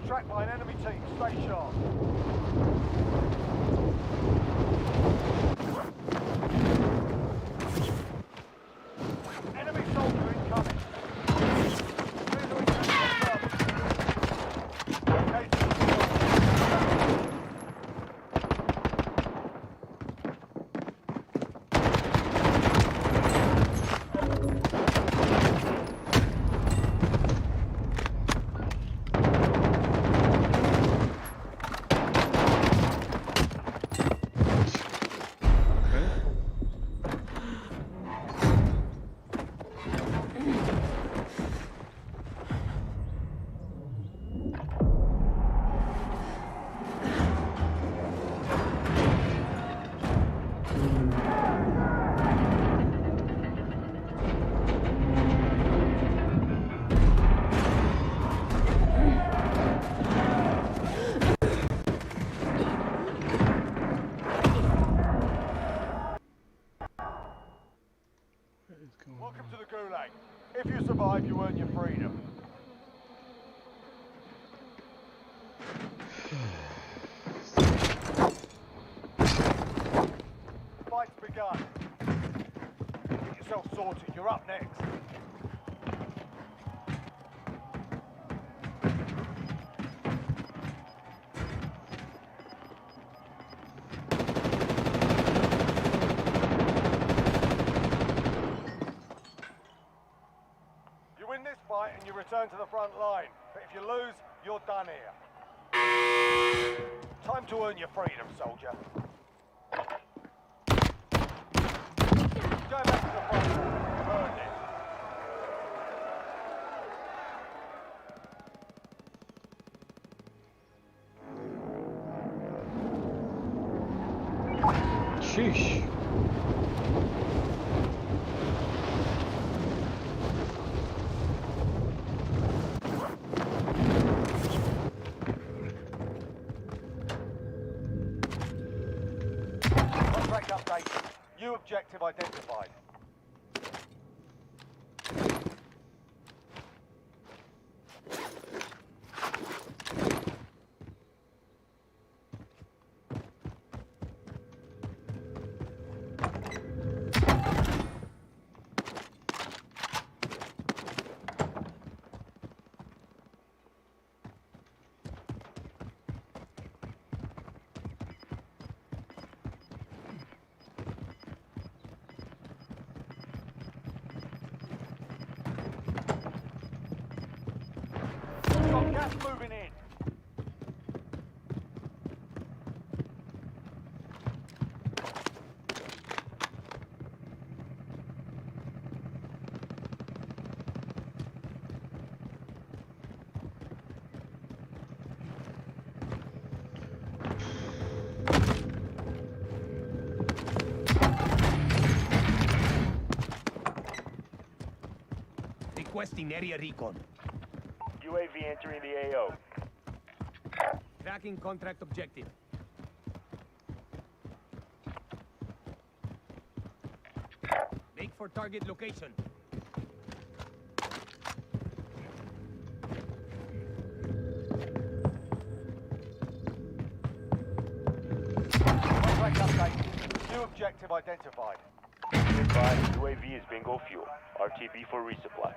tracked by an enemy team. Stay sharp. Enemy soldier incoming. Welcome to the Gulag. If you survive, you earn your freedom. Fight's begun. Get yourself sorted. You're up next. Fight and you return to the front line. But if you lose, you're done here. Time to earn your freedom, soldier. Go back to the front line. You've earned it. Sheesh. Update. New objective identified. Got gas moving in. Requesting area recon. UAV entering the AO. Tracking contract objective. Make for target location. Contract update. New objective identified. Advised, UAV is bingo fuel. RTB for resupply.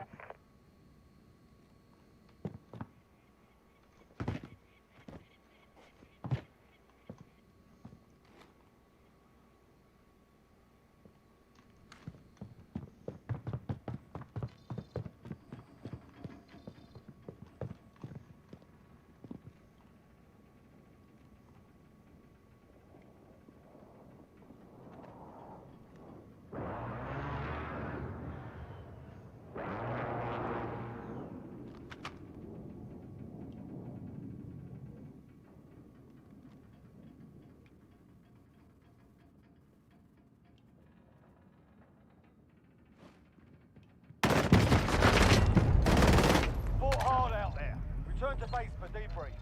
Return to base for debrief.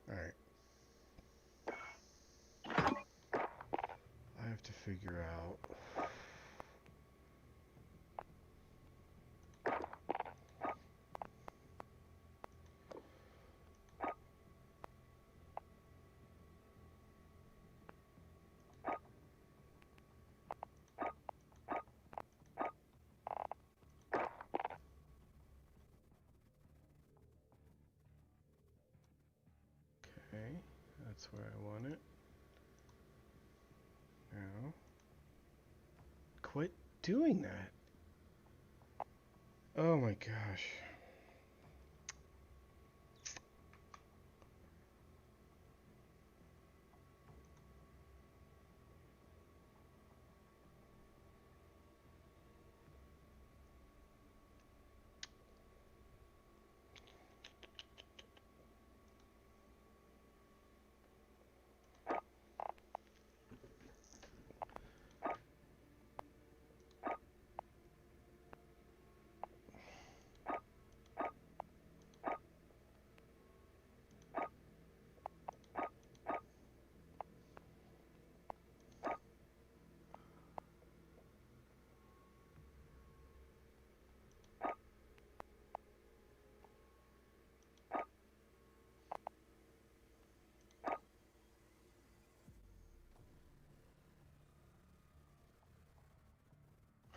Alright. That's where I want it. Now, quit doing that. Oh my gosh.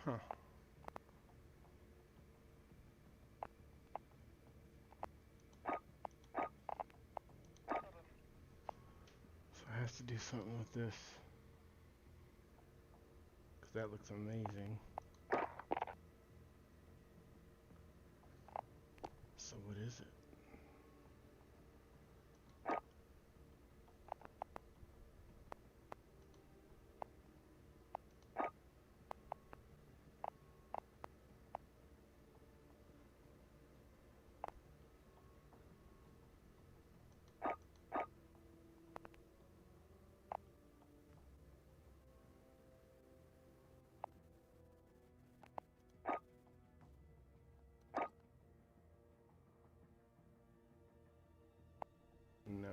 Huh. So I have to do something with this. Because that looks amazing. So what is it? No.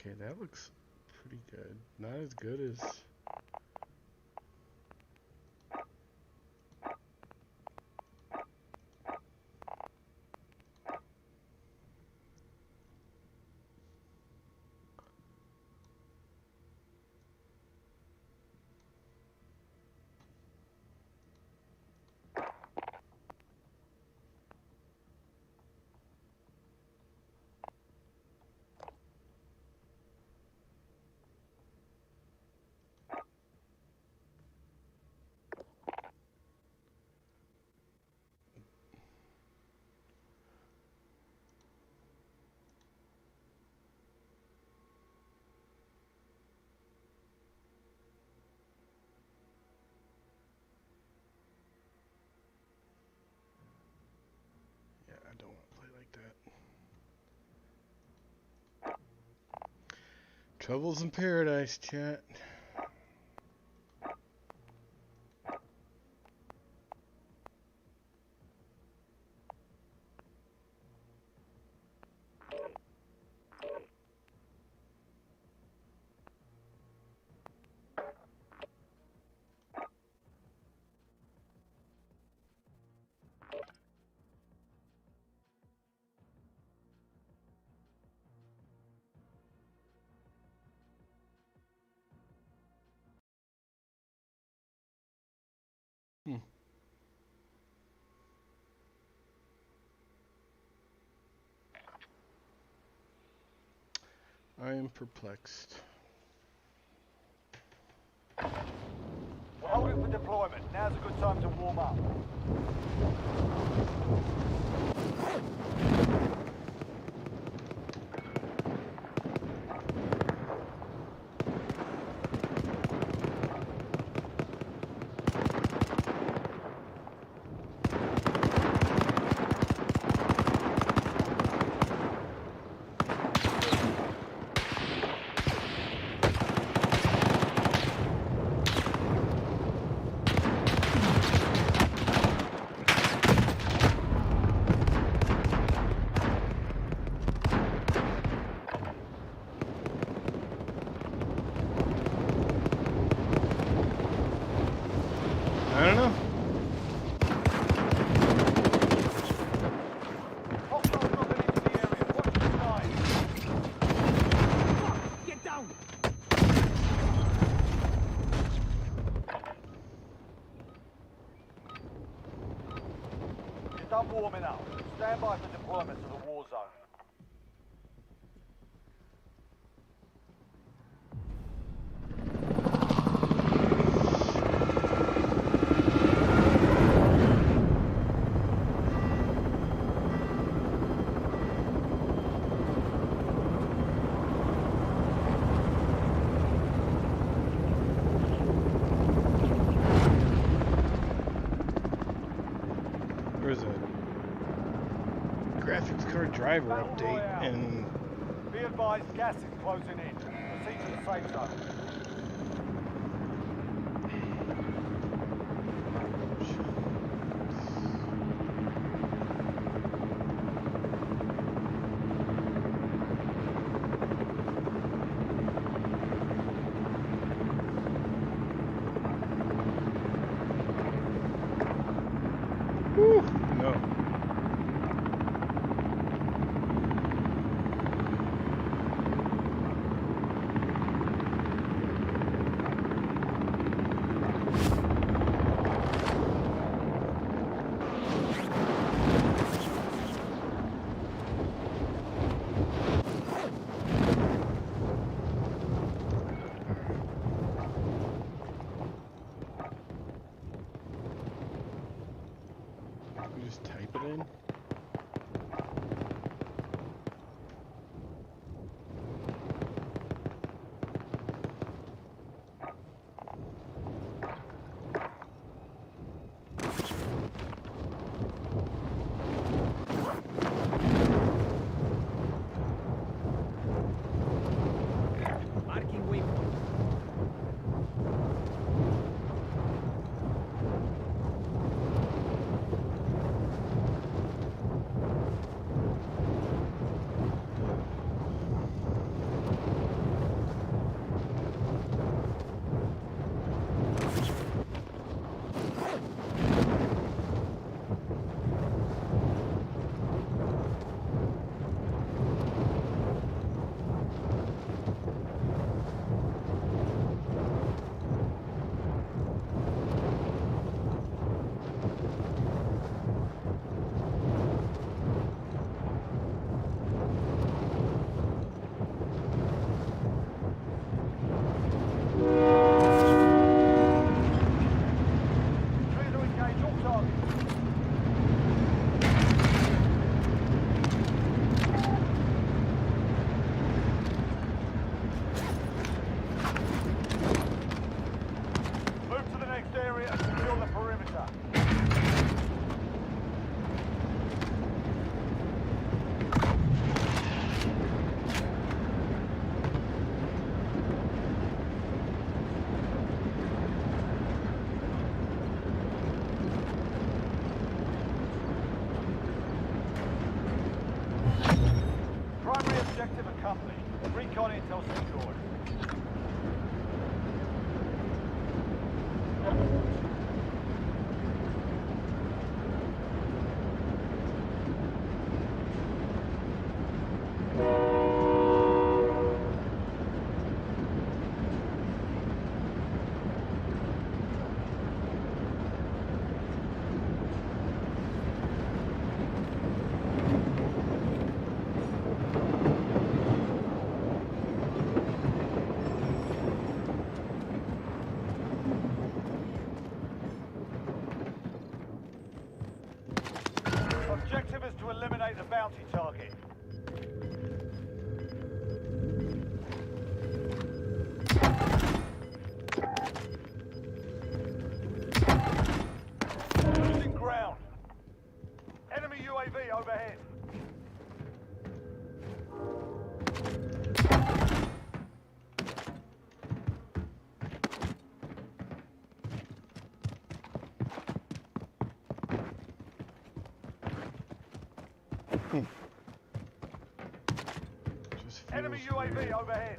Okay, that looks pretty good. Not as good as... Yeah, I don't want to play like that. Troubles in paradise, chat. I am perplexed. We're holding for deployment. Now's a good time to warm up. don't know. Hostiles dropping into the area. Watch the sky. Fuck! Get down! You're done warming up. Stand by for deployment to the war zone. There's a graphics card driver update, and Be advised, gas is closing in. Proceed to the safe zone. whew, no. You just type it in. Marking waypoint. Clear to engage all targets. Move to the next area and secure the perimeter. Primary objective accomplished. Recon intel secured. Objective is to eliminate the bounty target. Losing ground. Enemy UAV overhead. Just Enemy feels UAV weird. overhead.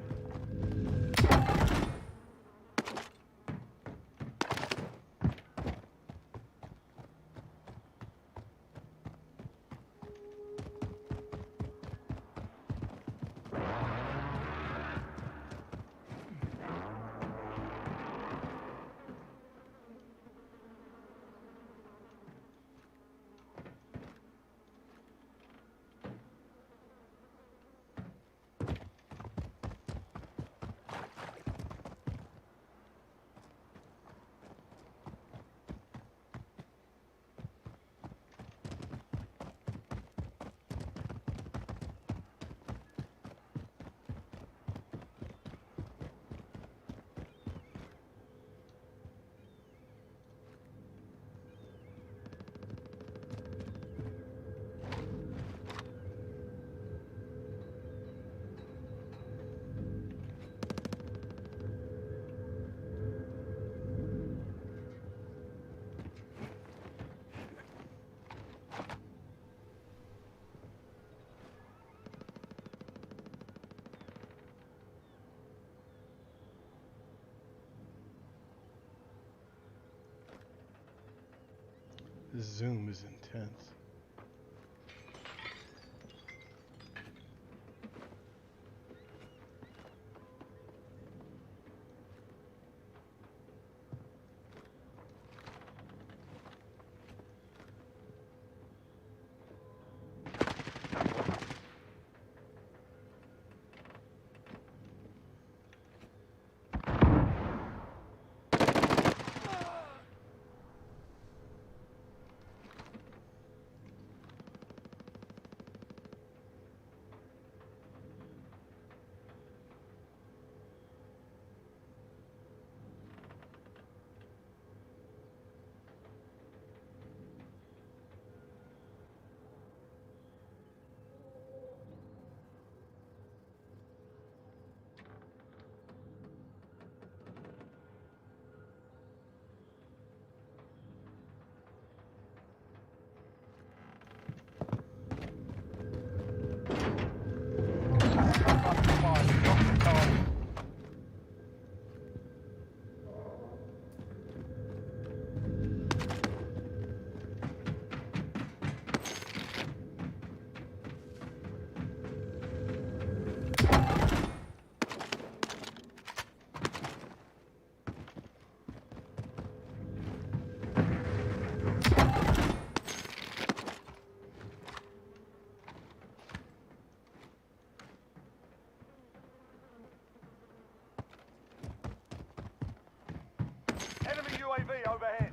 This zoom is intense. Enemy UAV overhead.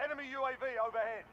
Enemy UAV overhead.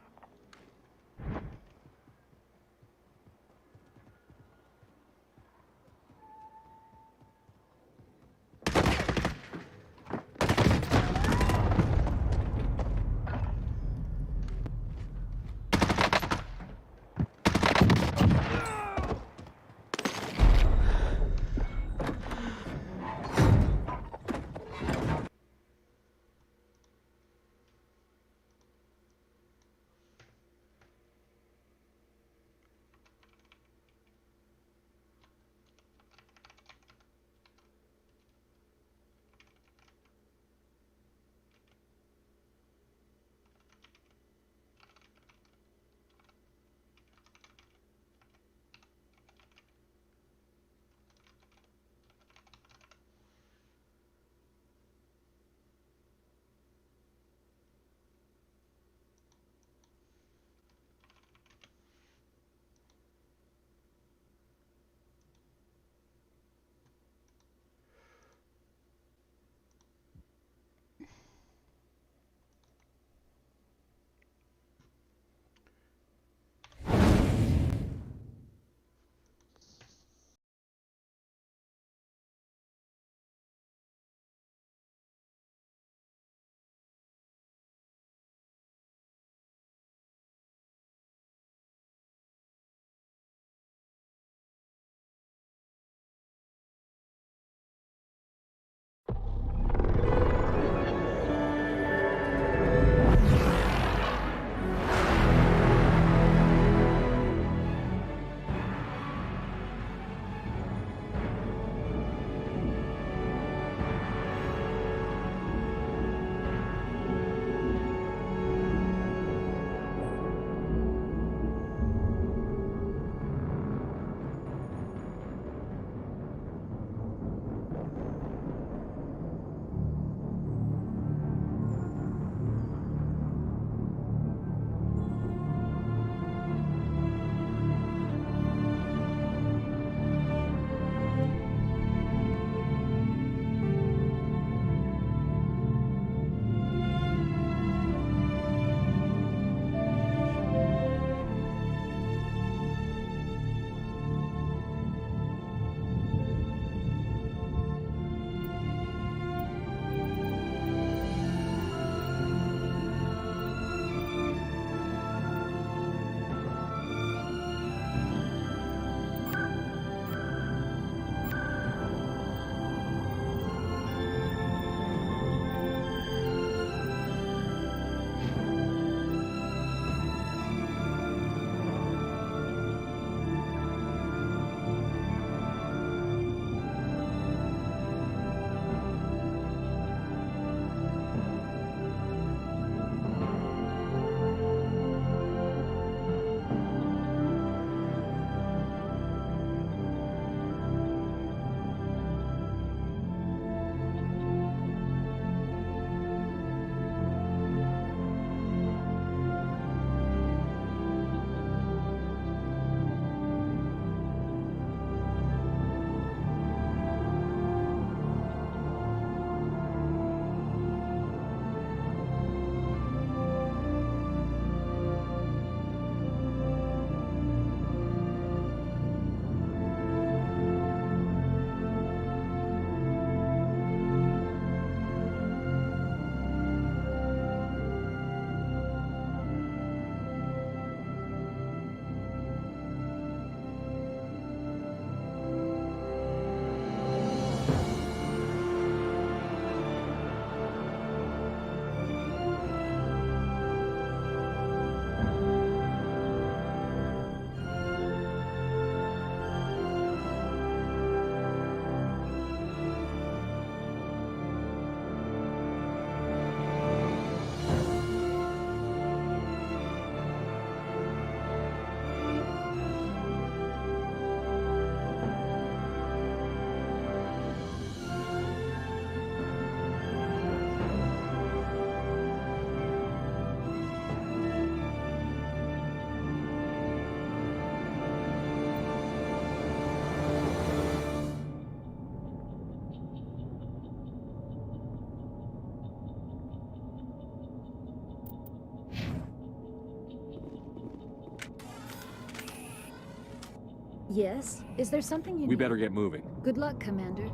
Yes? Is there something you We need? better get moving. Good luck, Commander.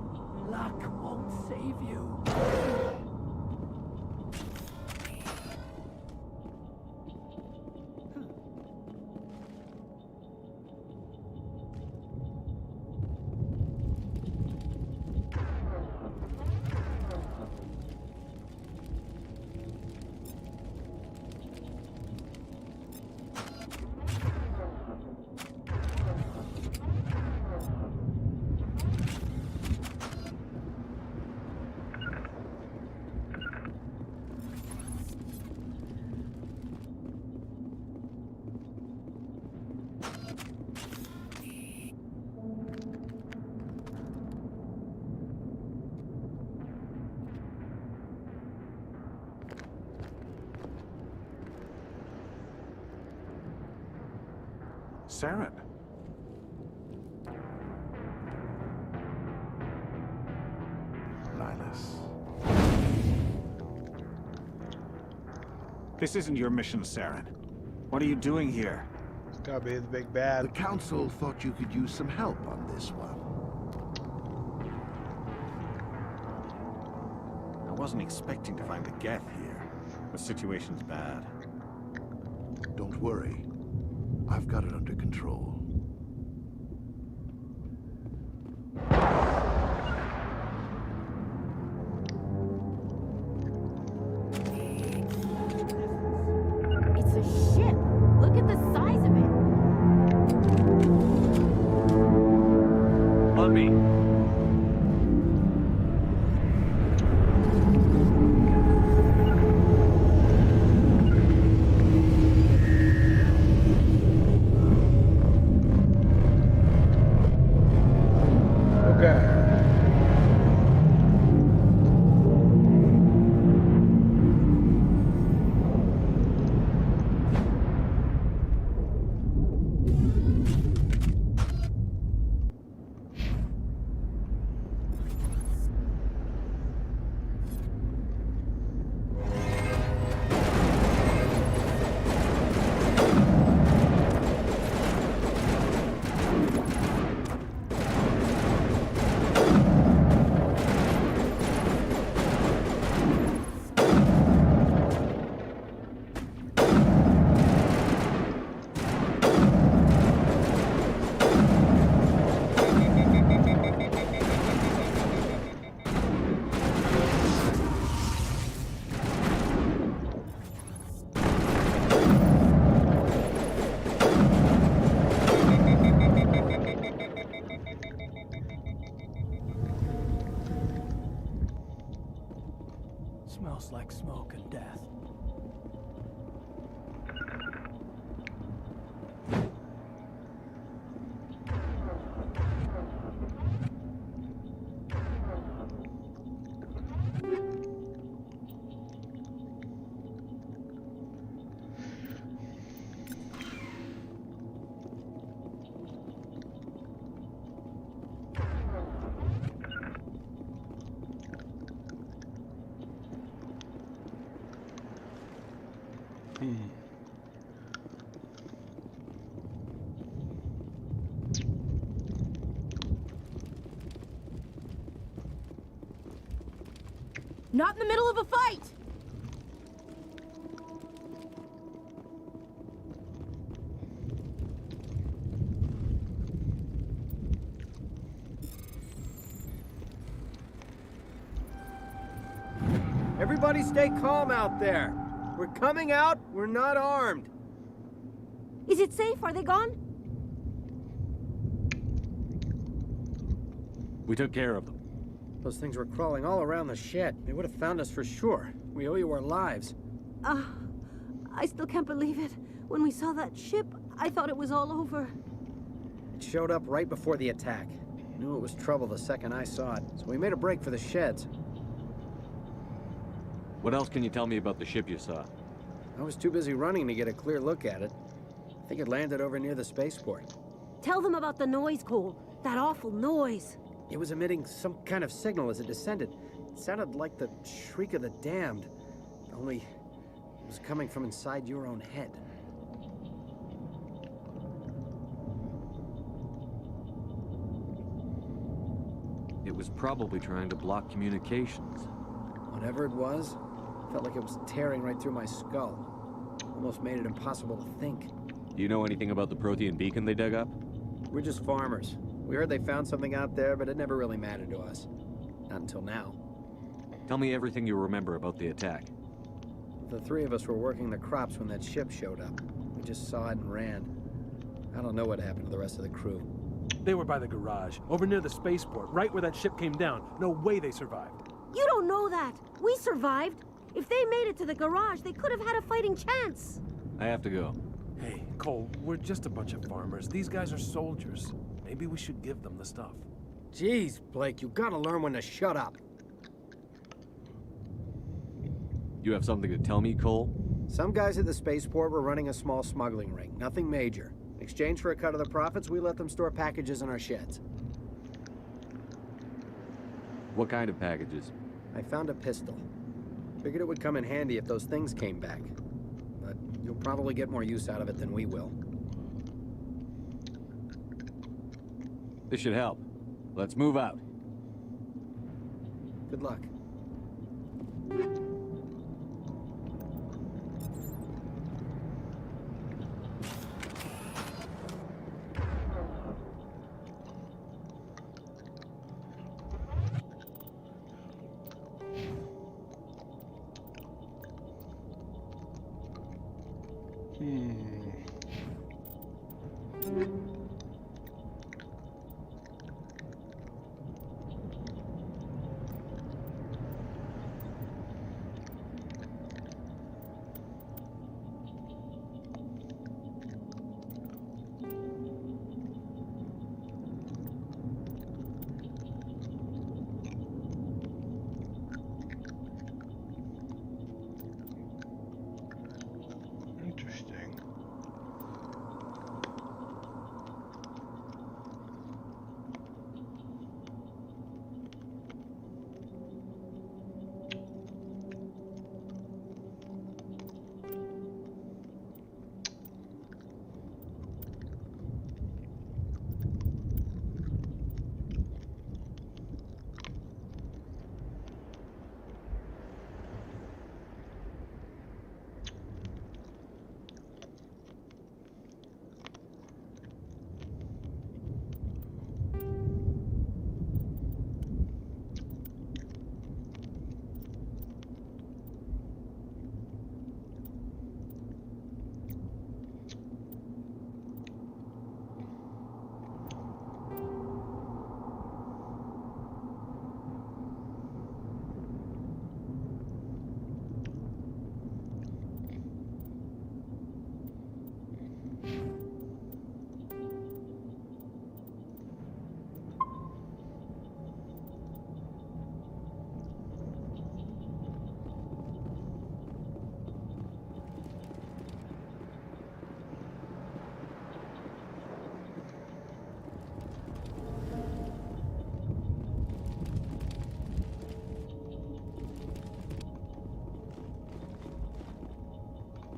Luck won't save you. Saren. Linus. This isn't your mission, Saren. What are you doing here? It's gotta be the big The bad. Council thought you could use some help on this one. I wasn't expecting to find the Geth here. The situation's bad. Don't worry. I've got it under control. It's a ship. Look at the size of it. On me. Okay. Smells like smoke and death. Not in the middle of a fight! Everybody stay calm out there. We're coming out, we're not armed. Is it safe? Are they gone? We took care of them. Those things were crawling all around the shed. They would have found us for sure. We owe you our lives. I still can't believe it. When we saw that ship, I thought it was all over. It showed up right before the attack. Knew it was trouble the second I saw it, so we made a break for the sheds. What else can you tell me about the ship you saw? I was too busy running to get a clear look at it. I think it landed over near the spaceport. Tell them about the noise, Cole. That awful noise. It was emitting some kind of signal as it descended. It sounded like the shriek of the damned, only it was coming from inside your own head. was probably trying to block communications. Whatever it was, felt like it was tearing right through my skull. Almost made it impossible to think. Do you know anything about the Prothean beacon they dug up? We're just farmers. We heard they found something out there, but it never really mattered to us. Not until now. Tell me everything you remember about the attack. The three of us were working the crops when that ship showed up. We just saw it and ran. I don't know what happened to the rest of the crew. They were by the garage, over near the spaceport, right where that ship came down. No way they survived. You don't know that. We survived. If they made it to the garage, they could have had a fighting chance. I have to go. Hey, Cole, we're just a bunch of farmers. These guys are soldiers. Maybe we should give them the stuff. Jeez, Blake, you gotta learn when to shut up. You have something to tell me, Cole? Some guys at the spaceport were running a small smuggling ring, nothing major. In exchange for a cut of the profits, we let them store packages in our sheds. What kind of packages? I found a pistol. Figured it would come in handy if those things came back. But you'll probably get more use out of it than we will. This should help. Let's move out. Good luck. Interesting.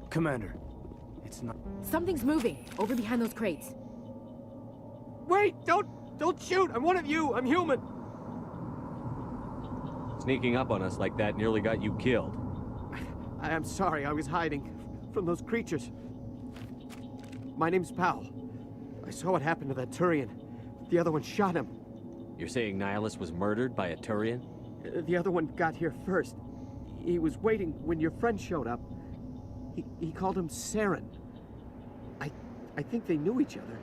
Commander, it's not... Something's moving, over behind those crates. Wait! Don't shoot! I'm one of you! I'm human! Sneaking up on us like that nearly got you killed. I'm sorry, I was hiding from those creatures. My name's Powell. I saw what happened to that Turian. The other one shot him. You're saying Nihilus was murdered by a Turian? The other one got here first. He was waiting when your friend showed up. He called him Saren. I think they knew each other.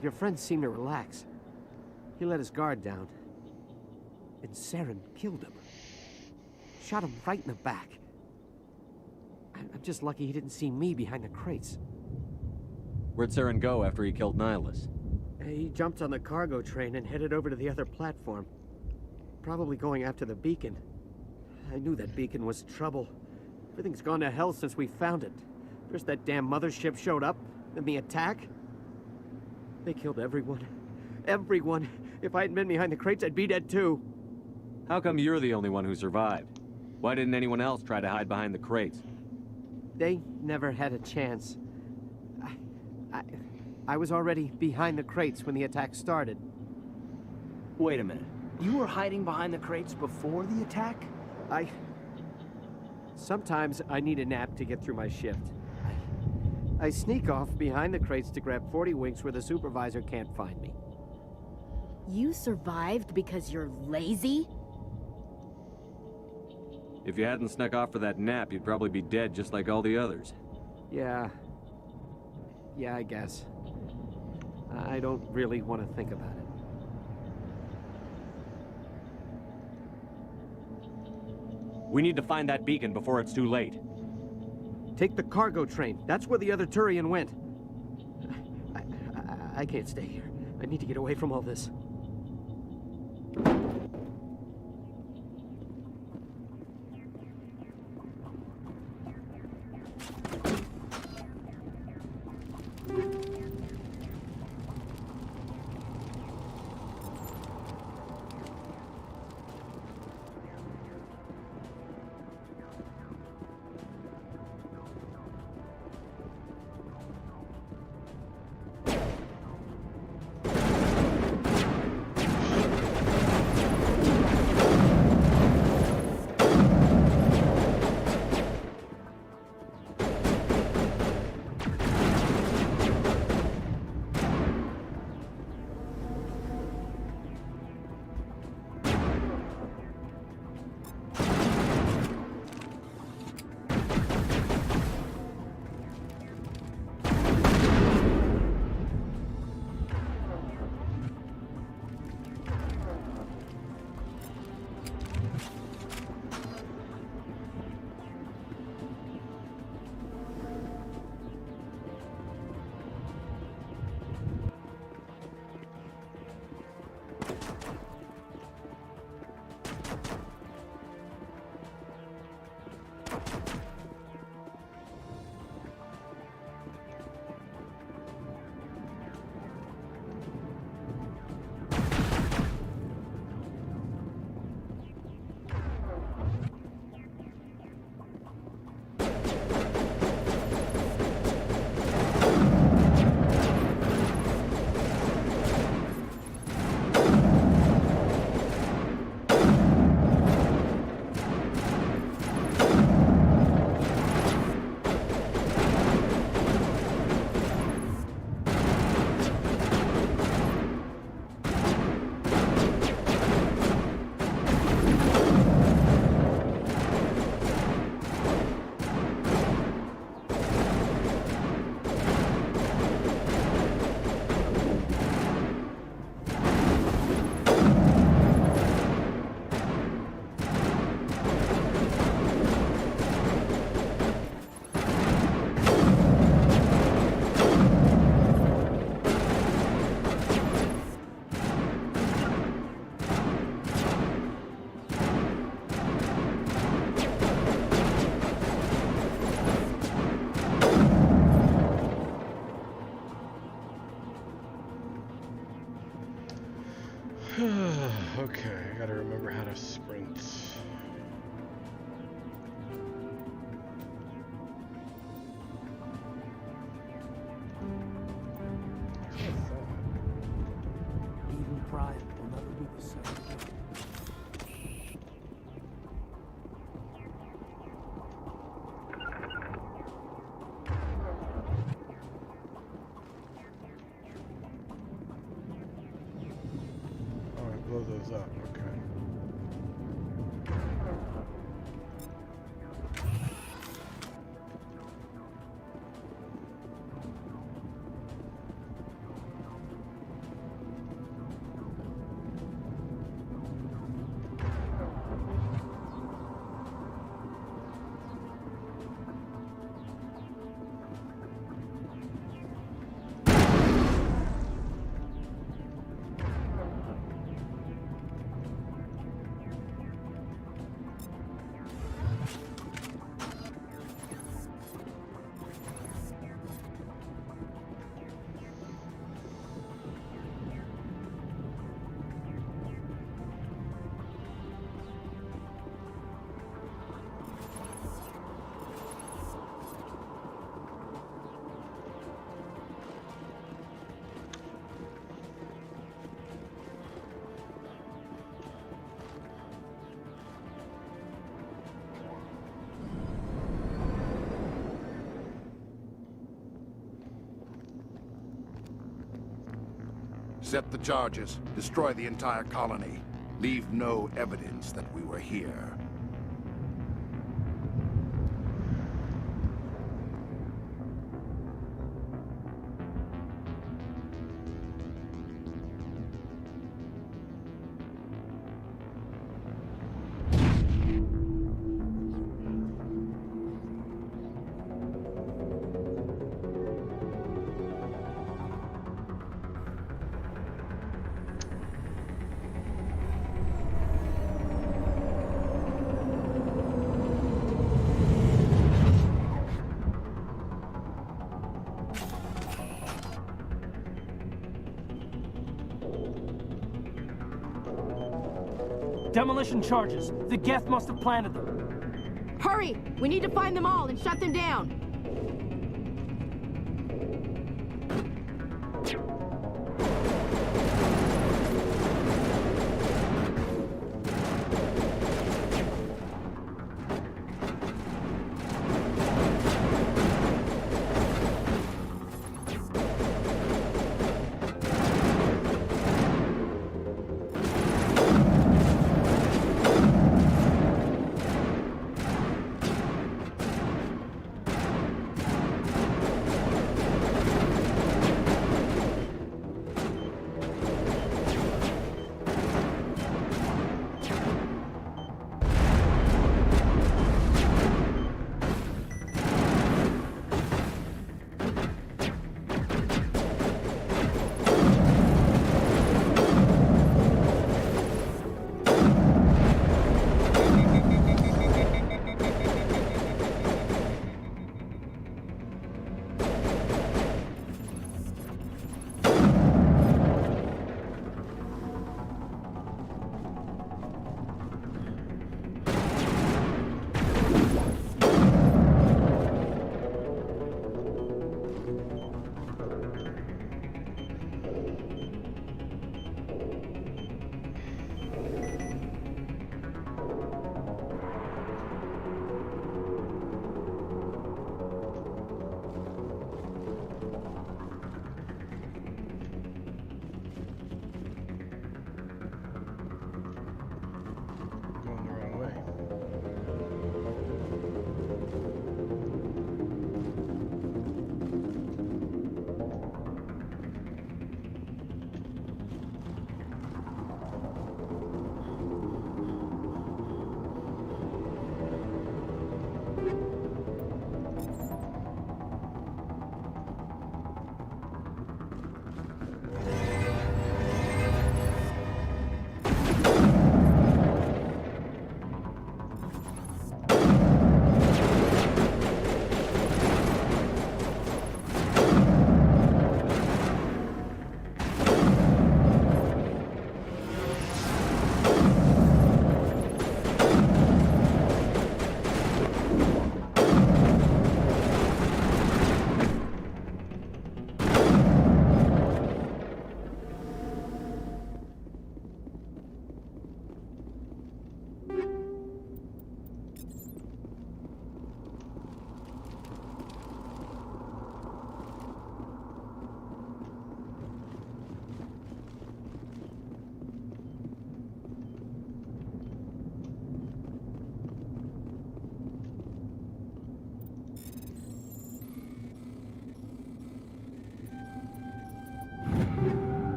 Your friend seemed to relax. He let his guard down. And Saren killed him. Shot him right in the back. I'm just lucky he didn't see me behind the crates. Where'd Saren go after he killed Nihilus? He jumped on the cargo train and headed over to the other platform. Probably going after the beacon. I knew that beacon was trouble. Everything's gone to hell since we found it. First that damn mothership showed up, then the attack. They killed everyone. Everyone. If I hadn't been behind the crates, I'd be dead too. How come you're the only one who survived? Why didn't anyone else try to hide behind the crates? They never had a chance. I was already behind the crates when the attack started. Wait a minute. You were hiding behind the crates before the attack? Sometimes I need a nap to get through my shift. I sneak off behind the crates to grab 40 winks where the supervisor can't find me. You survived because you're lazy? If you hadn't snuck off for that nap, you'd probably be dead just like all the others. Yeah, I guess. I don't really want to think about it. We need to find that beacon before it's too late. Take the cargo train. That's where the other Turian went. I can't stay here. I need to get away from all this. Okay, I gotta remember how to sprint. Even pride will never be the same again. Blow those up, okay. Accept the charges. Destroy the entire colony. Leave no evidence that we were here. Demolition charges. The Geth must have planted them. Hurry! We need to find them all and shut them down. Going the wrong way.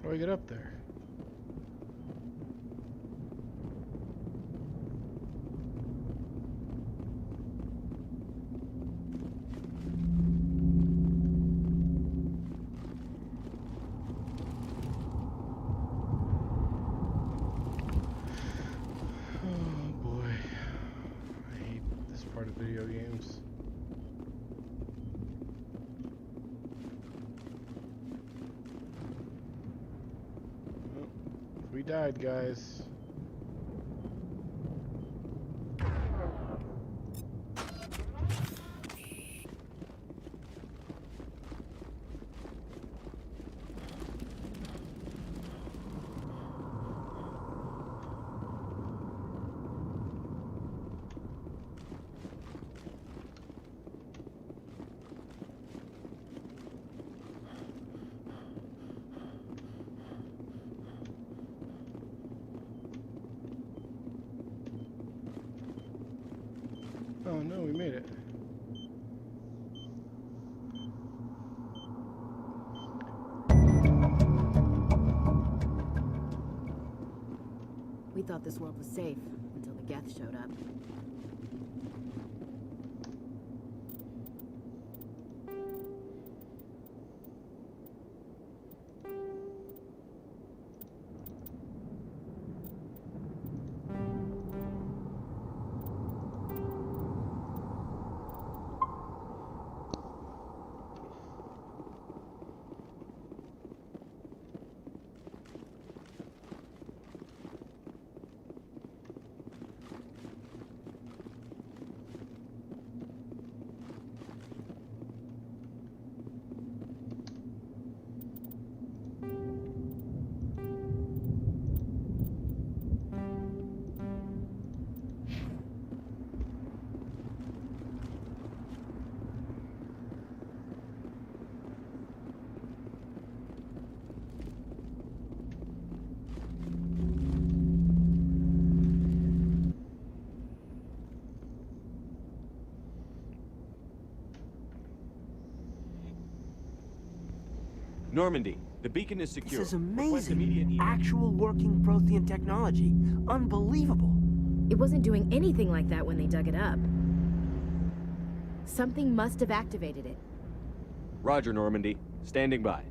How do I get up there? Oh boy. I hate this part of video games. We died, guys. Oh no, we made it. We thought this world was safe until the Geth showed up. Normandy, the beacon is secure. This is Request amazing. immediate- Actual working Prothean technology. Unbelievable. It wasn't doing anything like that when they dug it up. Something must have activated it. Roger, Normandy. Standing by.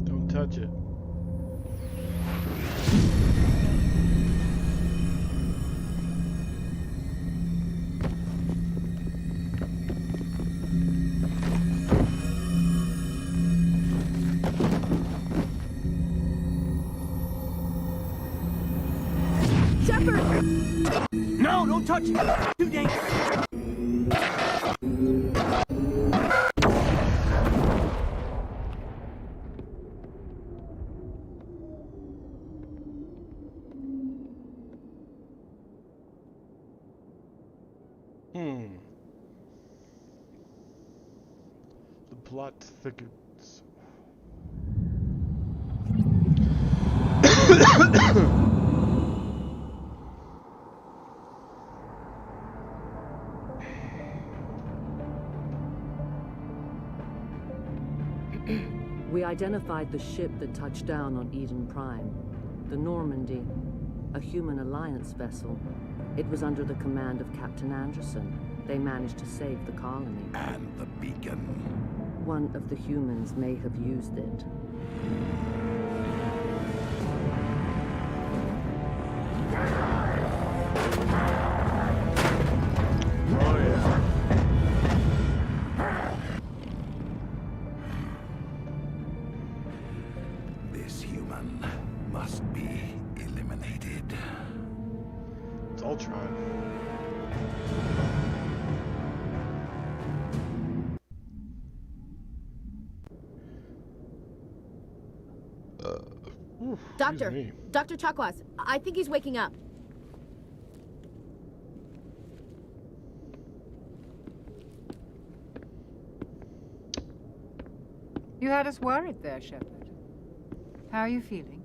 Don't touch it. No, don't touch it. Too dangerous. The plot thickens. We identified the ship that touched down on Eden Prime, the Normandy, a human alliance vessel. It was under the command of Captain Anderson. They managed to save the colony. And the beacon. One of the humans may have used it. Oh yeah. This human must be eliminated. It's Ultron. Doctor! Dr. Chakwas, I think he's waking up. You had us worried there, Shepard. How are you feeling?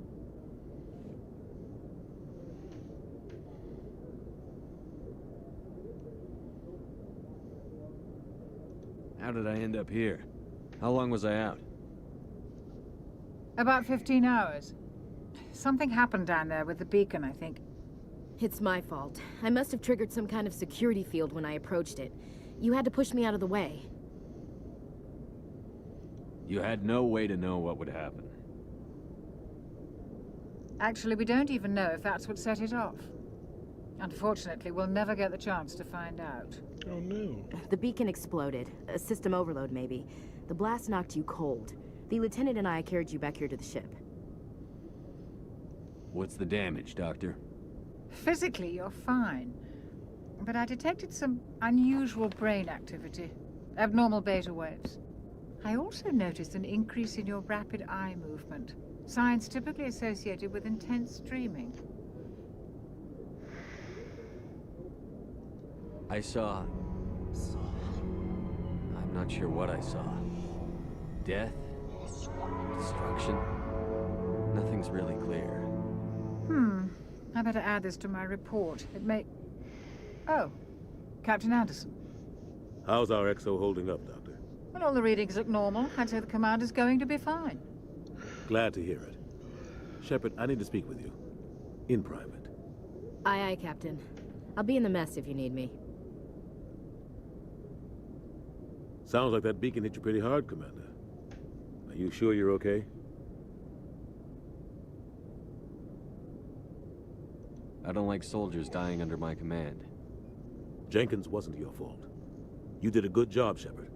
How did I end up here? How long was I out? About 15 hours. Something happened down there with the beacon, I think. It's my fault. I must have triggered some kind of security field when I approached it. You had to push me out of the way. You had no way to know what would happen. Actually, we don't even know if that's what set it off. Unfortunately, we'll never get the chance to find out. Oh no. The beacon exploded. A system overload, maybe. The blast knocked you cold. The lieutenant and I carried you back here to the ship. What's the damage, Doctor? Physically, you're fine. But I detected some unusual brain activity. Abnormal beta waves. I also noticed an increase in your rapid eye movement. Signs typically associated with intense dreaming. I saw... I'm not sure what I saw. Death? Destruction? Nothing's really clear. I better add this to my report. It may... Oh, Captain Anderson. How's our XO holding up, Doctor? Well, all the readings look normal. I'd say the commander's going to be fine. Glad to hear it. Shepard, I need to speak with you. In private. Aye, aye, Captain. I'll be in the mess if you need me. Sounds like that beacon hit you pretty hard, Commander. Are you sure you're okay? I don't like soldiers dying under my command. Jenkins wasn't your fault. You did a good job, Shepard.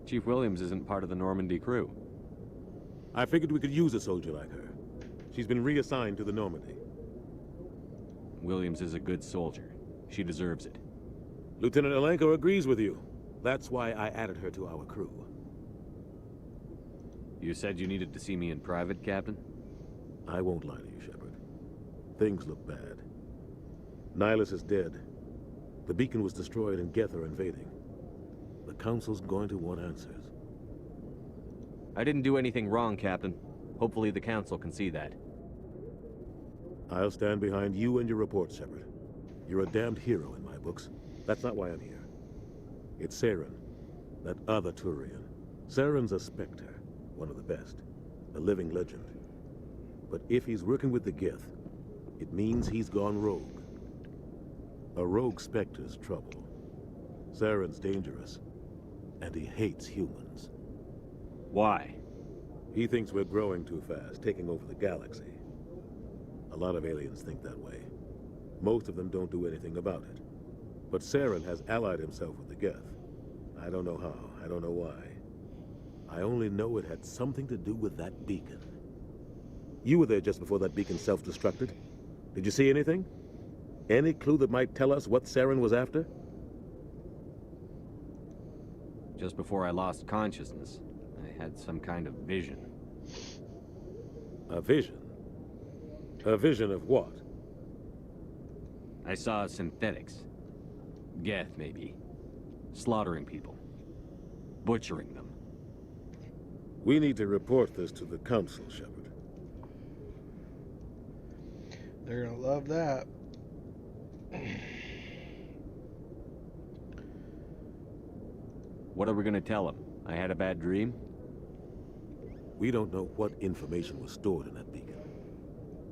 Chief Williams isn't part of the Normandy crew. I figured we could use a soldier like her. She's been reassigned to the Normandy. Williams is a good soldier. She deserves it. Lieutenant Alenko agrees with you. That's why I added her to our crew. You said you needed to see me in private, Captain? I won't lie to you, Shepard. Things look bad. Nihilus is dead. The beacon was destroyed and Geth are invading. The Council's going to want answers. I didn't do anything wrong, Captain. Hopefully the Council can see that. I'll stand behind you and your report, Shepard. You're a damned hero in my books. That's not why I'm here. It's Saren, that other Turian. Saren's a Spectre, one of the best, a living legend. But if he's working with the Geth, it means he's gone rogue. A rogue Spectre's trouble. Saren's dangerous, and he hates humans. Why? He thinks we're growing too fast, taking over the galaxy. A lot of aliens think that way. Most of them don't do anything about it. But Saren has allied himself with the Geth. I don't know how, I don't know why. I only know it had something to do with that beacon. You were there just before that beacon self-destructed. Did you see anything? Any clue that might tell us what Saren was after? Just before I lost consciousness, I had some kind of vision. A vision? A vision of what? I saw synthetics. Geth, maybe. Slaughtering people. Butchering them. We need to report this to the Council, Shepard. They're gonna love that. What are we gonna tell them? I had a bad dream? We don't know what information was stored in that beacon.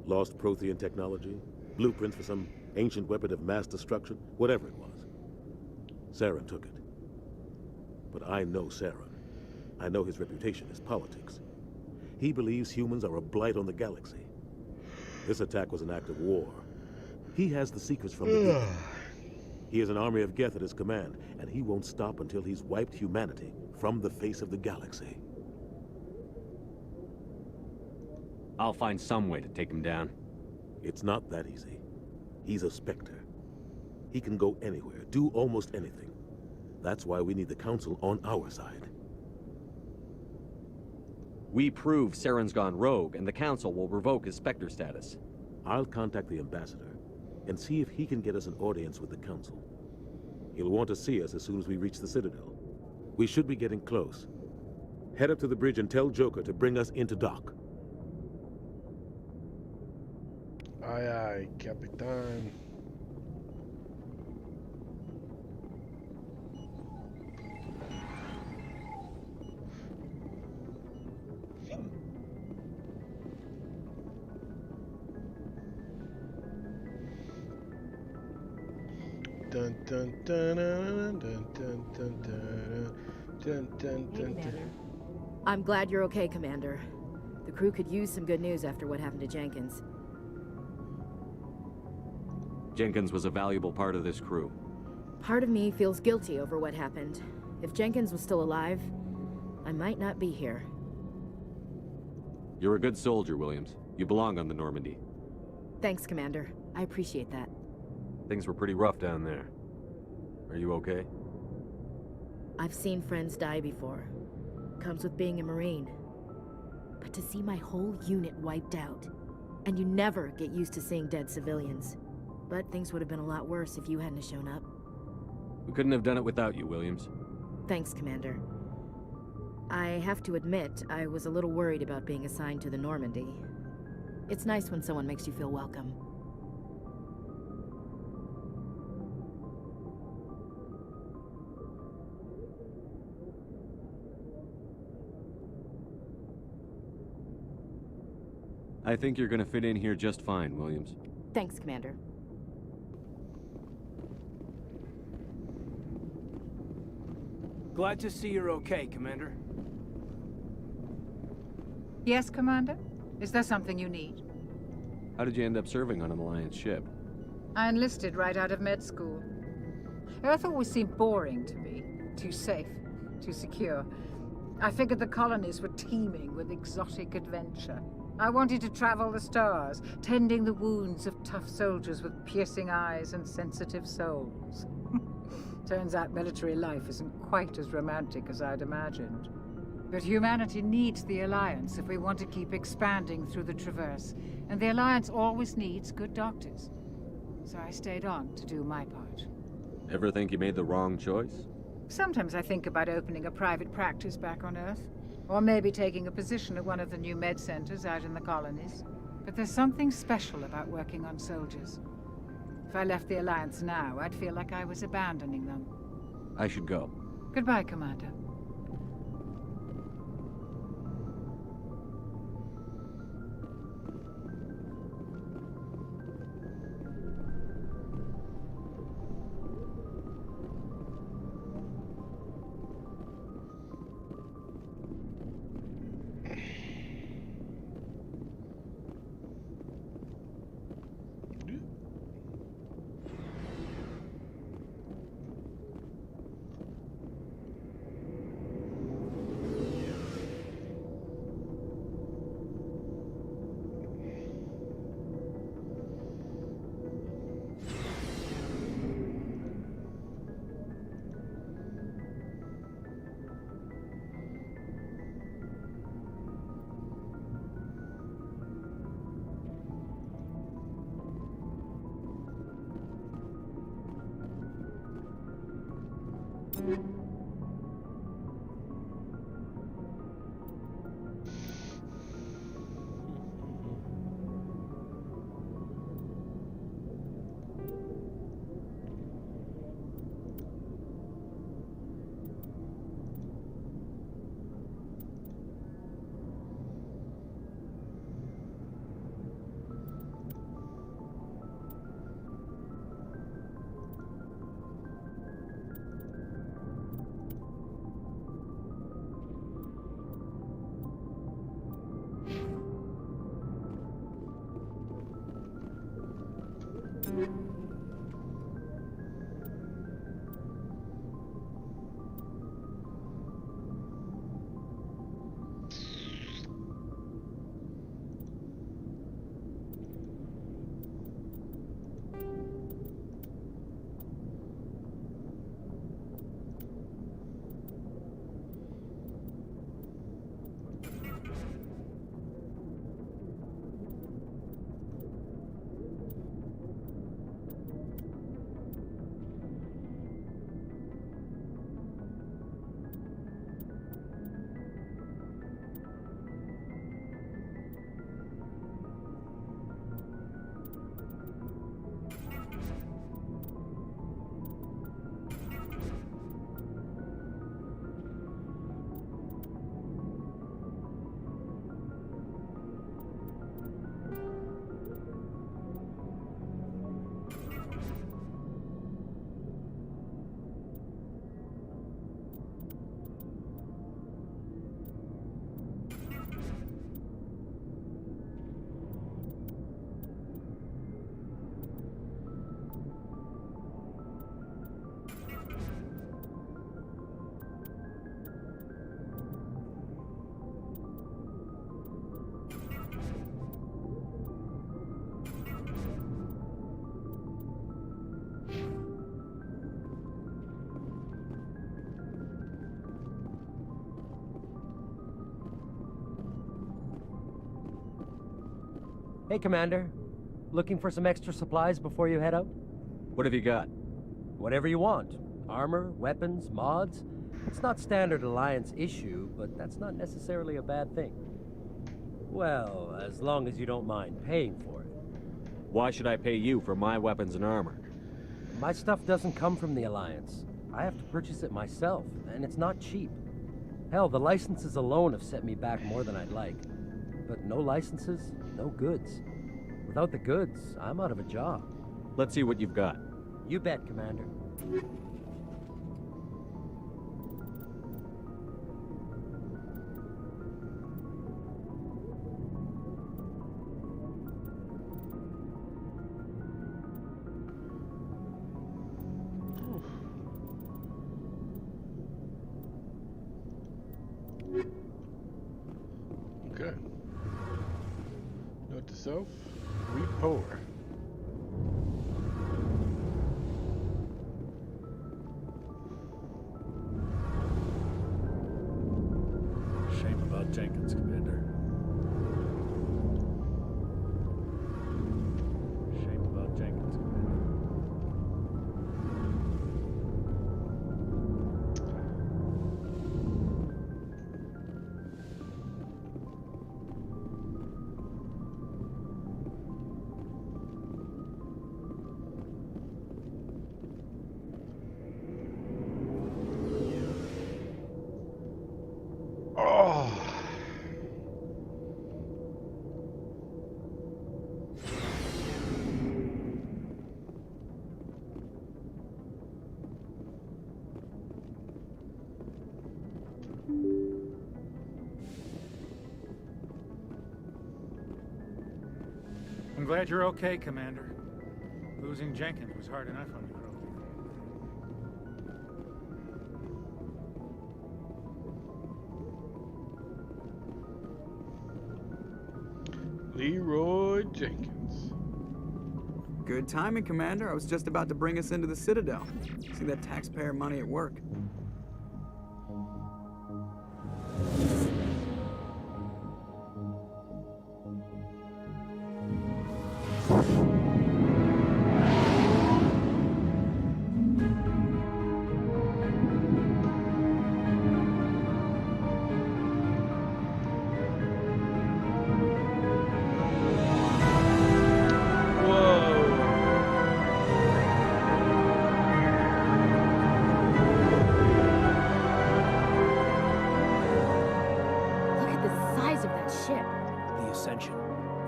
Lost Prothean technology? Blueprints for some ancient weapon of mass destruction? Whatever it was. Saren took it. But I know Saren. I know his reputation is politics. He believes humans are a blight on the galaxy. This attack was an act of war. He has the secrets from the beacon. He has an army of Geth at his command, and he won't stop until he's wiped humanity from the face of the galaxy. I'll find some way to take him down. It's not that easy. He's a Spectre. He can go anywhere, do almost anything. That's why we need the Council on our side. We prove Saren's gone rogue, and the Council will revoke his Spectre status. I'll contact the Ambassador and see if he can get us an audience with the Council. He'll want to see us as soon as we reach the Citadel. We should be getting close. Head up to the bridge and tell Joker to bring us into dock. Aye, aye, Capitan. Dun dun dun dun dun dun dun dun dun dun dun. I'm glad you're okay, Commander. The crew could use some good news after what happened to Jenkins. Jenkins was a valuable part of this crew. Part of me feels guilty over what happened. If Jenkins was still alive, I might not be here. You're a good soldier, Williams. You belong on the Normandy. Thanks, Commander. I appreciate that. Things were pretty rough down there. Are you okay? I've seen friends die before. Comes with being a Marine. But to see my whole unit wiped out, and you never get used to seeing dead civilians. But things would have been a lot worse if you hadn't shown up. We couldn't have done it without you, Williams. Thanks, Commander. I have to admit, I was a little worried about being assigned to the Normandy. It's nice when someone makes you feel welcome. I think you're gonna fit in here just fine, Williams. Thanks, Commander. Glad to see you're okay, Commander. Yes, Commander? Is there something you need? How did you end up serving on an Alliance ship? I enlisted right out of med school. Earth always seemed boring to me. Too safe, too secure. I figured the colonies were teeming with exotic adventure. I wanted to travel the stars, tending the wounds of tough soldiers with piercing eyes and sensitive souls. Turns out military life isn't quite as romantic as I'd imagined. But humanity needs the Alliance if we want to keep expanding through the Traverse, and the Alliance always needs good doctors. So I stayed on to do my part. Ever think you made the wrong choice? Sometimes I think about opening a private practice back on Earth, or maybe taking a position at one of the new med centers out in the colonies. But there's something special about working on soldiers. If I left the Alliance now, I'd feel like I was abandoning them. I should go. Goodbye, Commander. Hey, Commander. Looking for some extra supplies before you head out? What have you got? Whatever you want. Armor, weapons, mods. It's not standard Alliance issue, but that's not necessarily a bad thing. Well, as long as you don't mind paying for it. Why should I pay you for my weapons and armor? My stuff doesn't come from the Alliance. I have to purchase it myself, and it's not cheap. Hell, the licenses alone have set me back more than I'd like. But no licenses, no goods. Without the goods, I'm out of a job. Let's see what you've got. You bet, Commander. Okay. Note to self, we poor. Shame about Jenkins, Commander. Shame about Jenkins, Commander. Oh. I'm glad you're okay, Commander. Losing Jenkins was hard enough on you, Leroy Jenkins. Good timing, Commander. I was just about to bring us into the Citadel. See that taxpayer money at work.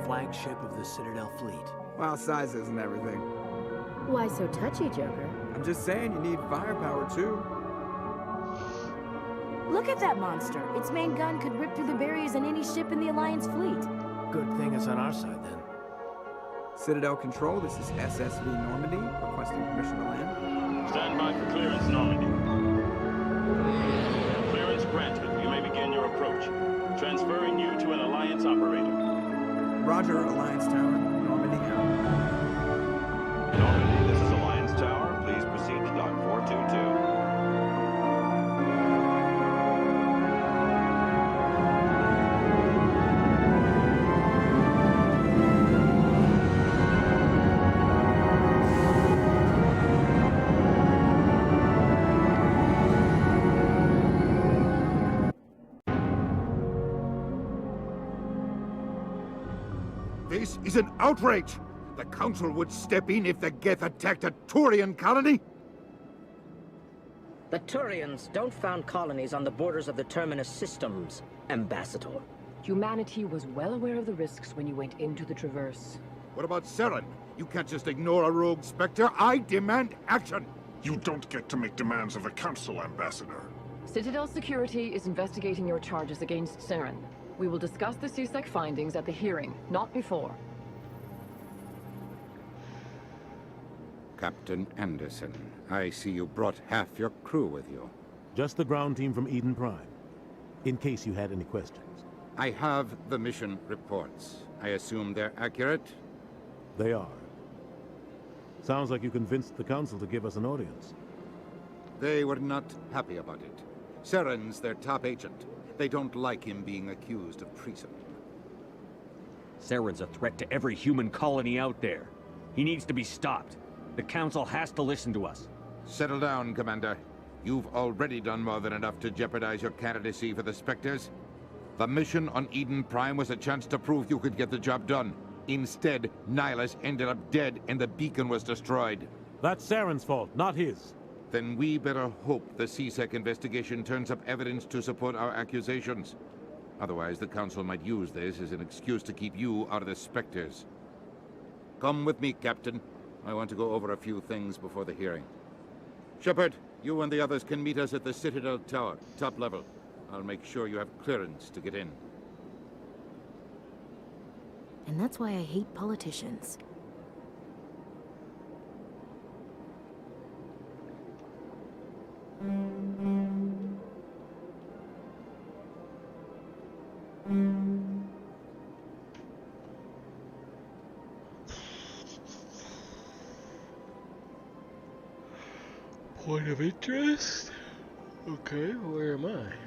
Flagship of the Citadel fleet. Well, size isn't everything. Why so touchy, Joker? I'm just saying you need firepower, too. Look at that monster. Its main gun could rip through the barriers in any ship in the Alliance fleet. Good thing it's on our side, then. Citadel Control, this is SSV Normandy, requesting permission to land. Stand by for clearance, Normandy. Clearance granted. You may begin your approach. Transferring you to an Alliance operator. Roger, Alliance Tower. Normandy out. Normandy, this is Alliance Tower. Please proceed to Dock 422. This is an outrage! The Council would step in if the Geth attacked a Turian colony? The Turians don't found colonies on the borders of the Terminus systems, Ambassador. Humanity was well aware of the risks when you went into the Traverse. What about Saren? You can't just ignore a rogue Spectre. I demand action! You don't get to make demands of the Council, Ambassador. Citadel Security is investigating your charges against Saren. We will discuss the CSEC findings at the hearing, not before. Captain Anderson, I see you brought half your crew with you. Just the ground team from Eden Prime, in case you had any questions. I have the mission reports. I assume they're accurate? They are. Sounds like you convinced the Council to give us an audience. They were not happy about it. Saren's their top agent. They don't like him being accused of treason. Saren's a threat to every human colony out there. He needs to be stopped. The Council has to listen to us. Settle down, Commander. You've already done more than enough to jeopardize your candidacy for the Spectres. The mission on Eden Prime was a chance to prove you could get the job done. Instead, Nihilus ended up dead and the beacon was destroyed. That's Saren's fault, not his. Then we better hope the CSEC investigation turns up evidence to support our accusations. Otherwise, the Council might use this as an excuse to keep you out of the Spectres. Come with me, Captain. I want to go over a few things before the hearing. Shepard, you and the others can meet us at the Citadel Tower, top level. I'll make sure you have clearance to get in. And that's why I hate politicians. Point of interest? Okay, where am I?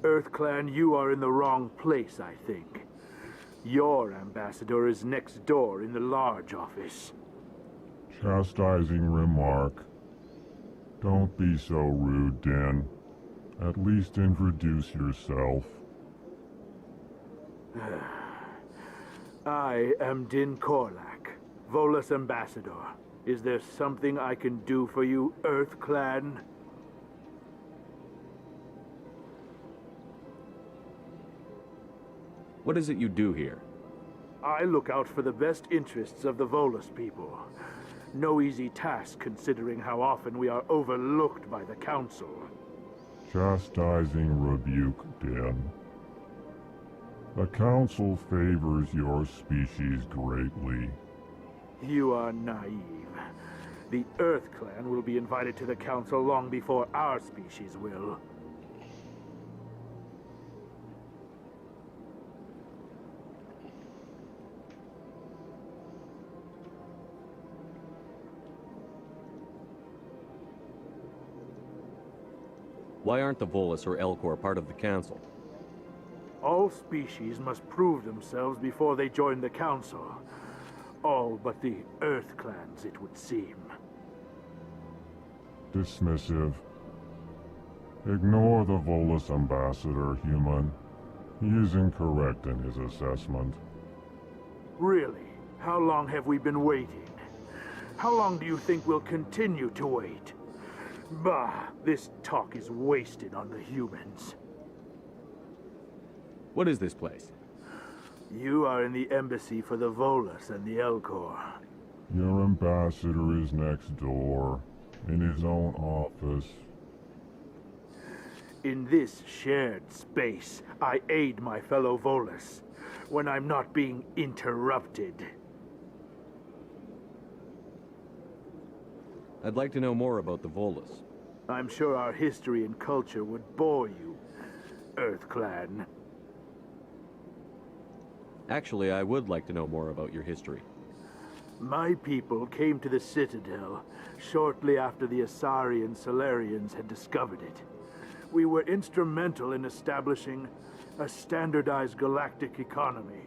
EarthClan, you are in the wrong place, I think. Your ambassador is next door in the large office. Chastising remark. Don't be so rude, Din. At least introduce yourself. I am Din Korlak, Volus ambassador. Is there something I can do for you, EarthClan? What is it you do here? I look out for the best interests of the Volus people. No easy task considering how often we are overlooked by the Council. Chastising rebuke, Din. The Council favors your species greatly. You are naive. The EarthClan will be invited to the Council long before our species will. Why aren't the Volus or Elcor part of the Council? All species must prove themselves before they join the Council. All but the EarthClans, it would seem. Dismissive. Ignore the Volus ambassador, human. He is incorrect in his assessment. Really? How long have we been waiting? How long do you think we'll continue to wait? Bah, this talk is wasted on the humans. What is this place? You are in the embassy for the Volus and the Elcor. Your ambassador is next door, in his own office. In this shared space, I aid my fellow Volus when I'm not being interrupted. I'd like to know more about the Volus. I'm sure our history and culture would bore you, EarthClan. Actually, I would like to know more about your history. My people came to the Citadel shortly after the Asari and Solarians had discovered it. We were instrumental in establishing a standardized galactic economy.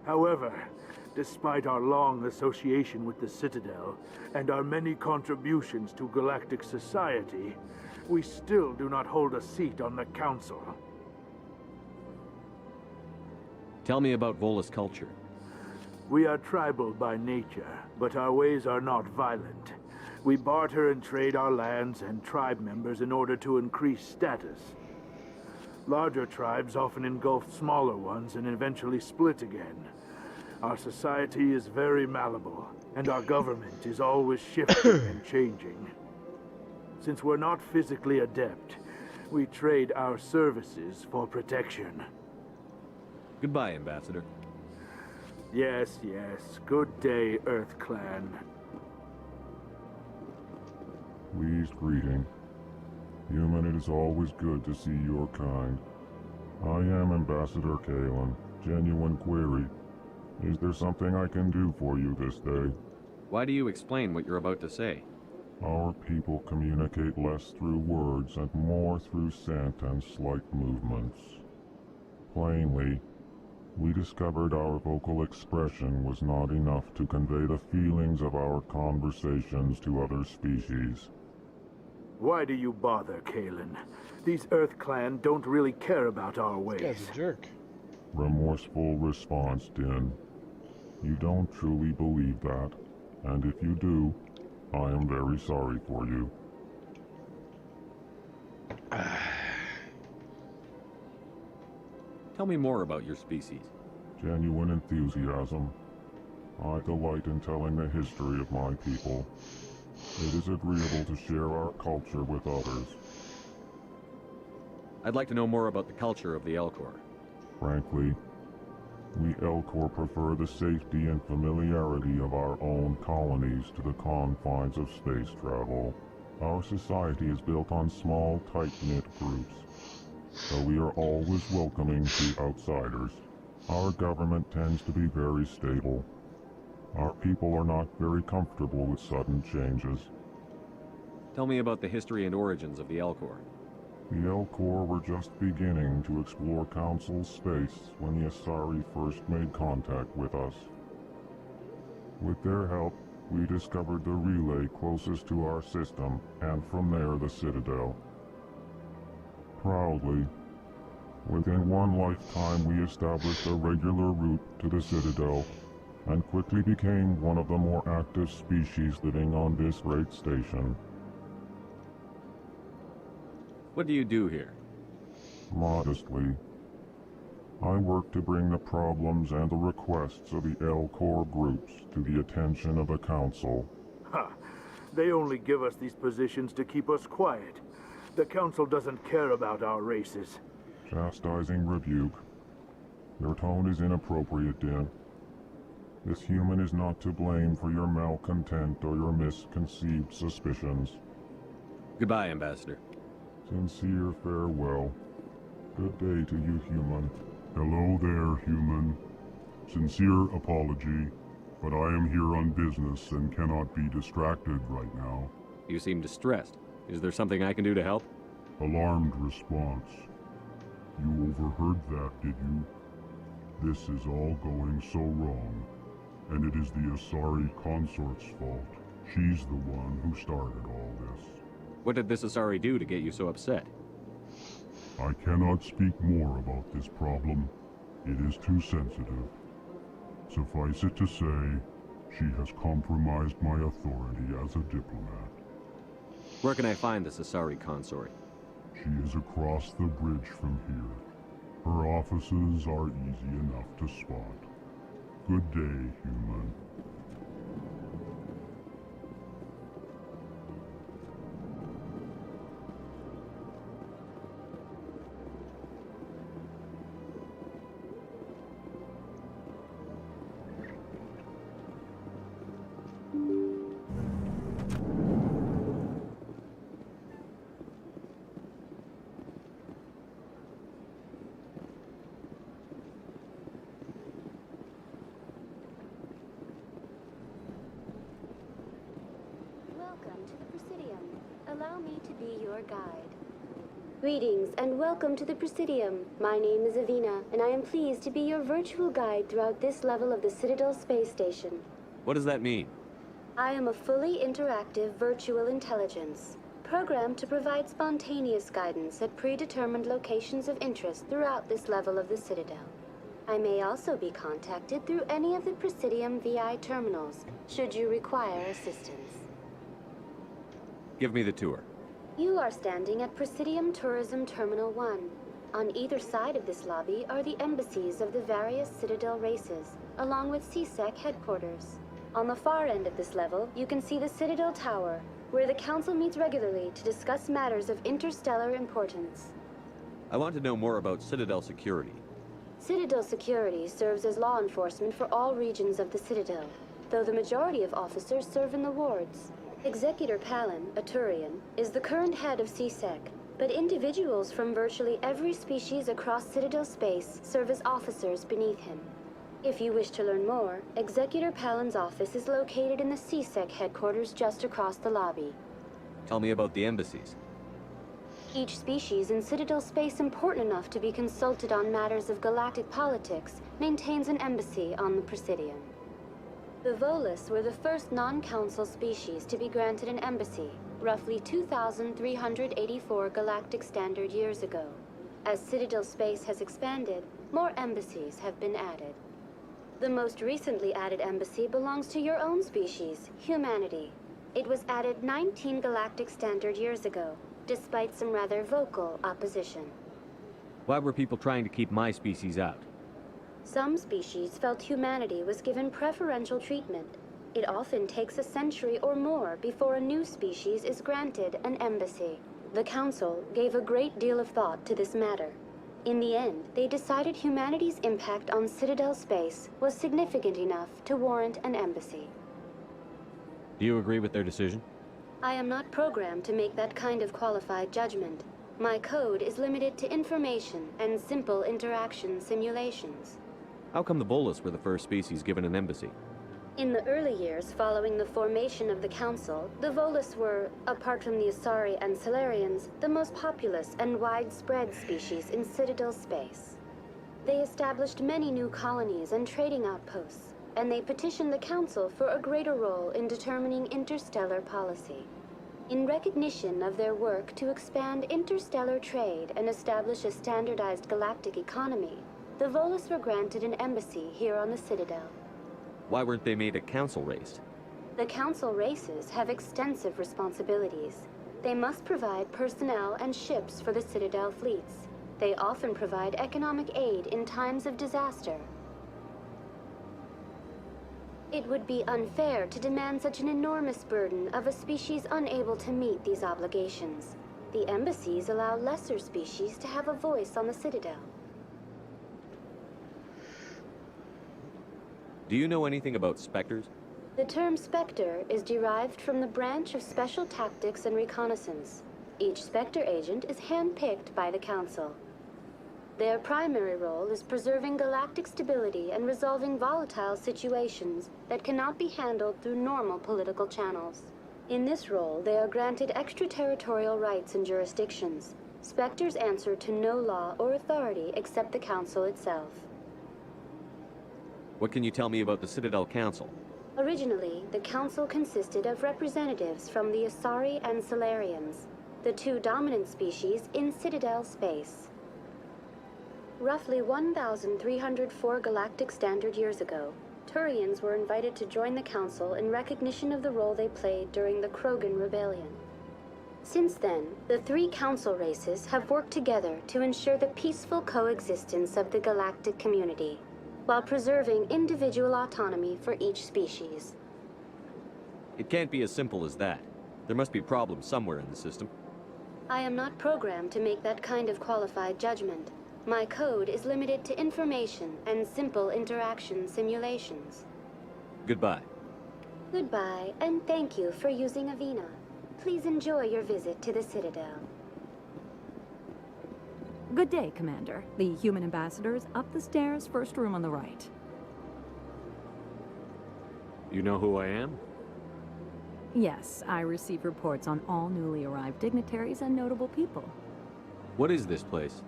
However, despite our long association with the Citadel and our many contributions to galactic society, we still do not hold a seat on the Council. Tell me about Volus culture. We are tribal by nature, but our ways are not violent. We barter and trade our lands and tribe members in order to increase status. Larger tribes often engulf smaller ones and eventually split again. Our society is very malleable, and our government is always shifting and changing. Since we're not physically adept, we trade our services for protection. Goodbye, Ambassador. Yes, yes. Good day, Earth Clan. Pleased greeting. Human, it is always good to see your kind. I am Ambassador Kalen. Genuine query. Is there something I can do for you this day? Why do you explain what you're about to say? Our people communicate less through words and more through scent and slight movements. Plainly, we discovered our vocal expression was not enough to convey the feelings of our conversations to other species. Why do you bother, Kalen? These Earth Clan don't really care about our ways. This guy's a jerk. Remorseful response, Din. You don't truly believe that, and if you do, I am very sorry for you. Tell me more about your species. Genuine enthusiasm. I delight in telling the history of my people. It is agreeable to share our culture with others. I'd like to know more about the culture of the Elcor. Frankly, we Elcor prefer the safety and familiarity of our own colonies to the confines of space travel. Our society is built on small, tight-knit groups, so we are always welcoming to outsiders. Our government tends to be very stable. Our people are not very comfortable with sudden changes. Tell me about the history and origins of the Elcor. The Elcor were just beginning to explore Council space when the Asari first made contact with us. With their help, we discovered the relay closest to our system, and from there the Citadel. Proudly, within one lifetime we established a regular route to the Citadel, and quickly became one of the more active species living on this great station. What do you do here? Modestly, I work to bring the problems and the requests of the Elcor groups to the attention of the Council. Ha! They only give us these positions to keep us quiet. The Council doesn't care about our races. Chastising rebuke. Your tone is inappropriate, Din. This human is not to blame for your malcontent or your misconceived suspicions. Goodbye, Ambassador. Sincere farewell. Good day to you, human. Hello there, human. Sincere apology, but I am here on business and cannot be distracted right now. You seem distressed. Is there something I can do to help? Alarmed response. You overheard that, did you? This is all going so wrong, and it is the Asari consort's fault. She's the one who started all this. What did this Asari do to get you so upset? I cannot speak more about this problem. It is too sensitive. Suffice it to say, she has compromised my authority as a diplomat. Where can I find this Asari consort? She is across the bridge from here. Her offices are easy enough to spot. Good day, human. Allow me to be your guide. Greetings and welcome to the Presidium. My name is Avina, and I am pleased to be your virtual guide throughout this level of the Citadel space station. What does that mean? I am a fully interactive virtual intelligence, programmed to provide spontaneous guidance at predetermined locations of interest throughout this level of the Citadel. I may also be contacted through any of the Presidium VI terminals, should you require assistance. Give me the tour. You are standing at Presidium Tourism Terminal 1. On either side of this lobby are the embassies of the various Citadel races, along with CSEC headquarters. On the far end of this level, you can see the Citadel Tower, where the Council meets regularly to discuss matters of interstellar importance. I want to know more about Citadel security. Citadel security serves as law enforcement for all regions of the Citadel, though the majority of officers serve in the wards. Executor Palin, a Turian, is the current head of CSEC, but individuals from virtually every species across Citadel space serve as officers beneath him. If you wish to learn more, Executor Palin's office is located in the CSEC headquarters just across the lobby. Tell me about the embassies. Each species in Citadel space important enough to be consulted on matters of galactic politics maintains an embassy on the Presidium. The Volus were the first non-council species to be granted an embassy, roughly 2,384 galactic standard years ago. As Citadel space has expanded, more embassies have been added. The most recently added embassy belongs to your own species, humanity. It was added 19 galactic standard years ago, despite some rather vocal opposition. Why were people trying to keep my species out? Some species felt humanity was given preferential treatment. It often takes a century or more before a new species is granted an embassy. The Council gave a great deal of thought to this matter. In the end, they decided humanity's impact on Citadel space was significant enough to warrant an embassy. Do you agree with their decision? I am not programmed to make that kind of qualified judgment. My code is limited to information and simple interaction simulations. How come the Volus were the first species given an embassy? In the early years following the formation of the Council, the Volus were, apart from the Asari and Solarians, the most populous and widespread species in Citadel space. They established many new colonies and trading outposts, and they petitioned the Council for a greater role in determining interstellar policy. In recognition of their work to expand interstellar trade and establish a standardized galactic economy, the Volus were granted an embassy here on the Citadel. Why weren't they made a council race? The Council races have extensive responsibilities. They must provide personnel and ships for the Citadel fleets. They often provide economic aid in times of disaster. It would be unfair to demand such an enormous burden of a species unable to meet these obligations. The embassies allow lesser species to have a voice on the Citadel. Do you know anything about Spectres? The term Spectre is derived from the branch of Special Tactics and Reconnaissance. Each Spectre agent is handpicked by the Council. Their primary role is preserving galactic stability and resolving volatile situations that cannot be handled through normal political channels. In this role, they are granted extraterritorial rights and jurisdictions. Spectres answer to no law or authority except the Council itself. What can you tell me about the Citadel Council? Originally, the Council consisted of representatives from the Asari and Solarians, the two dominant species in Citadel space. Roughly 1,304 galactic standard years ago, Turians were invited to join the Council in recognition of the role they played during the Krogan Rebellion. Since then, the three Council races have worked together to ensure the peaceful coexistence of the galactic community, while preserving individual autonomy for each species. It can't be as simple as that. There must be problems somewhere in the system. I am not programmed to make that kind of qualified judgment. My code is limited to information and simple interaction simulations. Goodbye. Goodbye, and thank you for using Avina. Please enjoy your visit to the Citadel. Good day, Commander. The human ambassador is up the stairs, first room on the right. You know who I am? Yes, I receive reports on all newly arrived dignitaries and notable people. What is this place?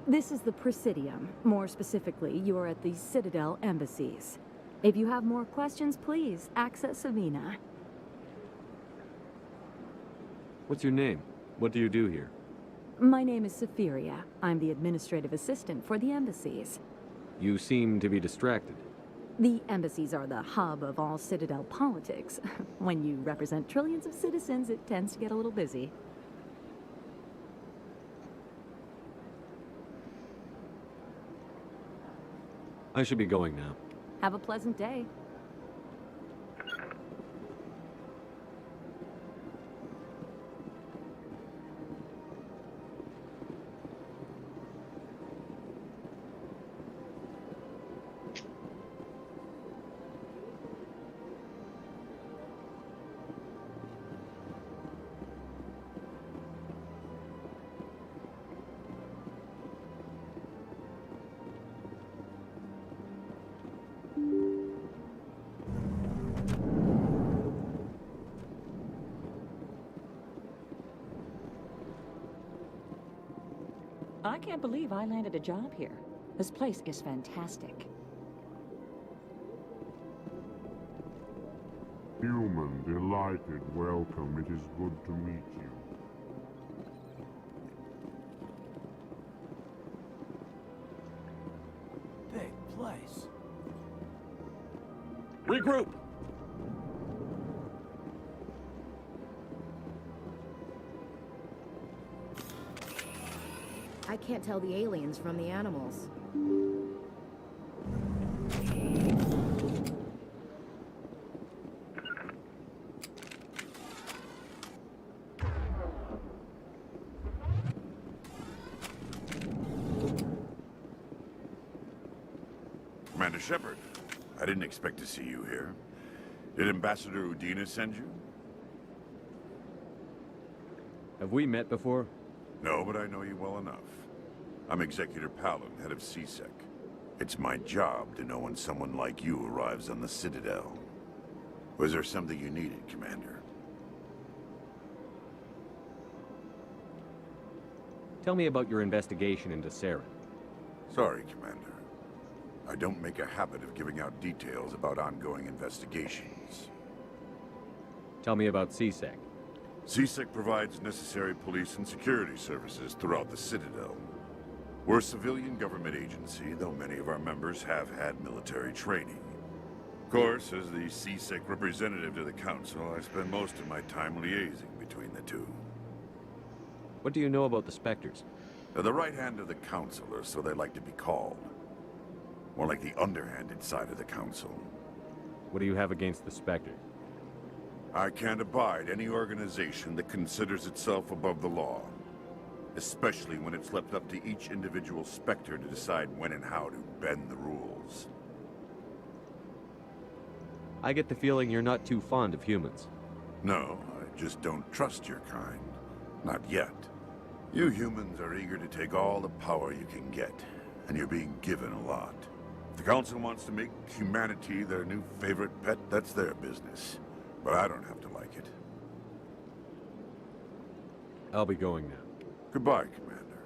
This is the Presidium. More specifically, you are at the Citadel embassies. If you have more questions, please access Avina. What's your name? What do you do here? My name is Safiria. I'm the administrative assistant for the embassies. You seem to be distracted. The embassies are the hub of all Citadel politics. When you represent trillions of citizens, it tends to get a little busy. I should be going now. Have a pleasant day. I can't believe I landed a job here. This place is fantastic. Human, delighted, welcome. It is good to meet you. Big place. Regroup! I can't tell the aliens from the animals. Commander Shepard, I didn't expect to see you here. Did Ambassador Udina send you? Have we met before? No, but I know you well enough. I'm Executor Palin, head of CSEC. It's my job to know when someone like you arrives on the Citadel. Was there something you needed, Commander? Tell me about your investigation into Saren. Sorry, Commander. I don't make a habit of giving out details about ongoing investigations. Tell me about CSEC. CSEC provides necessary police and security services throughout the Citadel. We're a civilian government agency, though many of our members have had military training. Of course, as the CSEC representative to the Council, I spend most of my time liaising between the two. What do you know about the Spectres? They're the right hand of the Council, or so they like to be called. More like the underhanded side of the Council. What do you have against the Spectres? I can't abide any organization that considers itself above the law. Especially when it's left up to each individual Spectre to decide when and how to bend the rules. I get the feeling you're not too fond of humans. No, I just don't trust your kind. Not yet. You humans are eager to take all the power you can get, and you're being given a lot. If the Council wants to make humanity their new favorite pet, that's their business. But I don't have to like it. I'll be going now. Goodbye, Commander.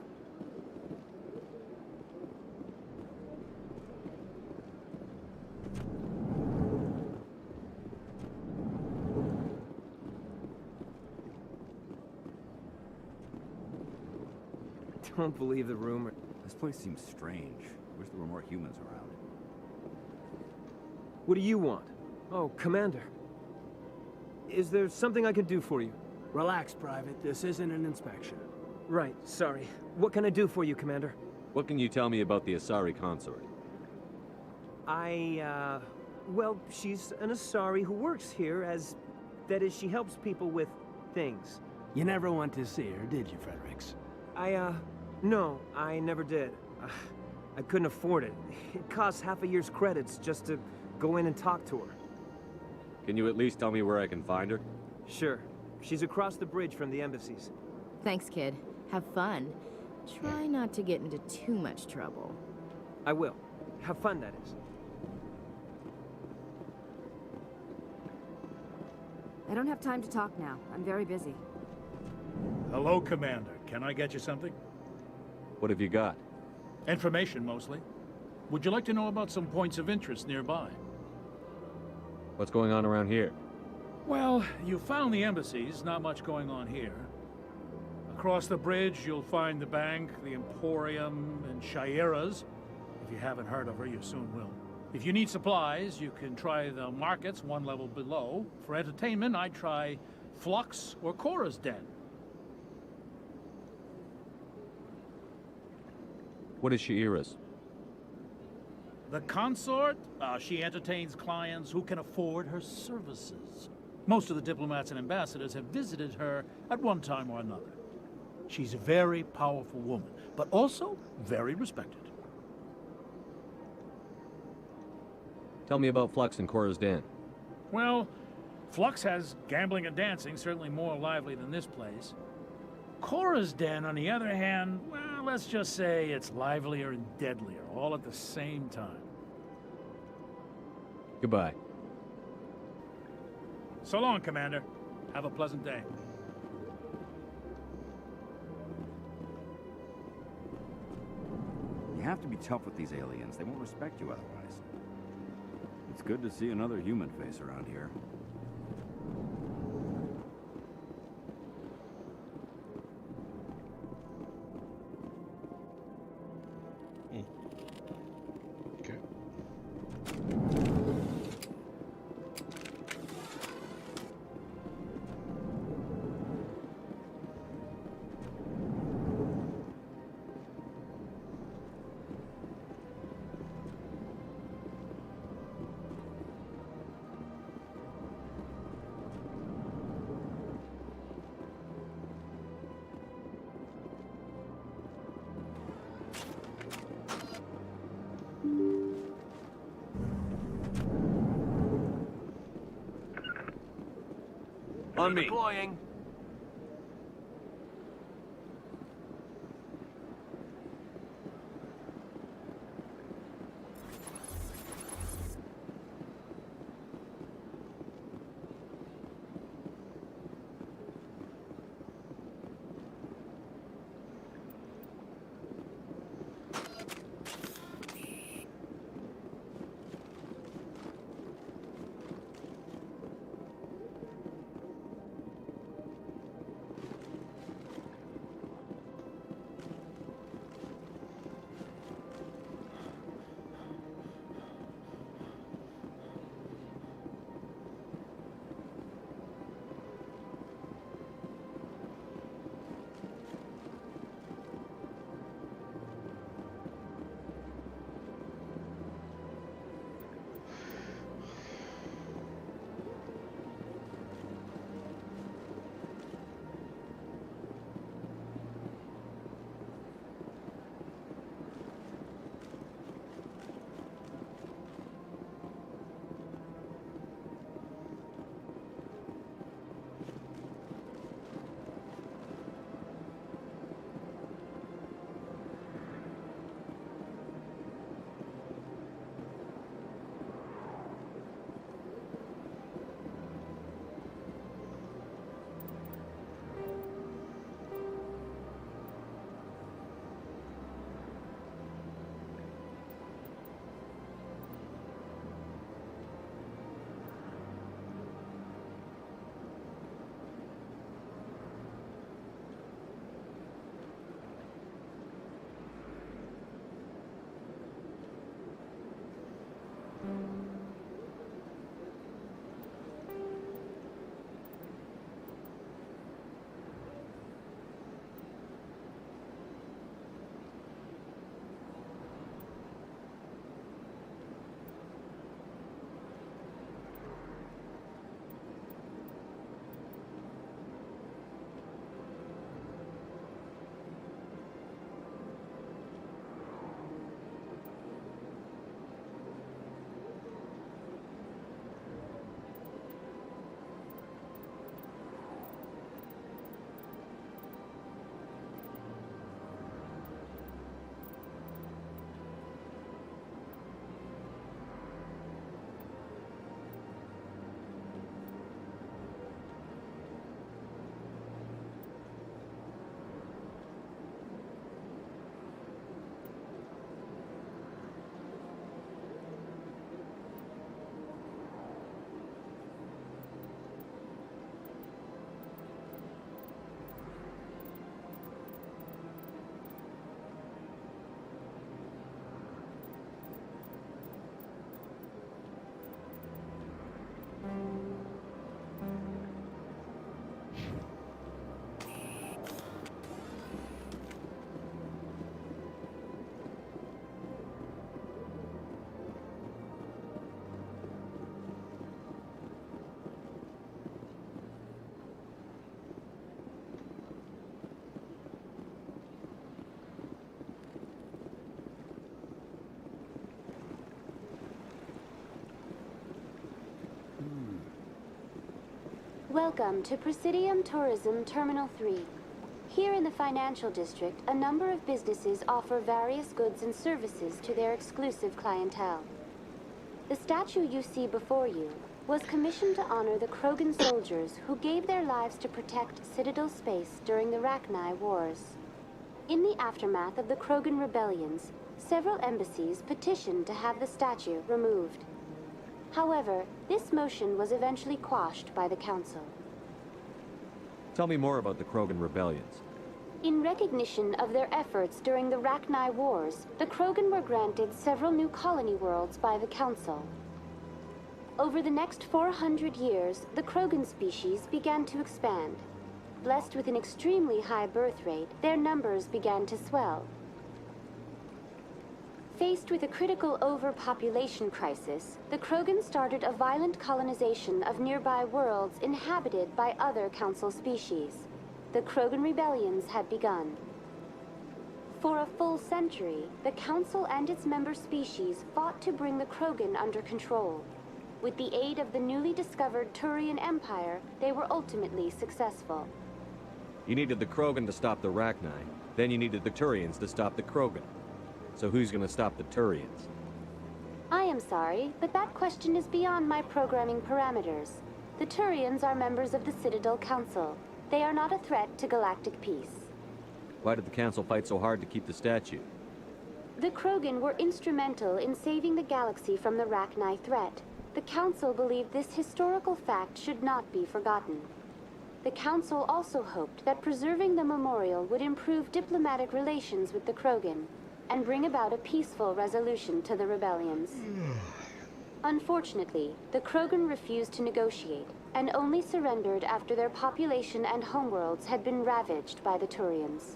Don't believe the rumor. This place seems strange. Wish there were more humans around. What do you want? Oh, Commander. Is there something I can do for you? Relax, Private. This isn't an inspection. Right, sorry. What can I do for you, Commander? What can you tell me about the Asari consort? Well, she's an Asari who works here as... That is, she helps people with things. You never went to see her, did you, Fredericks? No, I never did. I couldn't afford it. It costs half a year's credits just to go in and talk to her. Can you at least tell me where I can find her? Sure. She's across the bridge from the embassies. Thanks, kid. Have fun. Try not to get into too much trouble. I will. Have fun, that is. I don't have time to talk now. I'm very busy. Hello, Commander. Can I get you something? What have you got? Information, mostly. Would you like to know about some points of interest nearby? What's going on around here? Well, you found the embassies, not much going on here. Across the bridge, you'll find the bank, the Emporium, and Shaira's. If you haven't heard of her, you soon will. If you need supplies, you can try the markets one level below. For entertainment, I'd try Flux or Cora's Den. What is Shaira's? The consort, she entertains clients who can afford her services. Most of the diplomats and ambassadors have visited her at one time or another. She's a very powerful woman, but also very respected. Tell me about Flux and Cora's Den. Well, Flux has gambling and dancing, certainly more lively than this place. Cora's Den, on the other hand, well, let's just say it's livelier and deadlier, all at the same time. Goodbye. So long, Commander. Have a pleasant day. You have to be tough with these aliens. They won't respect you otherwise. It's good to see another human face around here. Okay. On me. Deploying. Welcome to Presidium Tourism Terminal 3. Here in the financial district, a number of businesses offer various goods and services to their exclusive clientele. The statue you see before you was commissioned to honor the Krogan soldiers who gave their lives to protect Citadel space during the Rachni Wars. In the aftermath of the Krogan rebellions, several embassies petitioned to have the statue removed. However, this motion was eventually quashed by the Council. Tell me more about the Krogan rebellions. In recognition of their efforts during the Rachni Wars, the Krogan were granted several new colony worlds by the Council. Over the next 400 years, the Krogan species began to expand. Blessed with an extremely high birth rate, their numbers began to swell. Faced with a critical overpopulation crisis, the Krogan started a violent colonization of nearby worlds inhabited by other Council species. The Krogan rebellions had begun. For a full century, the Council and its member species fought to bring the Krogan under control. With the aid of the newly discovered Turian Empire, they were ultimately successful. You needed the Krogan to stop the Rachni, then you needed the Turians to stop the Krogan. So who's gonna stop the Turians? I am sorry, but that question is beyond my programming parameters. The Turians are members of the Citadel Council. They are not a threat to galactic peace. Why did the Council fight so hard to keep the statue? The Krogan were instrumental in saving the galaxy from the Rachni threat. The Council believed this historical fact should not be forgotten. The Council also hoped that preserving the memorial would improve diplomatic relations with the Krogan and bring about a peaceful resolution to the rebellions. Unfortunately, the Krogan refused to negotiate and only surrendered after their population and homeworlds had been ravaged by the Turians.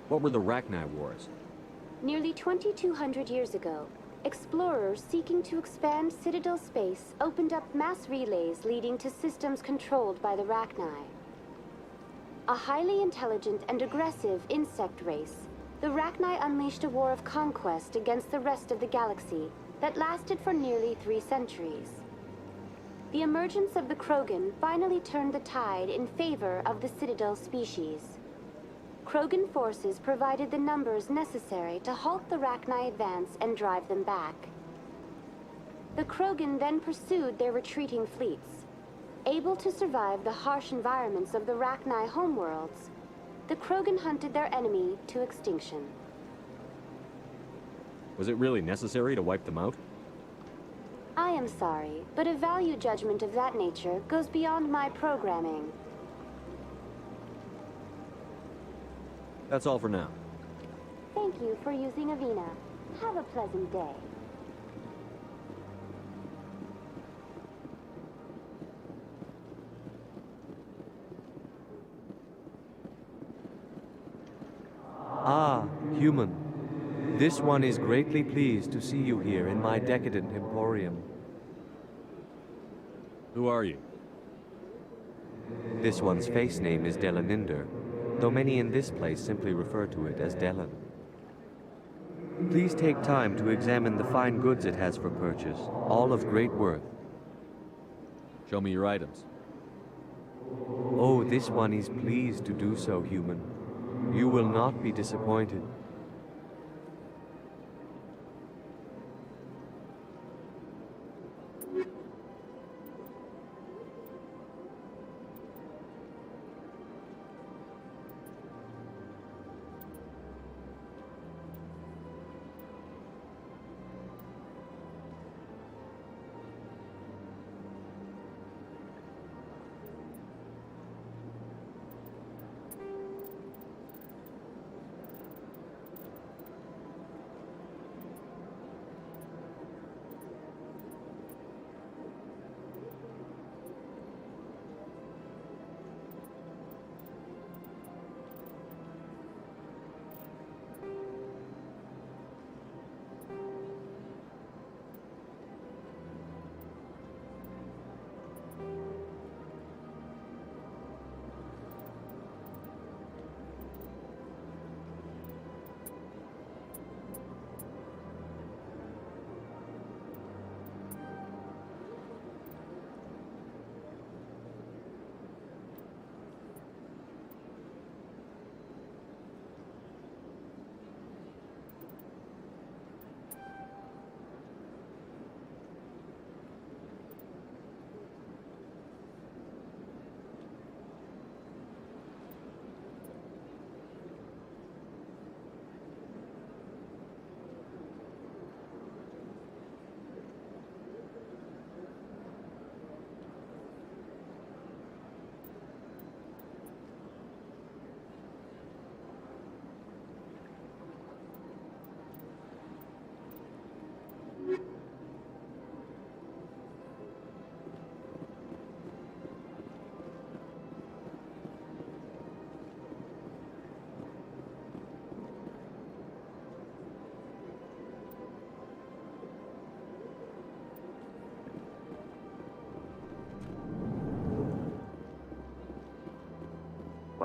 What were the Rachni Wars? Nearly 2,200 years ago, explorers seeking to expand Citadel space opened up mass relays leading to systems controlled by the Rachni. A highly intelligent and aggressive insect race, the Rachni unleashed a war of conquest against the rest of the galaxy that lasted for nearly 3 centuries. The emergence of the Krogan finally turned the tide in favor of the Citadel species. Krogan forces provided the numbers necessary to halt the Rachni advance and drive them back. The Krogan then pursued their retreating fleets. Able to survive the harsh environments of the Rachni homeworlds, the Krogan hunted their enemy to extinction. Was it really necessary to wipe them out? I am sorry, but a value judgment of that nature goes beyond my programming. That's all for now. Thank you for using Avina. Have a pleasant day. Ah, human. This one is greatly pleased to see you here in my decadent emporium. Who are you? This one's face name is Delaninder, though many in this place simply refer to it as Delan. Please take time to examine the fine goods it has for purchase, all of great worth. Show me your items. Oh, this one is pleased to do so, human. You will not be disappointed.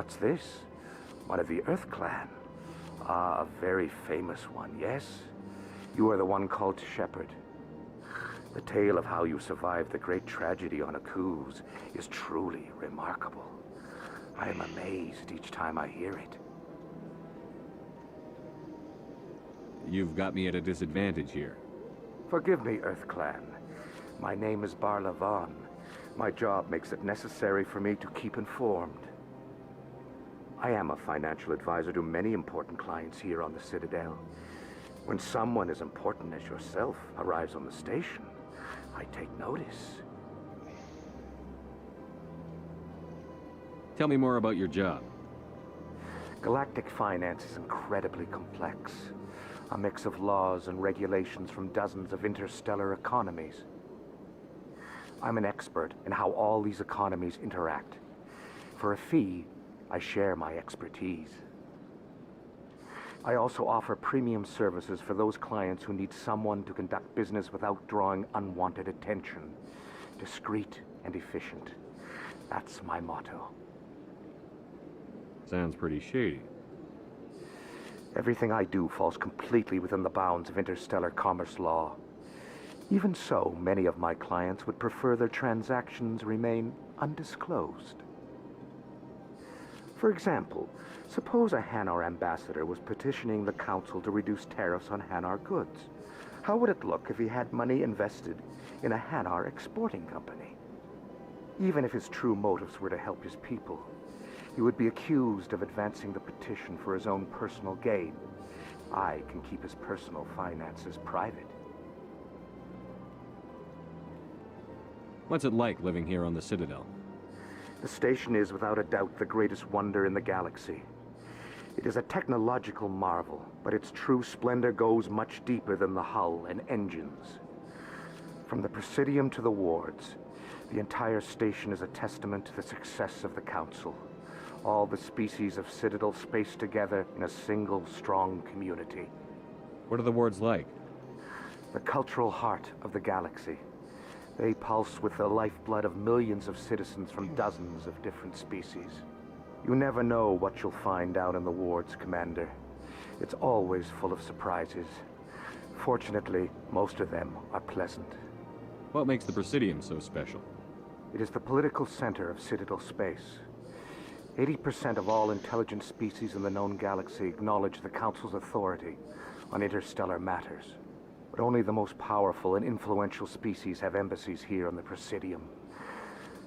What's this? One of the Earth Clan. Ah, a very famous one, yes? You are the one called Shepherd. The tale of how you survived the great tragedy on Akuz is truly remarkable. I am amazed each time I hear it. You've got me at a disadvantage here. Forgive me, Earth Clan. My name is Barla Vaughn. My job makes it necessary for me to keep informed. I am a financial advisor to many important clients here on the Citadel. When someone as important as yourself arrives on the station, I take notice. Tell me more about your job. Galactic finance is incredibly complex. A mix of laws and regulations from dozens of interstellar economies. I'm an expert in how all these economies interact. For a fee, I share my expertise. I also offer premium services for those clients who need someone to conduct business without drawing unwanted attention. Discreet and efficient. That's my motto. Sounds pretty shady. Everything I do falls completely within the bounds of interstellar commerce law. Even so, many of my clients would prefer their transactions remain undisclosed. For example, suppose a Hanar ambassador was petitioning the council to reduce tariffs on Hanar goods. How would it look if he had money invested in a Hanar exporting company? Even if his true motives were to help his people, he would be accused of advancing the petition for his own personal gain. I can keep his personal finances private. What's it like living here on the Citadel? The station is without a doubt the greatest wonder in the galaxy. It is a technological marvel, but its true splendor goes much deeper than the hull and engines. From the Presidium to the wards, the entire station is a testament to the success of the Council. All the species of Citadel spaced together in a single, strong community. What are the wards like? The cultural heart of the galaxy. They pulse with the lifeblood of millions of citizens from dozens of different species. You never know what you'll find out in the wards, Commander. It's always full of surprises. Fortunately, most of them are pleasant. What makes the Presidium so special? It is the political center of Citadel space. 80% of all intelligent species in the known galaxy acknowledge the Council's authority on interstellar matters. But only the most powerful and influential species have embassies here on the Presidium.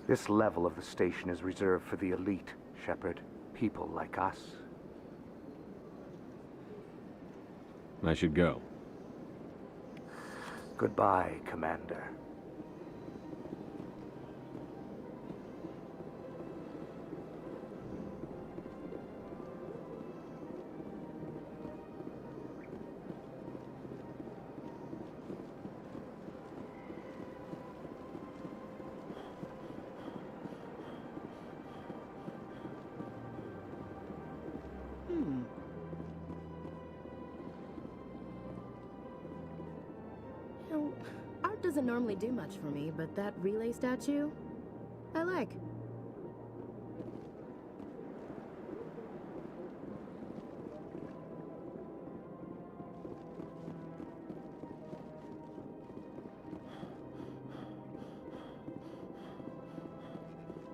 This level of the station is reserved for the elite, Shepard. People like us. I should go. Goodbye, Commander. Art doesn't normally do much for me, but that relay statue, I like.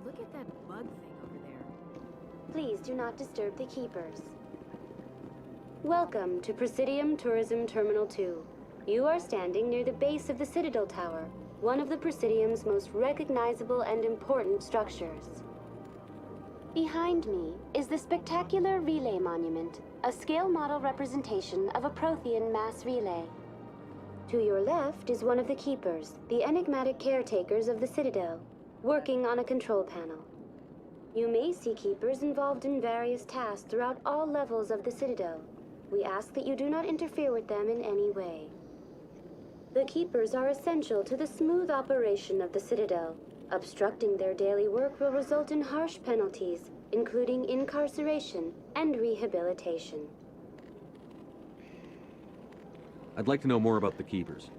Look at that bug thing over there. Please do not disturb the keepers. Welcome to Presidium Tourism Terminal 2. You are standing near the base of the Citadel Tower, one of the Presidium's most recognizable and important structures. Behind me is the spectacular Relay Monument, a scale model representation of a Prothean mass relay. To your left is one of the Keepers, the enigmatic caretakers of the Citadel, working on a control panel. You may see Keepers involved in various tasks throughout all levels of the Citadel. We ask that you do not interfere with them in any way. The Keepers are essential to the smooth operation of the Citadel. Obstructing their daily work will result in harsh penalties, including incarceration and rehabilitation. I'd like to know more about the Keepers.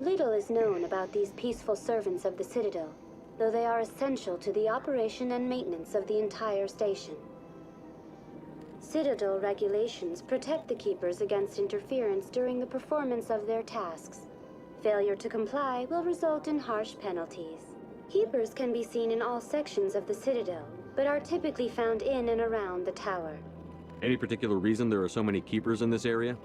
Little is known about these peaceful servants of the Citadel, though they are essential to the operation and maintenance of the entire station. Citadel regulations protect the Keepers against interference during the performance of their tasks. Failure to comply will result in harsh penalties. Keepers can be seen in all sections of the Citadel, but are typically found in and around the tower. Any particular reason there are so many Keepers in this area?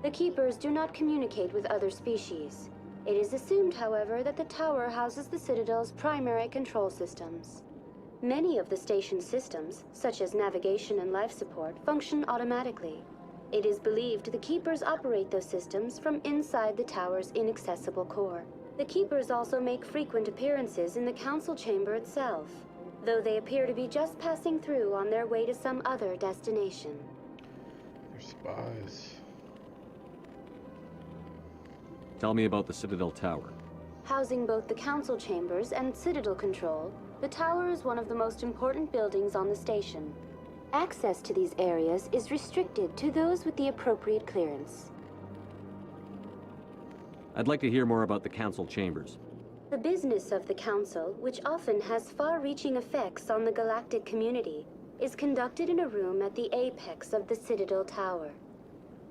The Keepers do not communicate with other species. It is assumed, however, that the tower houses the Citadel's primary control systems. Many of the station's systems, such as navigation and life support, function automatically. It is believed the Keepers operate those systems from inside the tower's inaccessible core. The Keepers also make frequent appearances in the Council Chamber itself, though they appear to be just passing through on their way to some other destination. They're spies. Tell me about the Citadel Tower. Housing both the Council Chambers and Citadel Control, the tower is one of the most important buildings on the station. Access to these areas is restricted to those with the appropriate clearance. I'd like to hear more about the Council Chambers. The business of the Council, which often has far-reaching effects on the galactic community, is conducted in a room at the apex of the Citadel Tower.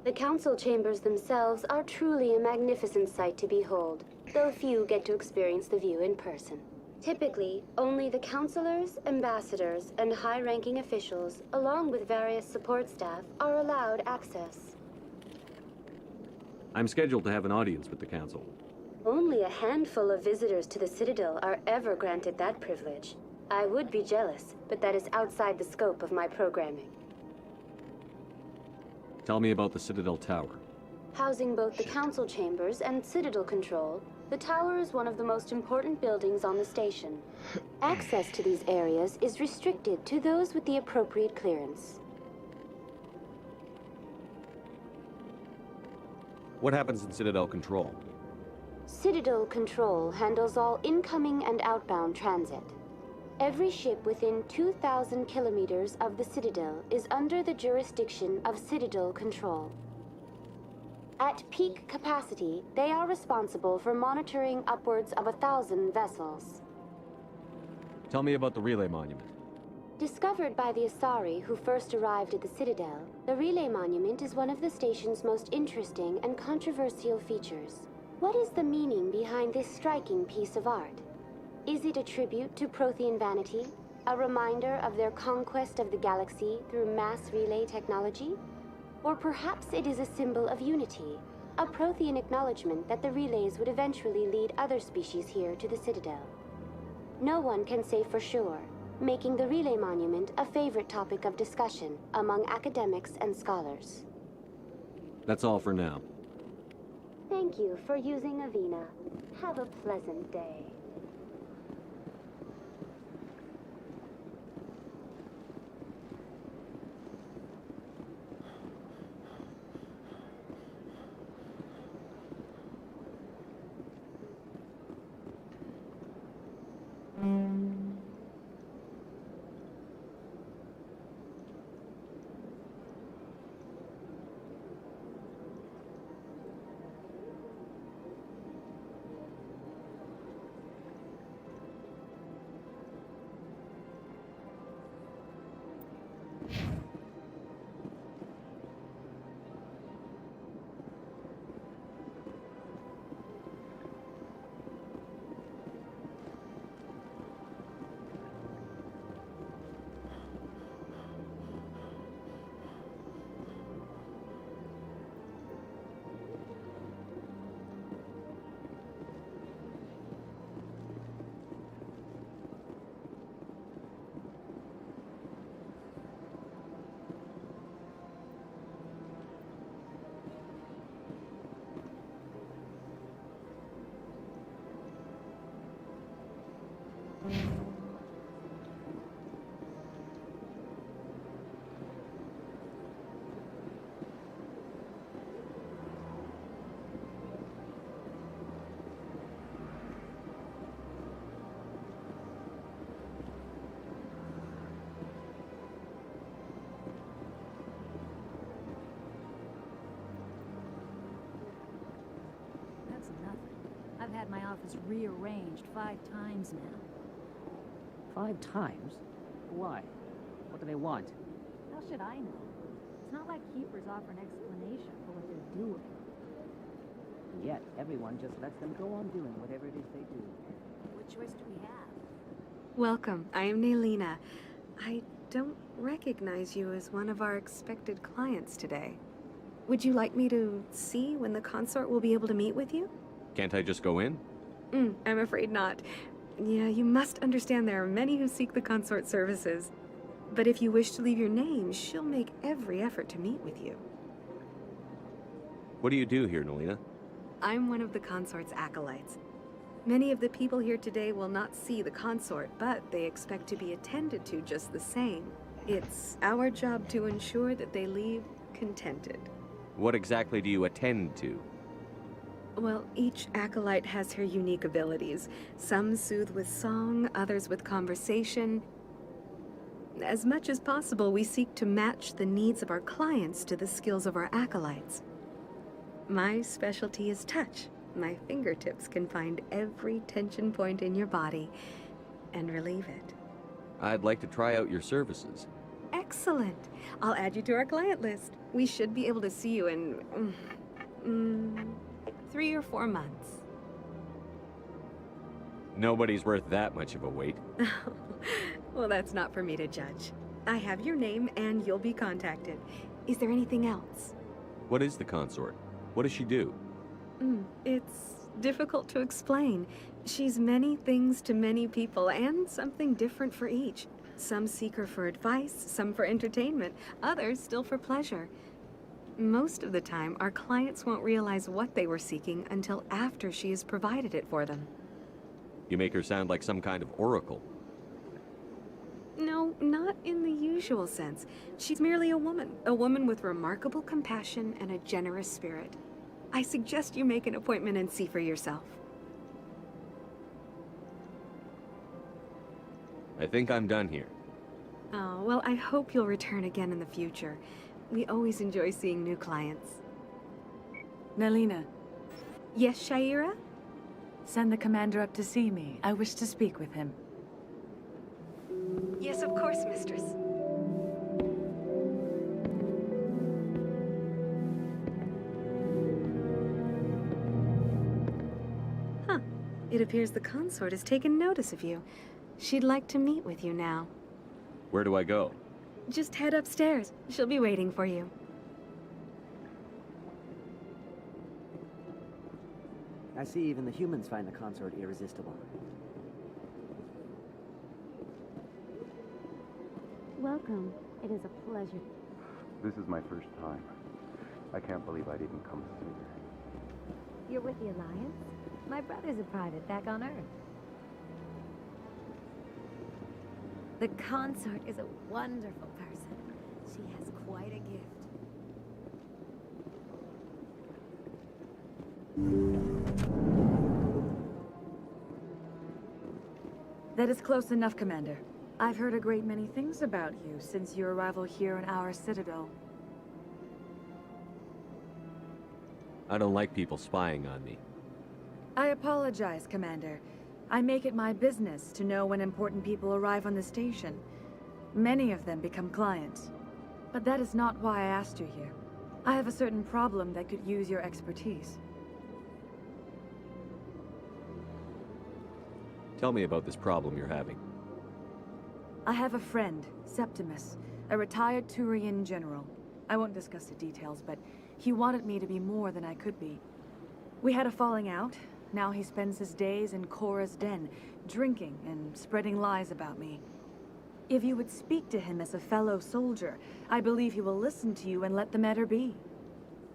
The Council Chambers themselves are truly a magnificent sight to behold, though few get to experience the view in person. Typically, only the councilors, ambassadors, and high-ranking officials, along with various support staff, are allowed access. I'm scheduled to have an audience with the Council. Only a handful of visitors to the Citadel are ever granted that privilege. I would be jealous, but that is outside the scope of my programming. Tell me about the Citadel Tower. Housing both the Council Chambers and Citadel Control, the tower is one of the most important buildings on the station. Access to these areas is restricted to those with the appropriate clearance. What happens in Citadel Control? Citadel Control handles all incoming and outbound transit. Every ship within 2,000 kilometers of the Citadel is under the jurisdiction of Citadel Control. At peak capacity, they are responsible for monitoring upwards of 1,000 vessels. Tell me about the Relay Monument. Discovered by the Asari who first arrived at the Citadel, the Relay Monument is one of the station's most interesting and controversial features. What is the meaning behind this striking piece of art? Is it a tribute to Prothean vanity? A reminder of their conquest of the galaxy through mass relay technology? Or perhaps it is a symbol of unity, a Prothean acknowledgement that the relays would eventually lead other species here to the Citadel. No one can say for sure, making the Relay Monument a favorite topic of discussion among academics and scholars. That's all for now. Thank you for using Avina. Have a pleasant day. That's nothing. I've had my office rearranged 5 times now. 5 times? Why? What do they want? How should I know? not like keepers offer an explanation for what they're doing. Yet, everyone just lets them go on doing whatever it is they do. What choice do we have? Welcome. I am Naylina. I don't recognize you as one of our expected clients today. Would you like me to see when the consort will be able to meet with you? Can't I just go in? I'm afraid not. Yeah, you must understand there are many who seek the consort services. But if you wish to leave your name, she'll make every effort to meet with you. What do you do here, Naylina? I'm one of the consort's acolytes. Many of the people here today will not see the consort, but they expect to be attended to just the same. It's our job to ensure that they leave contented. What exactly do you attend to? Well, each acolyte has her unique abilities. Some soothe with song, others with conversation. As much as possible, we seek to match the needs of our clients to the skills of our acolytes. My specialty is touch. My fingertips can find every tension point in your body and relieve it. I'd like to try out your services. Excellent. I'll add you to our client list. We should be able to see you in 3 or 4 months. Nobody's worth that much of a wait. Well, that's not for me to judge. I have your name and you'll be contacted. Is there anything else? What is the consort? What does she do? It's difficult to explain. She's many things to many people and something different for each. Some seek her for advice, some for entertainment, others still for pleasure. Most of the time, our clients won't realize what they were seeking until after she has provided it for them. You make her sound like some kind of oracle. No, not in the usual sense. She's merely a woman with remarkable compassion and a generous spirit. I suggest you make an appointment and see for yourself. I think I'm done here. Oh, well, I hope you'll return again in the future. We always enjoy seeing new clients. Naylina. Yes, Shaira? Send the commander up to see me. I wish to speak with him. Yes, of course, mistress. Huh. It appears the consort has taken notice of you. She'd like to meet with you now. Where do I go? Just head upstairs. She'll be waiting for you. I see even the humans find the consort irresistible. Welcome. It is a pleasure. This is my first time. I can't believe I didn't come sooner. You're with the Alliance? My brother's a private back on Earth. The consort is a wonderful person. She has quite a gift. That is close enough, Commander. I've heard a great many things about you since your arrival here in our citadel. I don't like people spying on me. I apologize, Commander. I make it my business to know when important people arrive on the station. Many of them become clients. But that is not why I asked you here. I have a certain problem that could use your expertise. Tell me about this problem you're having. I have a friend, Septimus, a retired Turian general. I won't discuss the details, but he wanted me to be more than I could be. We had a falling out. Now he spends his days in Cora's den, drinking and spreading lies about me. If you would speak to him as a fellow soldier, I believe he will listen to you and let the matter be.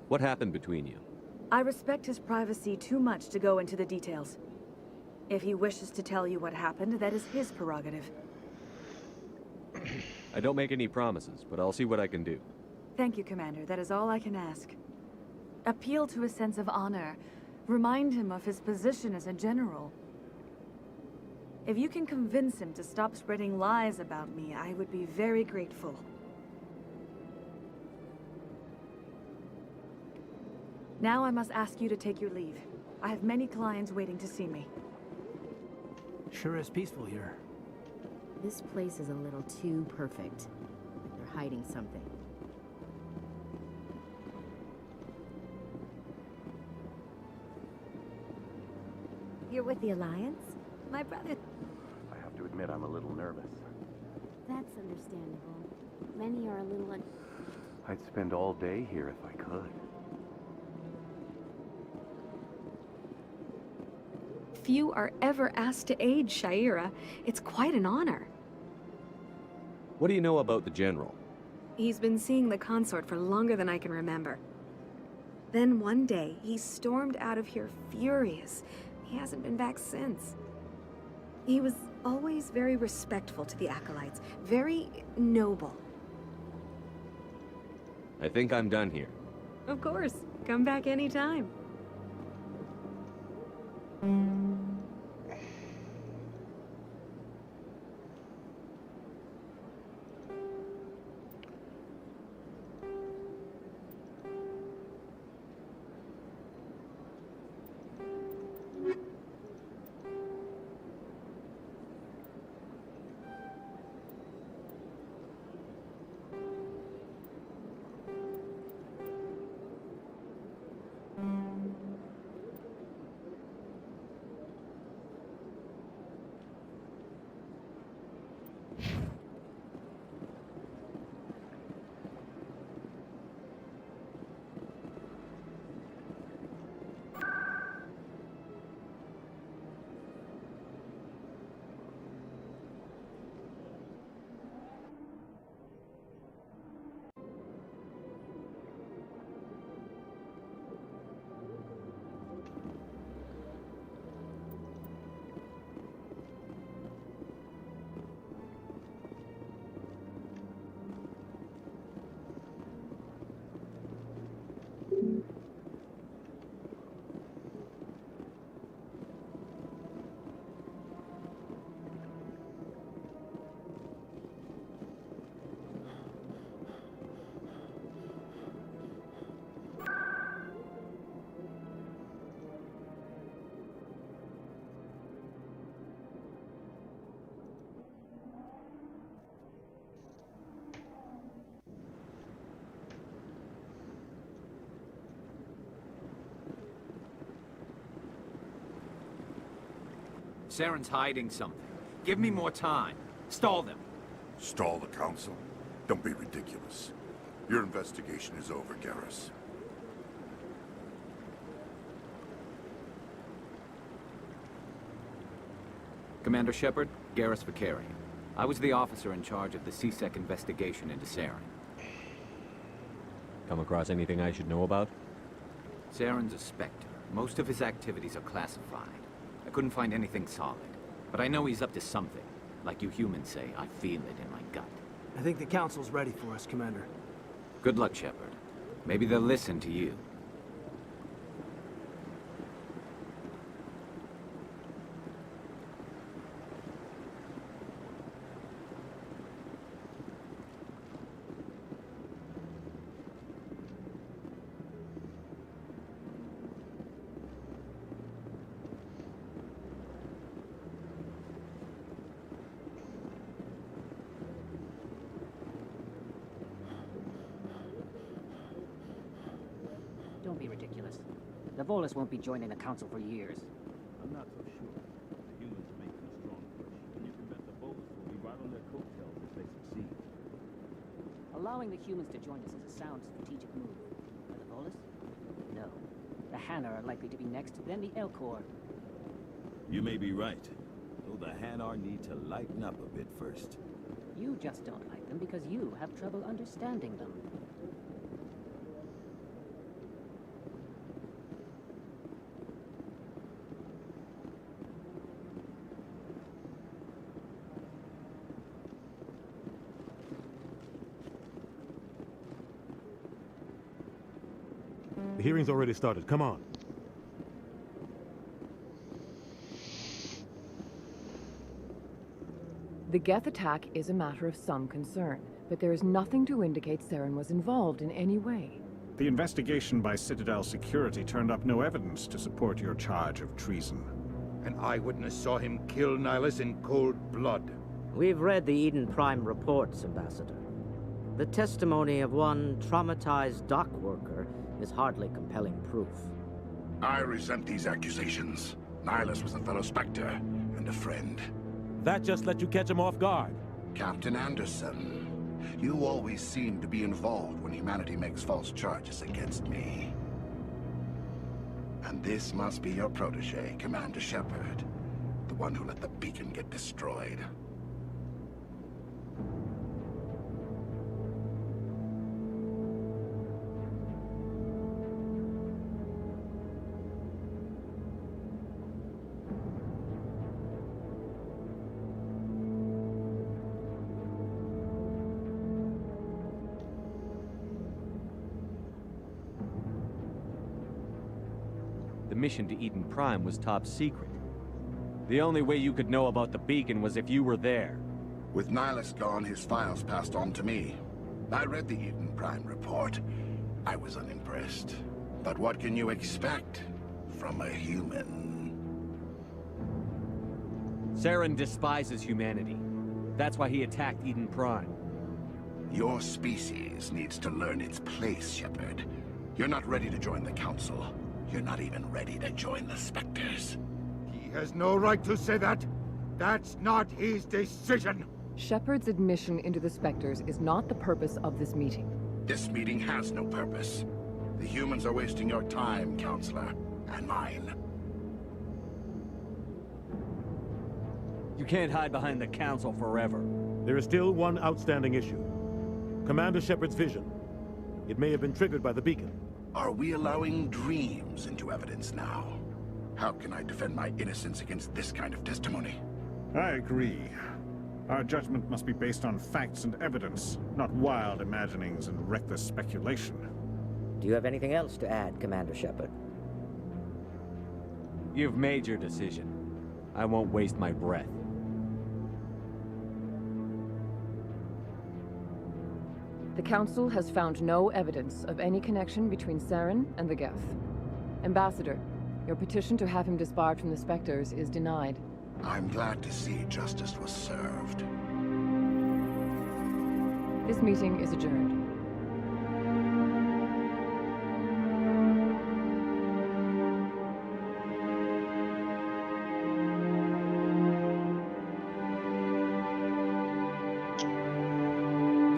What happened between you? I respect his privacy too much to go into the details. If he wishes to tell you what happened, that is his prerogative. I don't make any promises, but I'll see what I can do. Thank you, Commander. That is all I can ask. Appeal to his sense of honor. Remind him of his position as a general. If you can convince him to stop spreading lies about me, I would be very grateful. Now I must ask you to take your leave. I have many clients waiting to see me. Sure is peaceful here. This place is a little too perfect. They're hiding something. You're with the Alliance? My brother... I have to admit I'm a little nervous. That's understandable. Many are a little I'd spend all day here if I could. Few are ever asked to aid Shaira. It's quite an honor. What do you know about the General? He's been seeing the consort for longer than I can remember. Then one day, he stormed out of here furious. He hasn't been back since. He was always very respectful to the acolytes, very noble. I think I'm done here. Of course. Come back anytime. Saren's hiding something. Give me more time. Stall them. Stall the council? Don't be ridiculous. Your investigation is over, Garrus. Commander Shepard, Garrus Vicarian. I was the officer in charge of the CSEC investigation into Saren. Come across anything I should know about? Saren's a Spectre. Most of his activities are classified. I couldn't find anything solid. But I know he's up to something. Like you humans say, I feel it in my gut. I think the council's ready for us, Commander. Good luck, Shepard. Maybe they'll listen to you. Don't be ridiculous. The Volus won't be joining the council for years. I'm not so sure. The humans are making a strong push, and you can bet the Volus will be right on their coattails if they succeed. Allowing the humans to join us is a sound strategic move. But the Volus? No. The Hanar are likely to be next, then the Elcor. You may be right. Though the Hanar need to lighten up a bit first. You just don't like them because you have trouble understanding them. The hearing's already started. Come on. The Geth attack is a matter of some concern, but there is nothing to indicate Saren was involved in any way. The investigation by Citadel Security turned up no evidence to support your charge of treason. An eyewitness saw him kill Nihilus in cold blood. We've read the Eden Prime reports, Ambassador. The testimony of one traumatized dock worker is hardly compelling proof. I resent these accusations. Nihilus was a fellow Spectre and a friend. That just let you catch him off guard. Captain Anderson, you always seem to be involved when humanity makes false charges against me. And this must be your protege, Commander Shepard. The one who let the beacon get destroyed. The mission to Eden Prime was top secret. The only way you could know about the beacon was if you were there. With Nihilus gone, his files passed on to me. I read the Eden Prime report. I was unimpressed. But what can you expect from a human? Saren despises humanity. That's why he attacked Eden Prime. Your species needs to learn its place, Shepard. You're not ready to join the Council. You're not even ready to join the Spectres. He has no right to say that. That's not his decision. Shepard's admission into the Spectres is not the purpose of this meeting. This meeting has no purpose. The humans are wasting your time, Counselor, and mine. You can't hide behind the Council forever. There is still one outstanding issue. Commander Shepard's vision. It may have been triggered by the beacon. Are we allowing dreams into evidence now? How can I defend my innocence against this kind of testimony? I agree. Our judgment must be based on facts and evidence, not wild imaginings and reckless speculation. Do you have anything else to add, Commander Shepard? You've made your decision. I won't waste my breath. The Council has found no evidence of any connection between Saren and the Geth. Ambassador, your petition to have him disbarred from the Spectres is denied. I'm glad to see justice was served. This meeting is adjourned.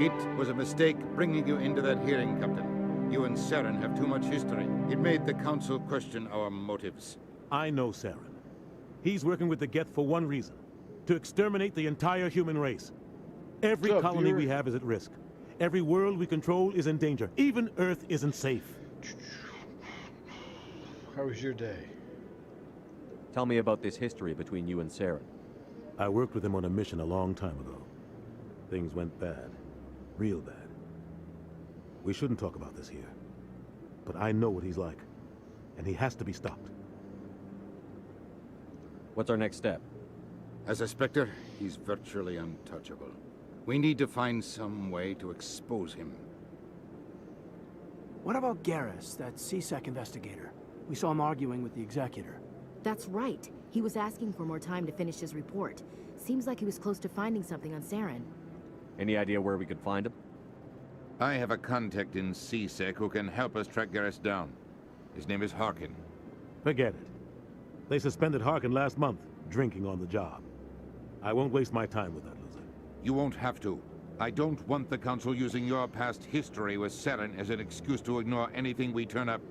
It was a mistake bringing you into that hearing, Captain. You and Saren have too much history. It made the Council question our motives. I know Saren. He's working with the Geth for one reason. To exterminate the entire human race. Every colony we have is at risk. Every world we control is in danger. Even Earth isn't safe. How was your day? Tell me about this history between you and Saren. I worked with him on a mission a long time ago. Things went bad. Real bad. We shouldn't talk about this here. But I know what he's like. And he has to be stopped. What's our next step? As a Spectre, he's virtually untouchable. We need to find some way to expose him. What about Garrus, that CSEC investigator? We saw him arguing with the Executor. That's right. He was asking for more time to finish his report. Seems like he was close to finding something on Saren. Any idea where we could find him? I have a contact in CSEC who can help us track Garrus down. His name is Harkin. Forget it. They suspended Harkin last month, drinking on the job. I won't waste my time with that loser. You won't have to. I don't want the Council using your past history with Saren as an excuse to ignore anything we turn up.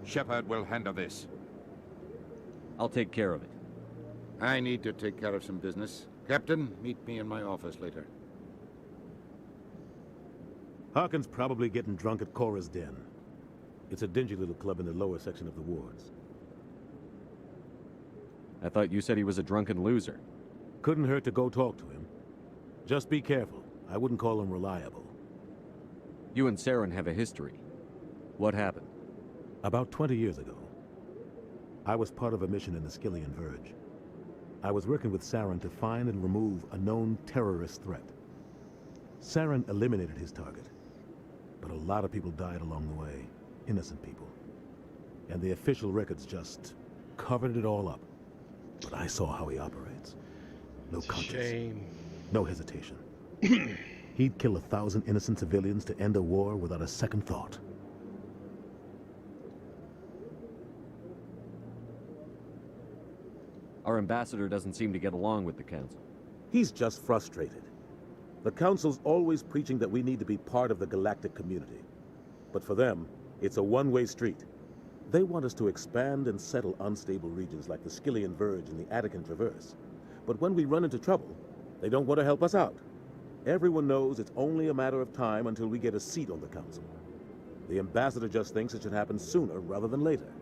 Shepard will handle this. I'll take care of it. I need to take care of some business. Captain, meet me in my office later. Harkin's probably getting drunk at Cora's Den. It's a dingy little club in the lower section of the wards. I thought you said he was a drunken loser. Couldn't hurt to go talk to him. Just be careful. I wouldn't call him reliable. You and Saren have a history. What happened? About 20 years ago, I was part of a mission in the Skillian Verge. I was working with Saren to find and remove a known terrorist threat. Saren eliminated his target, but a lot of people died along the way. Innocent people. And the official records just covered it all up. But I saw how he operates. No conscience. No hesitation. He'd kill 1,000 innocent civilians to end a war without a second thought. Our ambassador doesn't seem to get along with the Council. He's just frustrated. The Council's always preaching that we need to be part of the galactic community. But for them, it's a one-way street. They want us to expand and settle unstable regions like the Skillian Verge and the Attican Traverse. But when we run into trouble, they don't want to help us out. Everyone knows it's only a matter of time until we get a seat on the Council. The ambassador just thinks it should happen sooner rather than later.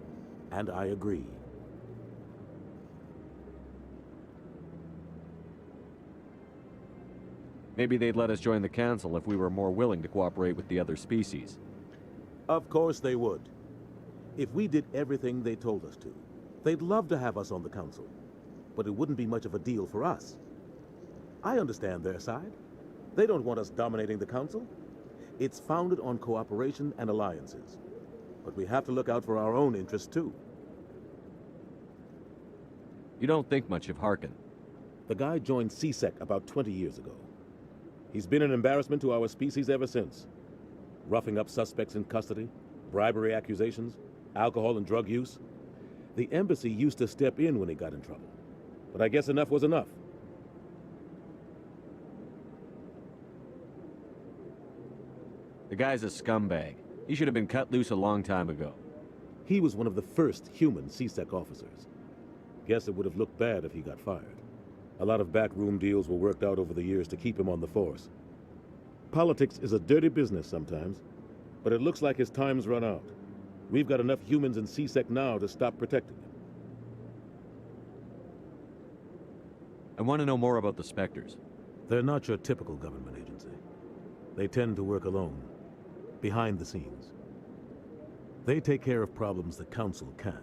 And I agree. Maybe they'd let us join the Council if we were more willing to cooperate with the other species. Of course they would. If we did everything they told us to, they'd love to have us on the Council. But it wouldn't be much of a deal for us. I understand their side. They don't want us dominating the Council. It's founded on cooperation and alliances. But we have to look out for our own interests, too. You don't think much of Harkin. The guy joined CSEC about 20 years ago. He's been an embarrassment to our species ever since. Roughing up suspects in custody, bribery accusations, alcohol and drug use. The embassy used to step in when he got in trouble. But I guess enough was enough. The guy's a scumbag. He should have been cut loose a long time ago. He was one of the first human CSEC officers. Guess it would have looked bad if he got fired. A lot of backroom deals were worked out over the years to keep him on the force. Politics is a dirty business sometimes, but it looks like his time's run out. We've got enough humans in CSEC now to stop protecting him. I want to know more about the Spectres. They're not your typical government agency. They tend to work alone, behind the scenes. They take care of problems the Council can't.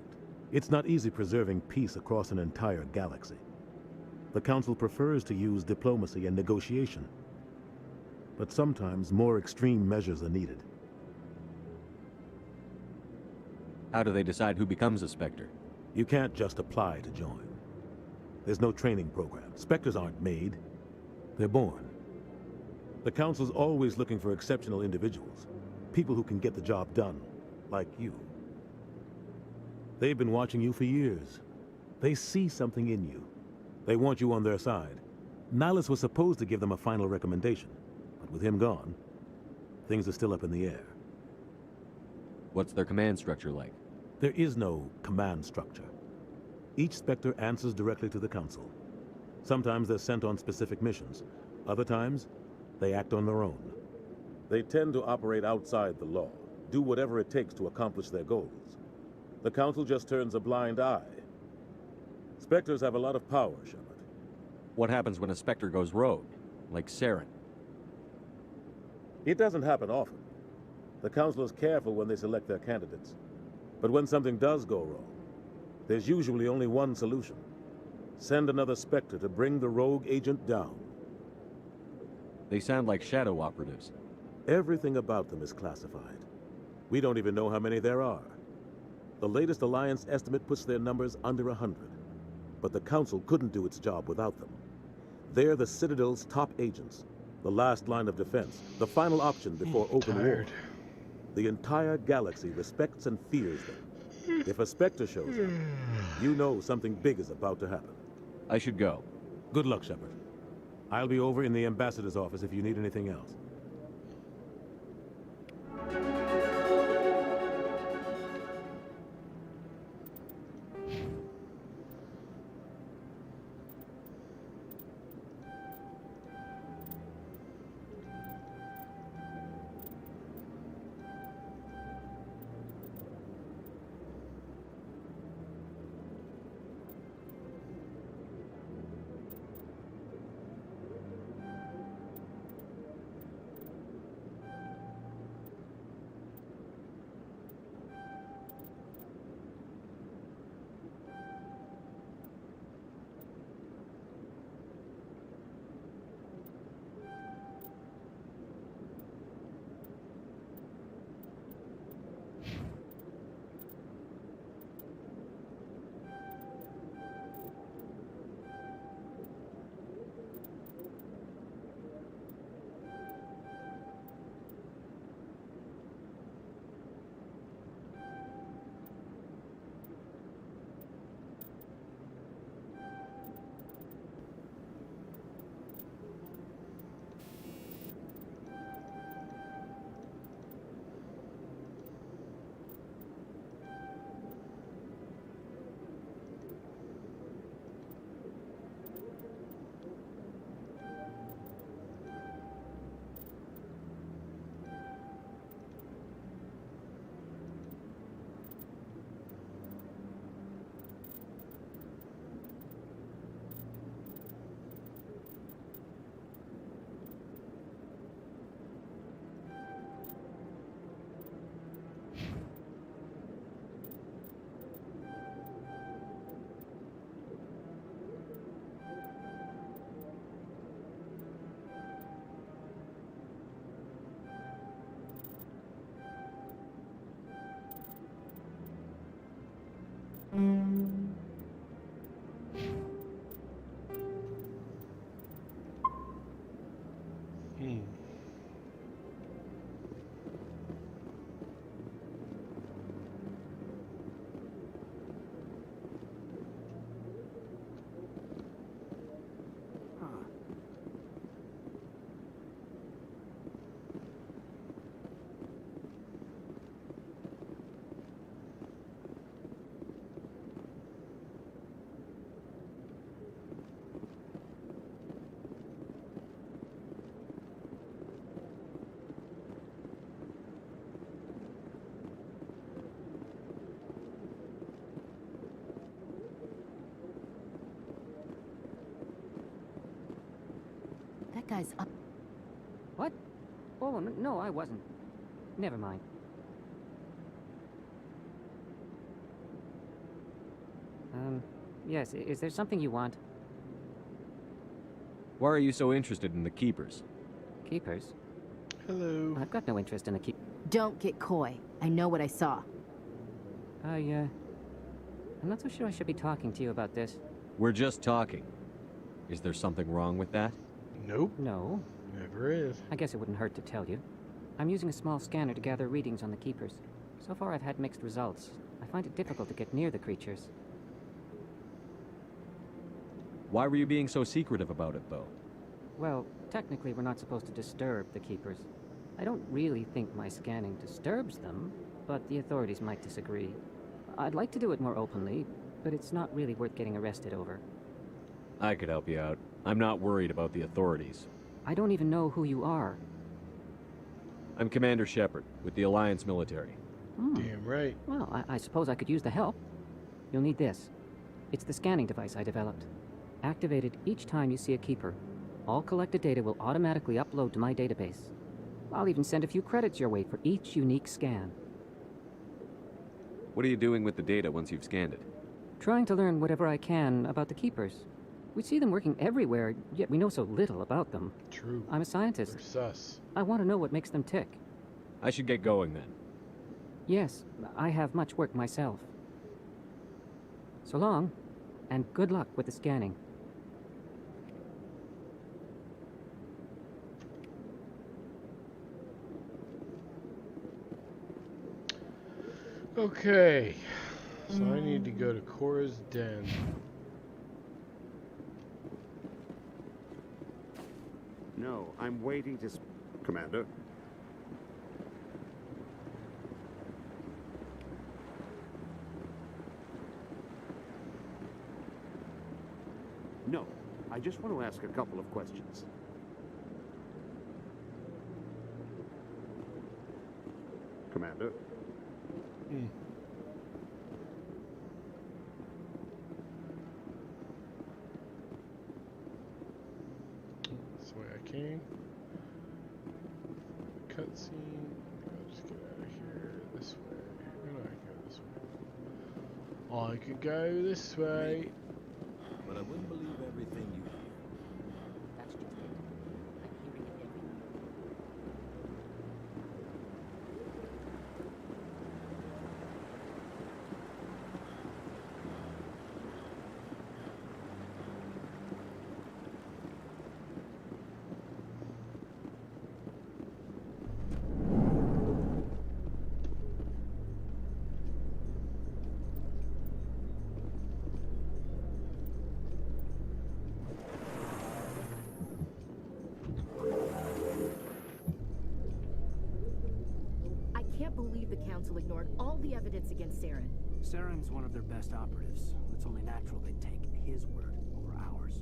It's not easy preserving peace across an entire galaxy. The Council prefers to use diplomacy and negotiation. But sometimes more extreme measures are needed. How do they decide who becomes a Spectre? You can't just apply to join. There's no training program. Spectres aren't made. They're born. The Council's always looking for exceptional individuals. People who can get the job done, like you. They've been watching you for years. They see something in you. They want you on their side. Nihilus was supposed to give them a final recommendation, but with him gone, things are still up in the air. What's their command structure like? There is no command structure. Each Spectre answers directly to the Council. Sometimes they're sent on specific missions. Other times, they act on their own. They tend to operate outside the law, do whatever it takes to accomplish their goals. The Council just turns a blind eye. Spectres have a lot of power, Shepard. What happens when a Spectre goes rogue, like Saren? It doesn't happen often. The Council is careful when they select their candidates. But when something does go wrong, there's usually only one solution. Send another Spectre to bring the rogue agent down. They sound like shadow operatives. Everything about them is classified. We don't even know how many there are. The latest Alliance estimate puts their numbers under 100. But the Council couldn't do its job without them. They're the Citadel's top agents, the last line of defense, the final option before open war. The entire galaxy respects and fears them. If a Spectre shows up, you know something big is about to happen. I should go. Good luck, Shepard. I'll be over in the ambassador's office if you need anything else. That guy's up. What? Oh, no, I wasn't. Never mind. Yes, is there something you want? Why are you so interested in the Keepers? Keepers? Hello. I've got no interest in the keep. Don't get coy. I know what I saw. I'm not so sure I should be talking to you about this. We're just talking. Is there something wrong with that? Nope. No. Never is. I guess it wouldn't hurt to tell you. I'm using a small scanner to gather readings on the Keepers. So far I've had mixed results. I find it difficult to get near the creatures. Why were you being so secretive about it, though? Well, technically we're not supposed to disturb the Keepers. I don't really think my scanning disturbs them, but the authorities might disagree. I'd like to do it more openly, but it's not really worth getting arrested over. I could help you out. I'm not worried about the authorities. I don't even know who you are. I'm Commander Shepard, with the Alliance military. Damn right. Well, I suppose I could use the help. You'll need this. It's the scanning device I developed. Activated each time you see a Keeper. All collected data will automatically upload to my database. I'll even send a few credits your way for each unique scan. What are you doing with the data once you've scanned it? Trying to learn whatever I can about the Keepers. We see them working everywhere, yet we know so little about them. True. I'm a scientist. They're sus. I want to know what makes them tick. I should get going then. Yes, I have much work myself. So long, and good luck with the scanning. Okay. So I need to go to Cora's den. No, I'm waiting to... Commander? No, I just want to ask a couple of questions. Commander? That's the way I came. Cutscene. I'll just get out of here this way. Or no, I can go this way. I could go this way. But I wouldn't believe everything you hear. That's just it. I'm hearing it everywhere. I can't believe the Council ignored all the evidence against Saren. Saren's one of their best operatives. It's only natural they'd take his word over ours.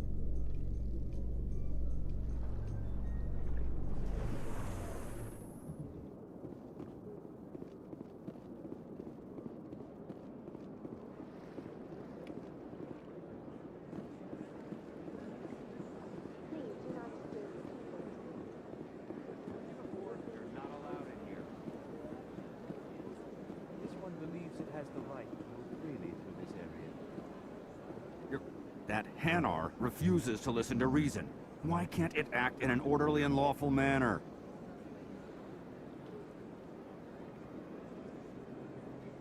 This one believes it has the right to move freely through this area. That Hanar refuses to listen to reason. Why can't it act in an orderly and lawful manner?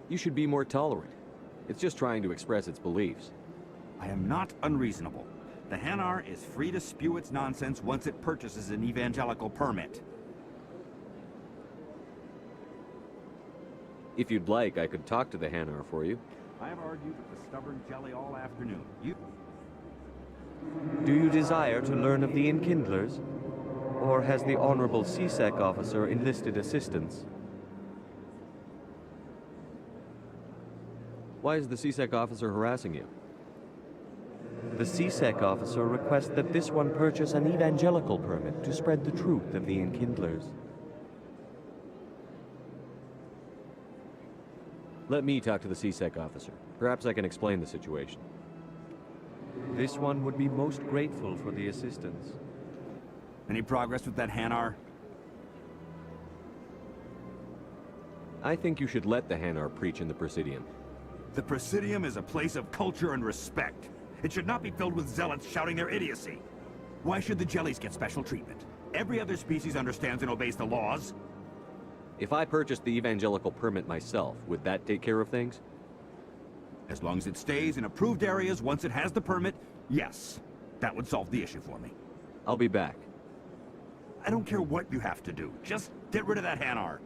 You should be more tolerant. It's just trying to express its beliefs. I am not unreasonable. The Hanar is free to spew its nonsense once it purchases an evangelical permit. If you'd like, I could talk to the Hanar for you. I have argued with the stubborn jelly all afternoon. Do you desire to learn of the Enkindlers? Or has the Honorable CSEC officer enlisted assistance? Why is the CSEC officer harassing you? The CSEC officer requests that this one purchase an evangelical permit to spread the truth of the Enkindlers. Let me talk to the CSEC officer. Perhaps I can explain the situation. This one would be most grateful for the assistance. Any progress with that Hanar? I think you should let the Hanar preach in the Presidium. The Presidium is a place of culture and respect. It should not be filled with zealots shouting their idiocy. Why should the jellies get special treatment? Every other species understands and obeys the laws. If I purchased the evangelical permit myself, would that take care of things? As long as it stays in approved areas once it has the permit, yes. That would solve the issue for me. I'll be back. I don't care what you have to do. Just get rid of that Hanar.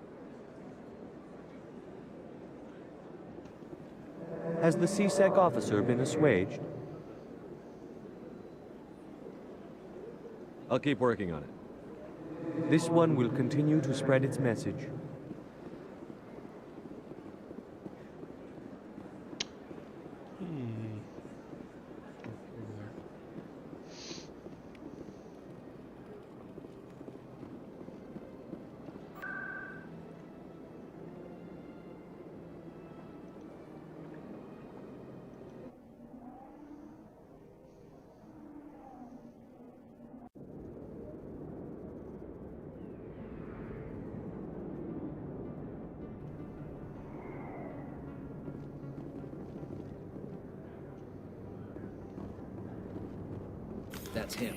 Has the CSEC officer been assuaged? I'll keep working on it. This one will continue to spread its message. That's him.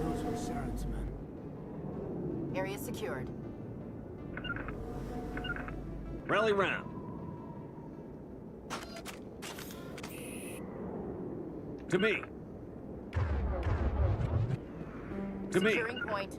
Those were Saren's men. Area secured. Rally round. To me. To me. Securing point.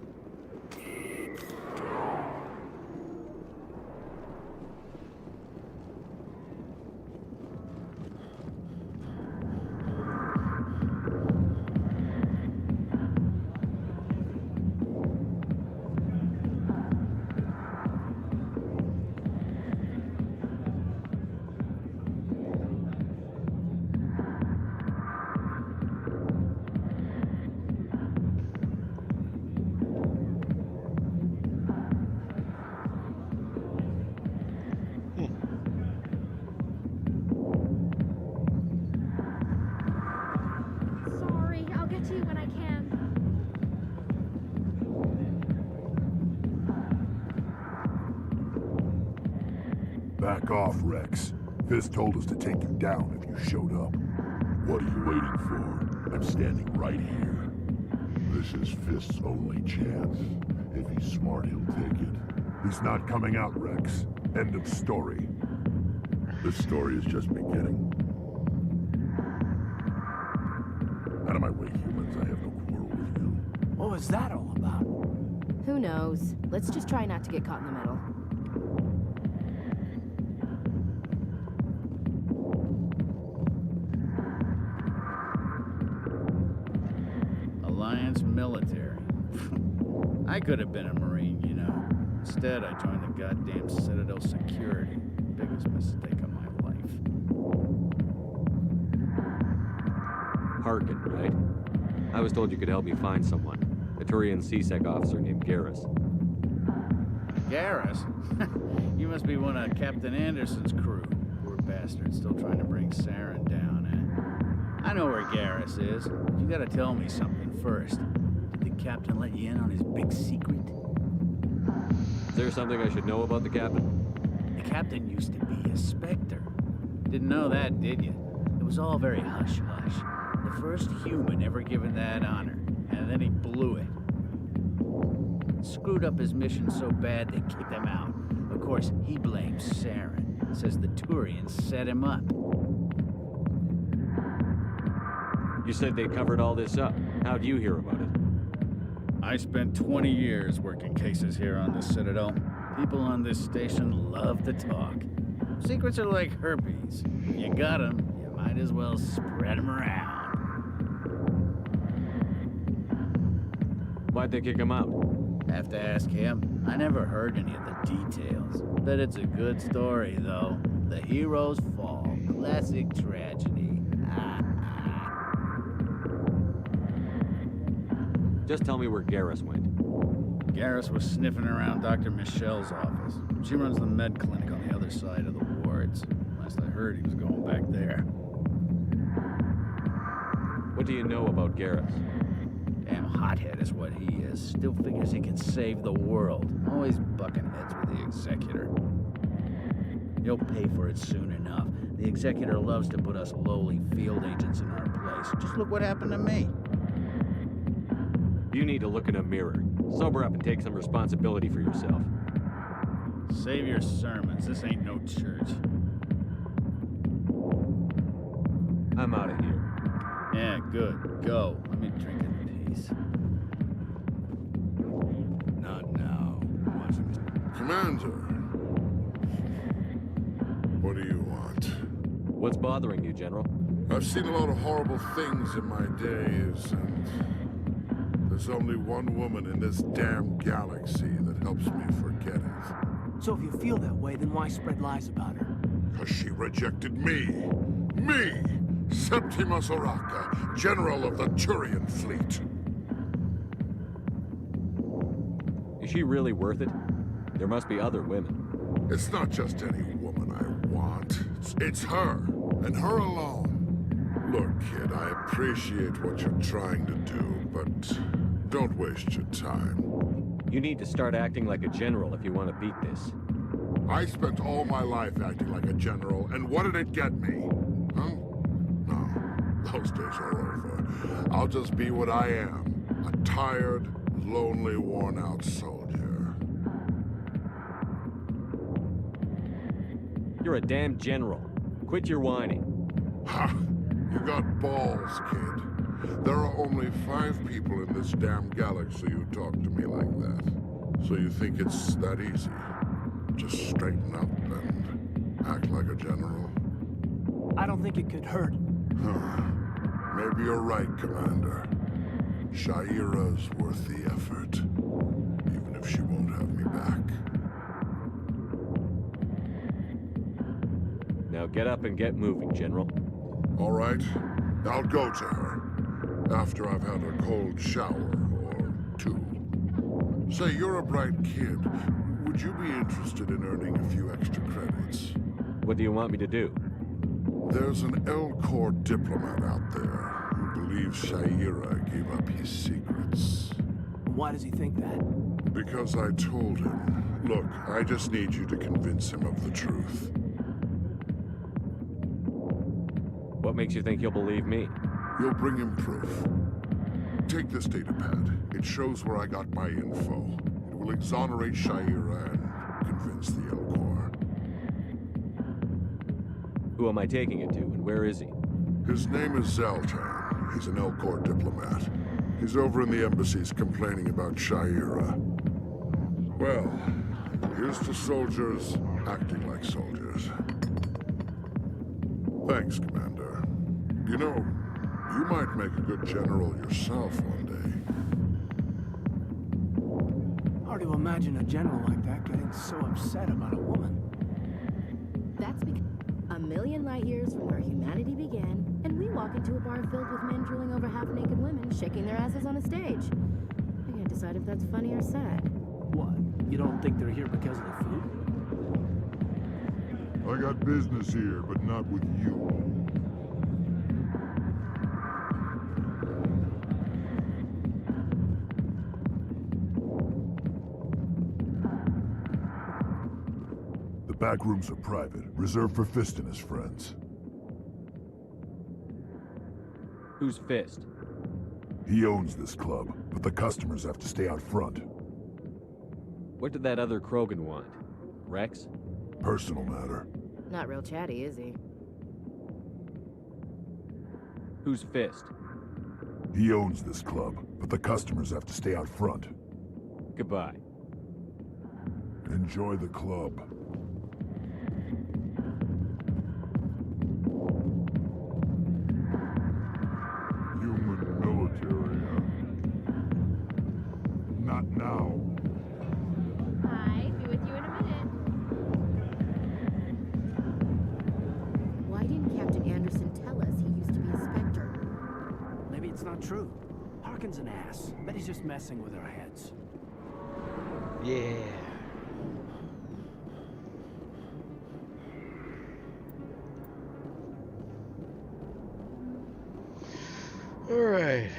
Sorry, I'll get to you when I can. Back off, Rex. Fisk told us to take you down if you showed up. What are you waiting for? I'm standing right here. This is Fisk's only chance. If he's smart, he'll take it. He's not coming out, Rex. End of story. This story is just beginning. Out of my way, humans. I have no quarrel with you. What was that all about? Who knows? Let's just try not to get caught in the middle. Alliance military. I could have been a Marine, you know. Instead, I joined the goddamn Citadel security. Biggest mistake of my life. Harkin, right? I was told you could help me find someone. A Turian CSEC officer named Garrus. Garrus? You must be one of Captain Anderson's crew. Poor bastard still trying to bring Saren down, eh? I know where Garrus is. But you gotta tell me something first. Did the captain let you in on his big secret? Is there something I should know about the captain? The captain used to be a Spectre. Didn't know that, did you? It was all very hush-hush. The first human ever given that honor, and then he blew it. Screwed up his mission so bad they kicked him out. Of course, he blames Saren. Says the Turians set him up. You said they covered all this up. How'd you hear about it? I spent 20 years working cases here on the Citadel. People on this station love to talk. Secrets are like herpes. If you got them, you might as well spread them around. Why'd they kick him out? Have to ask him. I never heard any of the details. Bet it's a good story, though. The hero's fall. Classic tragedy. Just tell me where Garrus went. Garrus was sniffing around Dr. Michelle's office. She runs the med clinic on the other side of the wards. Last I heard, he was going back there. What do you know about Garrus? Damn hothead is what he is. Still figures he can save the world. Always bucking heads with the Executor. He'll pay for it soon enough. The Executor loves to put us lowly field agents in our place. Just look what happened to me. You need to look in a mirror. Sober up and take some responsibility for yourself. Save your sermons. This ain't no church. I'm out of here. Yeah, good. Go. Let me drink in peace. Not now. Commander. What do you want? What's bothering you, General? I've seen a lot of horrible things in my days, and there's only one woman in this damn galaxy that helps me forget it. So if you feel that way, then why spread lies about her? Because she rejected me! Me! Septimus Oraka, General of the Turian Fleet. Is she really worth it? There must be other women. It's not just any woman I want. It's her, and her alone. Look, kid, I appreciate what you're trying to do, but don't waste your time. You need to start acting like a general if you want to beat this. I spent all my life acting like a general, and what did it get me? Huh? No, those days are over. I'll just be what I am. A tired, lonely, worn-out soldier. You're a damn general. Quit your whining. Ha! You got balls, kid. There are only 5 people in this damn galaxy who talk to me like that. So you think it's that easy? Just straighten up and act like a general? I don't think it could hurt. Maybe you're right, Commander. Shaira's worth the effort, even if she won't have me back. Now get up and get moving, General. All right, I'll go to her after I've had a cold shower or 2. Say, you're a bright kid. Would you be interested in earning a few extra credits? What do you want me to do? There's an L-Corps diplomat out there who believes Shaira gave up his secrets. Why does he think that? Because I told him. Look, I just need you to convince him of the truth. What makes you think he'll believe me? You'll bring him proof. Take this data pad. It shows where I got my info. It will exonerate Shaira and convince the L-Corps. Who am I taking it to, and where is he? His name is Zaltan. He's an L-Corps diplomat. He's over in the embassies complaining about Shaira. Well, here's to soldiers acting like soldiers. Thanks, Commander. You know, you might make a good general yourself one day. Hard to imagine a general like that getting so upset about a woman. That's because a million light years from where humanity began, and we walk into a bar filled with men drooling over half-naked women shaking their asses on a stage. I can't decide if that's funny or sad. What? You don't think they're here because of the food? I got business here, but not with you. The back rooms are private, reserved for Fist and his friends. Who's Fist? He owns this club, but the customers have to stay out front. What did that other Krogan want? Rex? Personal matter. Not real chatty, is he? Who's Fist? He owns this club, but the customers have to stay out front. Goodbye. Enjoy the club. Human military, huh? Not now. Tarkin's an ass. Bet he's just messing with our heads. Yeah. All right.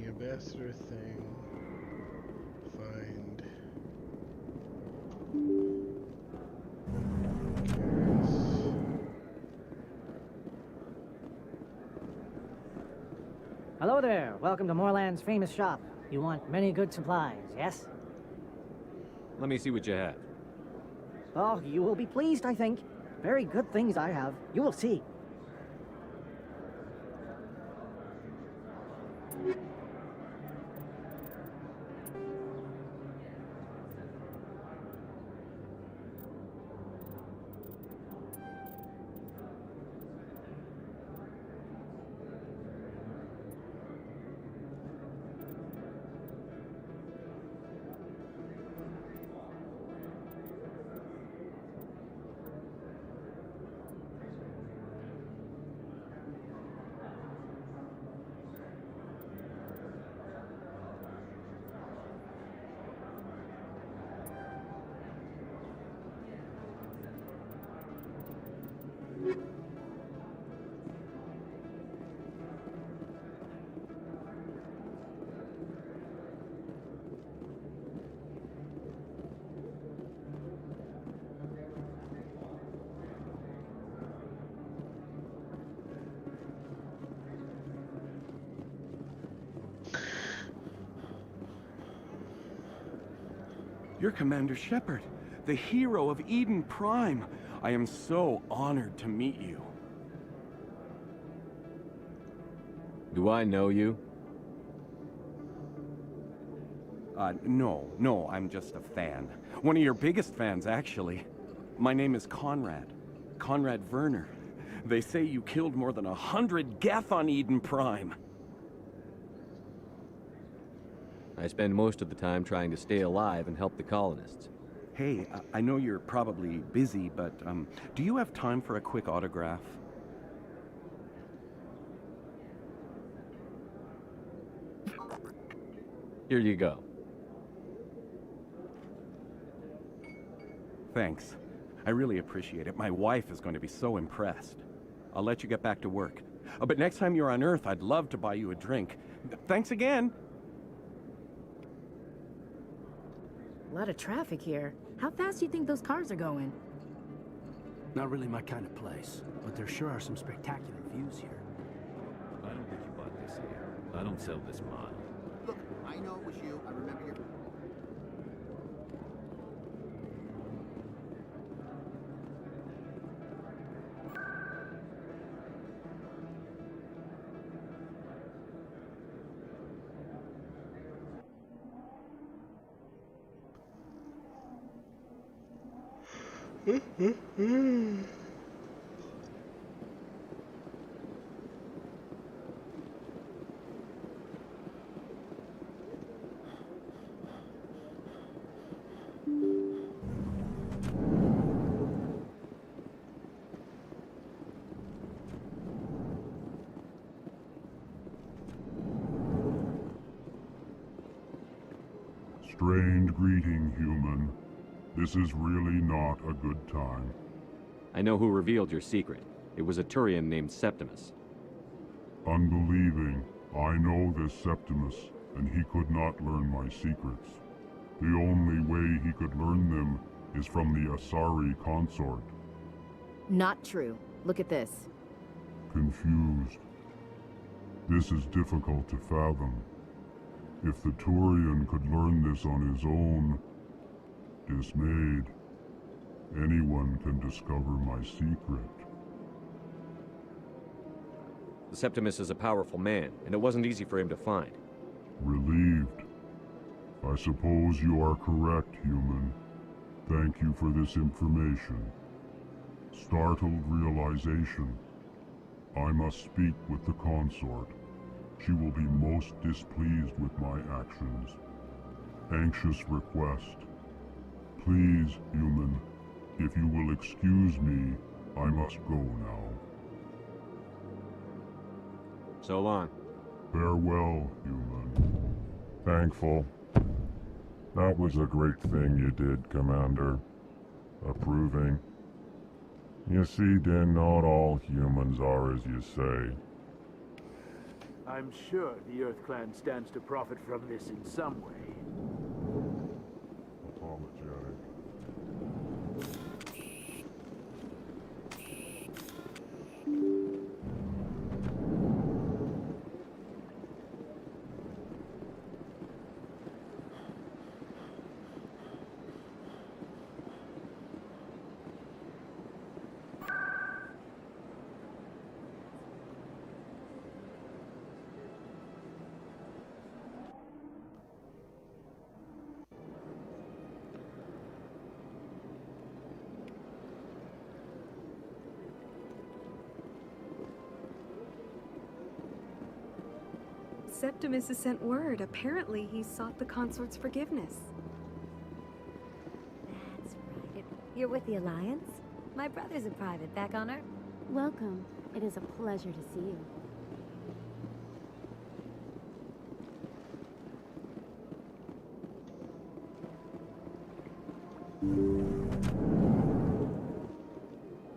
Ambassador thing. Find. Hello there. Welcome to Moorland's famous shop. You want many good supplies, yes? Let me see what you have. Oh, you will be pleased, I think. Very good things I have. You will see. You're Commander Shepard, the hero of Eden Prime. I am so honored to meet you. Do I know you? No, I'm just a fan. One of your biggest fans, actually. My name is Conrad. Conrad Werner. They say you killed more than 100 Geth on Eden Prime. I spend most of the time trying to stay alive and help the colonists. Hey, I know you're probably busy, but do you have time for a quick autograph? Here you go. Thanks. I really appreciate it. My wife is going to be so impressed. I'll let you get back to work. But next time you're on Earth, I'd love to buy you a drink. Thanks again! A lot of traffic here. How fast do you think those cars are going? Not really my kind of place, but there sure are some spectacular views here. I don't think you bought this here. I don't sell this model. Look, I know it was you. I remember your... Strained greeting, human. This is really not a good time. I know who revealed your secret. It was a Turian named Septimus. Unbelieving. I know this Septimus, and he could not learn my secrets. The only way he could learn them is from the Asari consort. Not true. Look at this. Confused. This is difficult to fathom. If the Turian could learn this on his own, dismayed, anyone can discover my secret. The Septimus is a powerful man, and it wasn't easy for him to find. Relieved. I suppose you are correct, human. Thank you for this information. Startled realization. I must speak with the consort. She will be most displeased with my actions. Anxious request. Please, human, if you will excuse me, I must go now. So long. Farewell, human. Thankful. That was a great thing you did, Commander. Approving. You see, Din, not all humans are as you say. I'm sure the Earth Clan stands to profit from this in some way. Apologetic. Septimus has sent word. Apparently, he sought the consort's forgiveness. That's right. You're with the Alliance? My brother's a private back on Earth. Welcome. It is a pleasure to see you.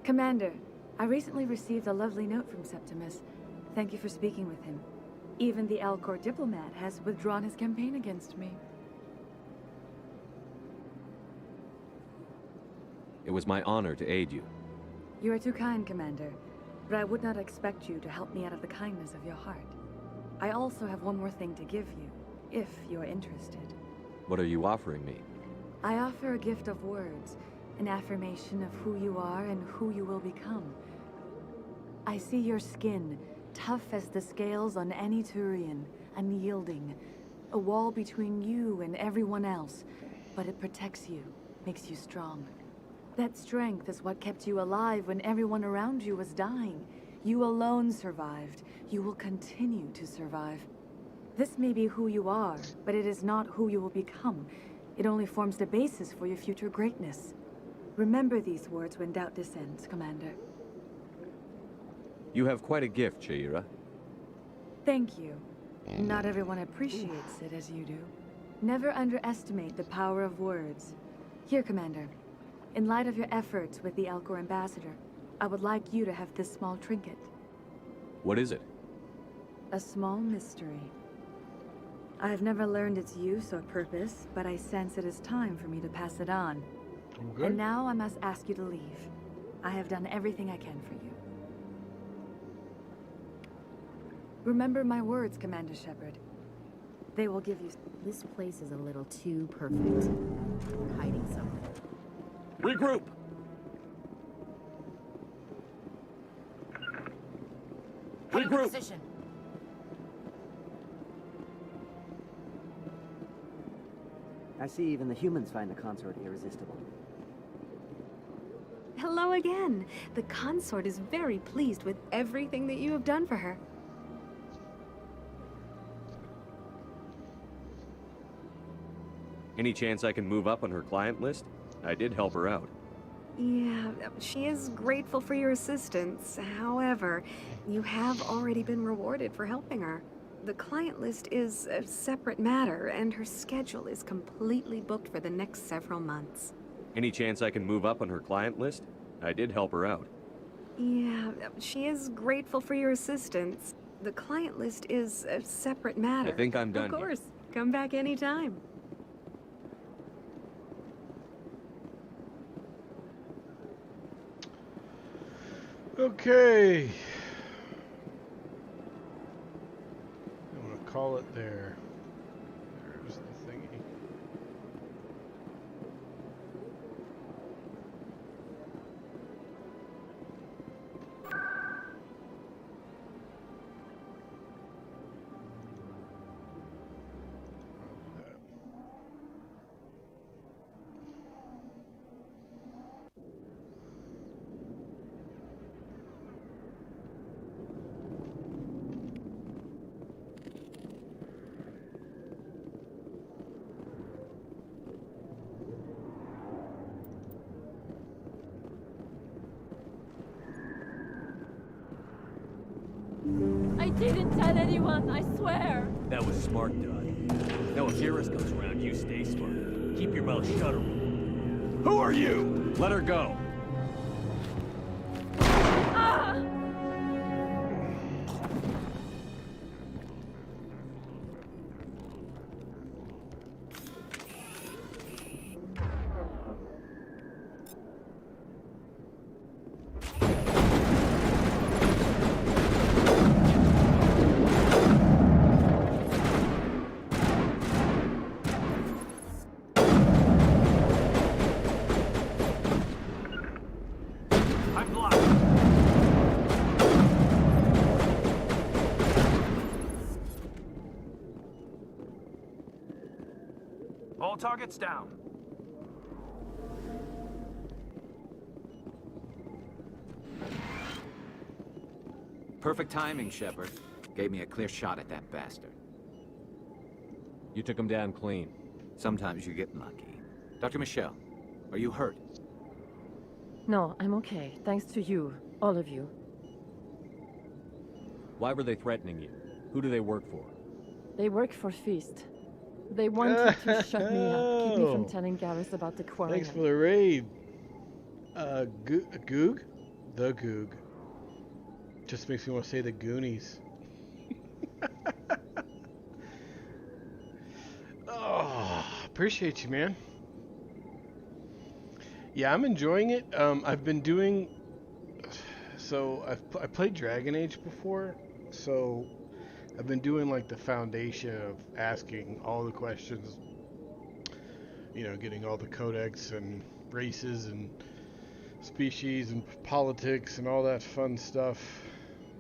Commander, I recently received a lovely note from Septimus. Thank you for speaking with him. Even the Alcor diplomat has withdrawn his campaign against me. It was my honor to aid you. You are too kind, Commander, but I would not expect you to help me out of the kindness of your heart. I also have one more thing to give you, if you are interested. What are you offering me? I offer a gift of words, an affirmation of who you are and who you will become. I see your skin, tough as the scales on any Turian, unyielding, a wall between you and everyone else, but it protects you, makes you strong. That strength is what kept you alive when everyone around you was dying. You alone survived. You will continue to survive. This may be who you are, but it is not who you will become. It only forms the basis for your future greatness. Remember these words when doubt descends, Commander. You have quite a gift, Shaira. Thank you. Not everyone appreciates it as you do. Never underestimate the power of words. Here, Commander. In light of your efforts with the Alcor ambassador, I would like you to have this small trinket. What is it? A small mystery. I have never learned its use or purpose, but I sense it is time for me to pass it on. Okay. And now I must ask you to leave. I have done everything I can for you. Remember my words, Commander Shepard. They will give you... This place is a little too perfect. We're hiding something. Regroup! Regroup! Position. I see even the humans find the consort irresistible. Hello again. The consort is very pleased with everything that you have done for her. Any chance I can move up on her client list? I did help her out. Yeah, she is grateful for your assistance. However, you have already been rewarded for helping her. The client list is a separate matter, and her schedule is completely booked for the next several months. Any chance I can move up on her client list? I did help her out. Yeah, she is grateful for your assistance. The client list is a separate matter. I think I'm done Of here. course. Come back anytime. Okay. I'm gonna call it there. There's the thingy. I didn't tell anyone, I swear. That was smart, Dot. Now if Eurus comes around, you stay smart. Keep your mouth shut. Who are you? Let her go. Ah! I'm blocked. All targets down. Perfect timing, Shepard. Gave me a clear shot at that bastard. You took him down clean. Sometimes you get lucky. Dr. Michelle, are you hurt? No, I'm okay. Thanks to you. All of you. Why were they threatening you? Who do they work for? They work for Feast. They wanted to shut me up, keep me from telling Garrus about the quarry. Thanks for the raid. Goog? The Goog. Just makes me want to say the Goonies. Oh, appreciate you, man. Yeah, I'm enjoying it. I've been doing... So, I played Dragon Age before, so I've been doing like the foundation of asking all the questions, you know, getting all the codex and races and species and politics and all that fun stuff.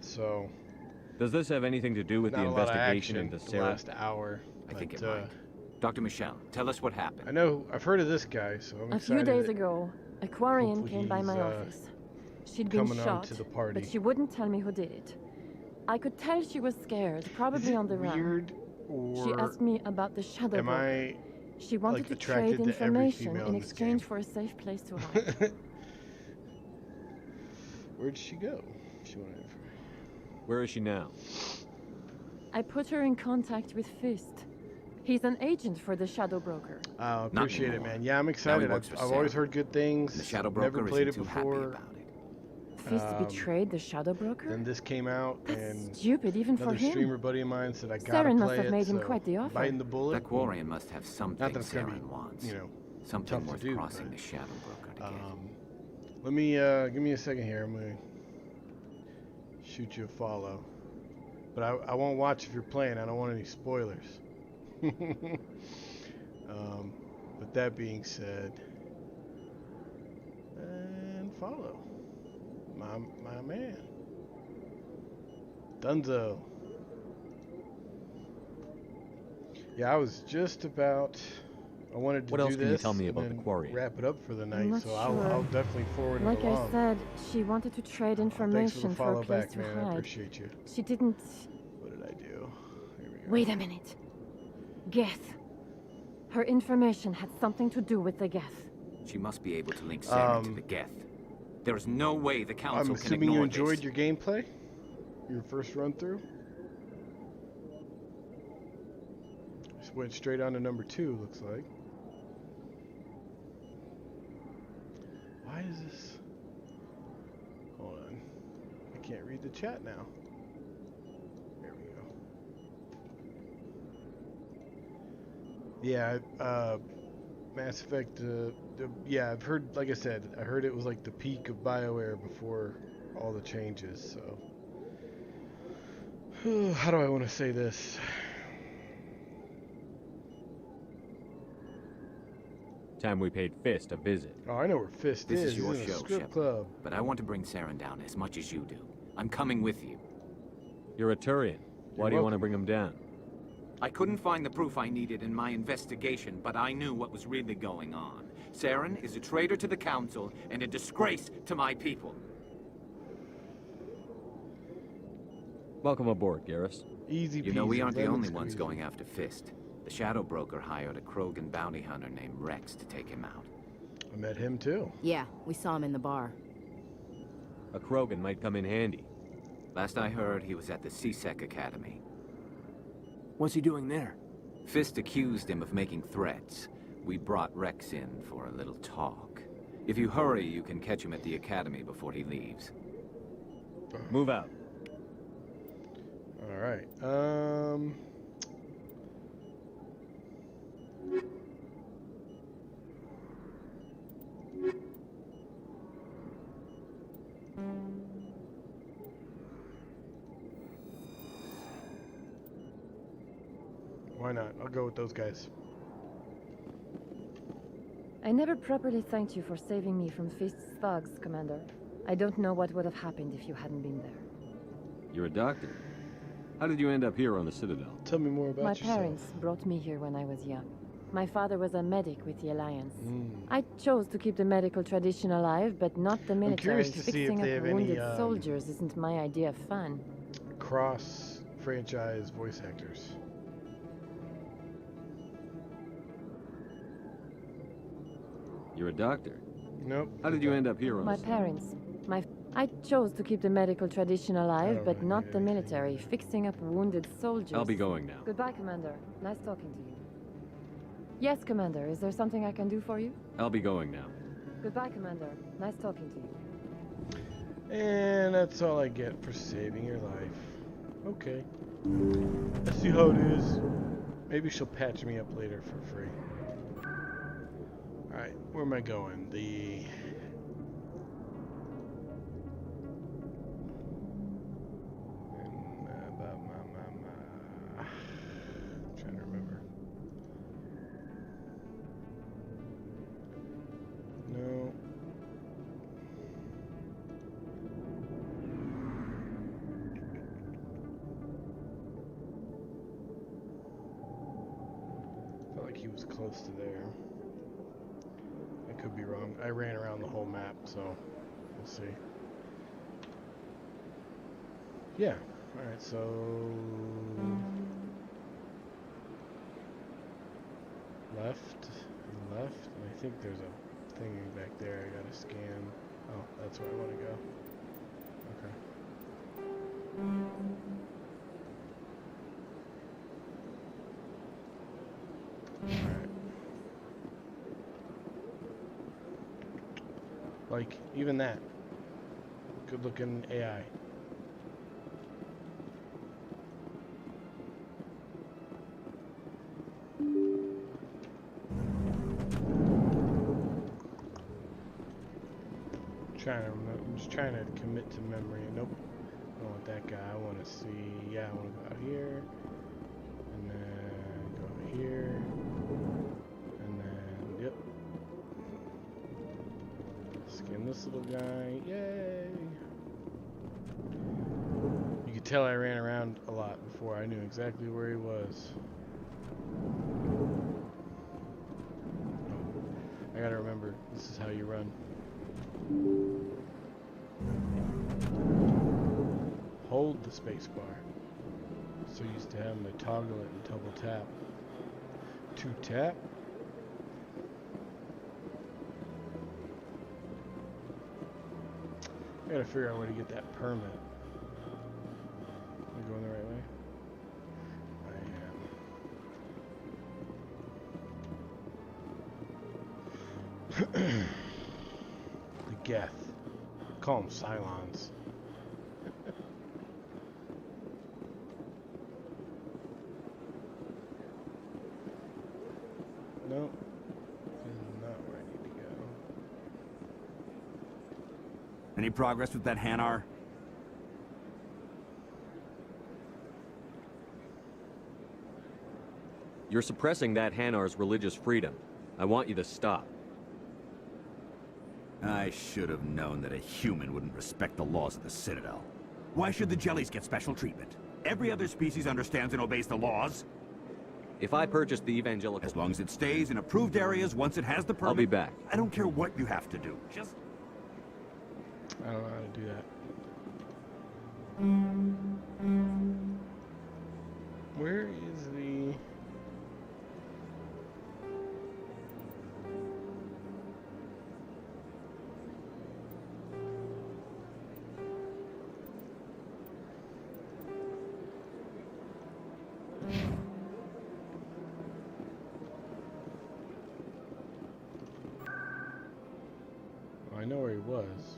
So, does this have anything to do with the investigation into the Sarah? last hour. I think it might. Dr. Michelle, tell us what happened. I know, I've heard of this guy, so I'm A excited. few days ago, a Quarian hopefully came by my he's, office. She'd been coming on shot, to the party. but she wouldn't tell me who did it. I could tell she was scared, probably on the weird, run. She or asked me about the Shadow am Broker. I, She wanted like, to attracted trade to every information female in in this exchange game? for a safe place to hide. Where'd she go? She went in for... Where is she now? I put her in contact with Fist. He's an agent for the Shadow Broker. I appreciate it, man. Yeah, I'm excited. I've always heard good things. The Shadow Never Broker played it isn't too happy before. about it. Fist betrayed the Shadow Broker? And this came out, and stupid even for another him. streamer buddy of mine said I gotta Saren play must have it, made him so quite the offer. biting the bullet. That Quarian must have something Not that it's gonna Saren be, wants. you know, something tough to worth do, crossing but, the Shadow Broker to get. Let me give me a second here. I'm gonna shoot you a follow, but I won't watch if you're playing. I don't want any spoilers. But that being said, and follow my man Dunzo. Yeah, I was just about. I wanted to What do else this can you tell me and about the then quarry? wrap it up for the I'm night, not so sure. I'll definitely forward Like it along. I said, she wanted to trade Thanks for information the for follow a place back, to man. I hide. appreciate you. She didn't... What did I do? Here we go. Wait a minute. Geth. Her information had something to do with the Geth. She must be able to link Saren to the Geth. There is no way the Council I'm can assuming you ignore enjoyed this. your gameplay? Your first run through? Just went straight on to number 2, looks like. Why is this? Hold on. I can't read the chat now. There we go. Yeah, Mass Effect, yeah, I've heard, like I said, I heard it was like the peak of BioWare before all the changes, so. How do I want to say this? Time we paid Fist a visit. Oh, I know where Fist This is. is your He's in a show, strip Shepard. club. But I want to bring Saren down as much as you do. I'm coming with you. You're a Turian. Why do you want to bring him down? I couldn't find the proof I needed in my investigation, but I knew what was really going on. Saren is a traitor to the Council and a disgrace to my people. Welcome aboard, Garrus. Easy peasy. You know, we aren't the lemon only ones squeezy. going after Fist. The Shadow Broker hired a Krogan bounty hunter named Rex to take him out. I met him too. Yeah, we saw him in the bar. A Krogan might come in handy. Last I heard, he was at the CSEC Academy. What's he doing there? Fist accused him of making threats. We brought Rex in for a little talk. If you hurry, you can catch him at the Academy before he leaves. Move out. Alright, why not? I'll go with those guys. I never properly thanked you for saving me from Fist's thugs, Commander. I don't know what would have happened if you hadn't been there. You're a doctor. How did you end up here on the Citadel? Tell me more about My yourself. parents brought me here when I was young. My father was a medic with the Alliance. I chose to keep the medical tradition alive, but not the military. curious to see if Fixing they up have any, wounded soldiers isn't my idea of fun. Cross-franchise voice actors. You're a doctor. Nope. How did you end up here on My the parents. I chose to keep the medical tradition alive, don't but really not need the anything. military. Fixing up wounded soldiers. I'll be going now. Goodbye, Commander. Nice talking to you. Yes, Commander. Is there something I can do for you? I'll be going now. Goodbye, Commander. Nice talking to you. And that's all I get for saving your life. Okay. Let's see how it is. Maybe she'll patch me up later for free. Alright, where am I going? I'm trying to remember. No. Felt like he was close to there. I could be wrong. I ran around the whole map, so we'll see. Yeah. Alright, so left and left, and I think there's a thing back there I gotta scan. Oh, that's where I want to go. Okay. Alright. Like, even that. Good looking AI. I'm just trying to commit to memory. Nope. I don't want that guy. I want to see. Yeah, I want to go out here. And then go over here. And then, yep. Skin this little guy. Yay! You could tell I ran around a lot before. I knew exactly where he was. I gotta remember, this is how you run. Hold the space bar. So used to having to toggle it and double tap. To tap. I gotta figure out where to get that permit. Am I going the right way? I am. Call them Cylons. Nope. This is not where I need to go. Any progress with that Hanar? You're suppressing that Hanar's religious freedom. I want you to stop. I should have known that a human wouldn't respect the laws of the Citadel. Why should the jellies get special treatment? Every other species understands and obeys the laws. If I purchase the evangelical... As long as it stays in approved areas once it has the permit... I'll be back. I don't care what you have to do. Just... I don't know how to do that. Where is the... I know where he was.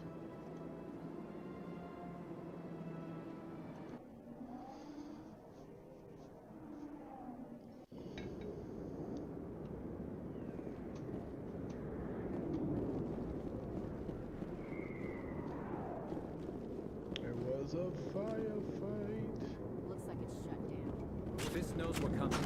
There was a firefight. Looks like it's shut down. Fist knows we're coming.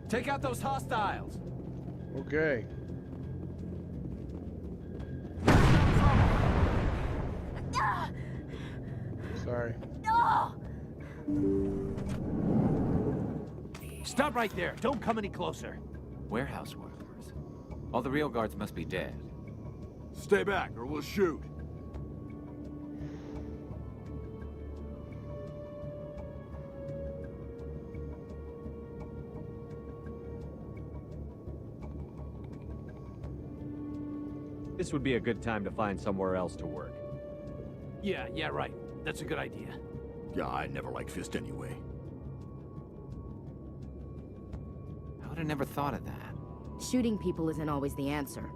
Take out those hostiles. Okay. Sorry. No! Stop right there. Don't come any closer. Warehouse workers. All the real guards must be dead. Stay back or we'll shoot. This would be a good time to find somewhere else to work. Yeah, right. That's a good idea. Yeah, I never liked Fist anyway. I would have never thought of that. Shooting people isn't always the answer.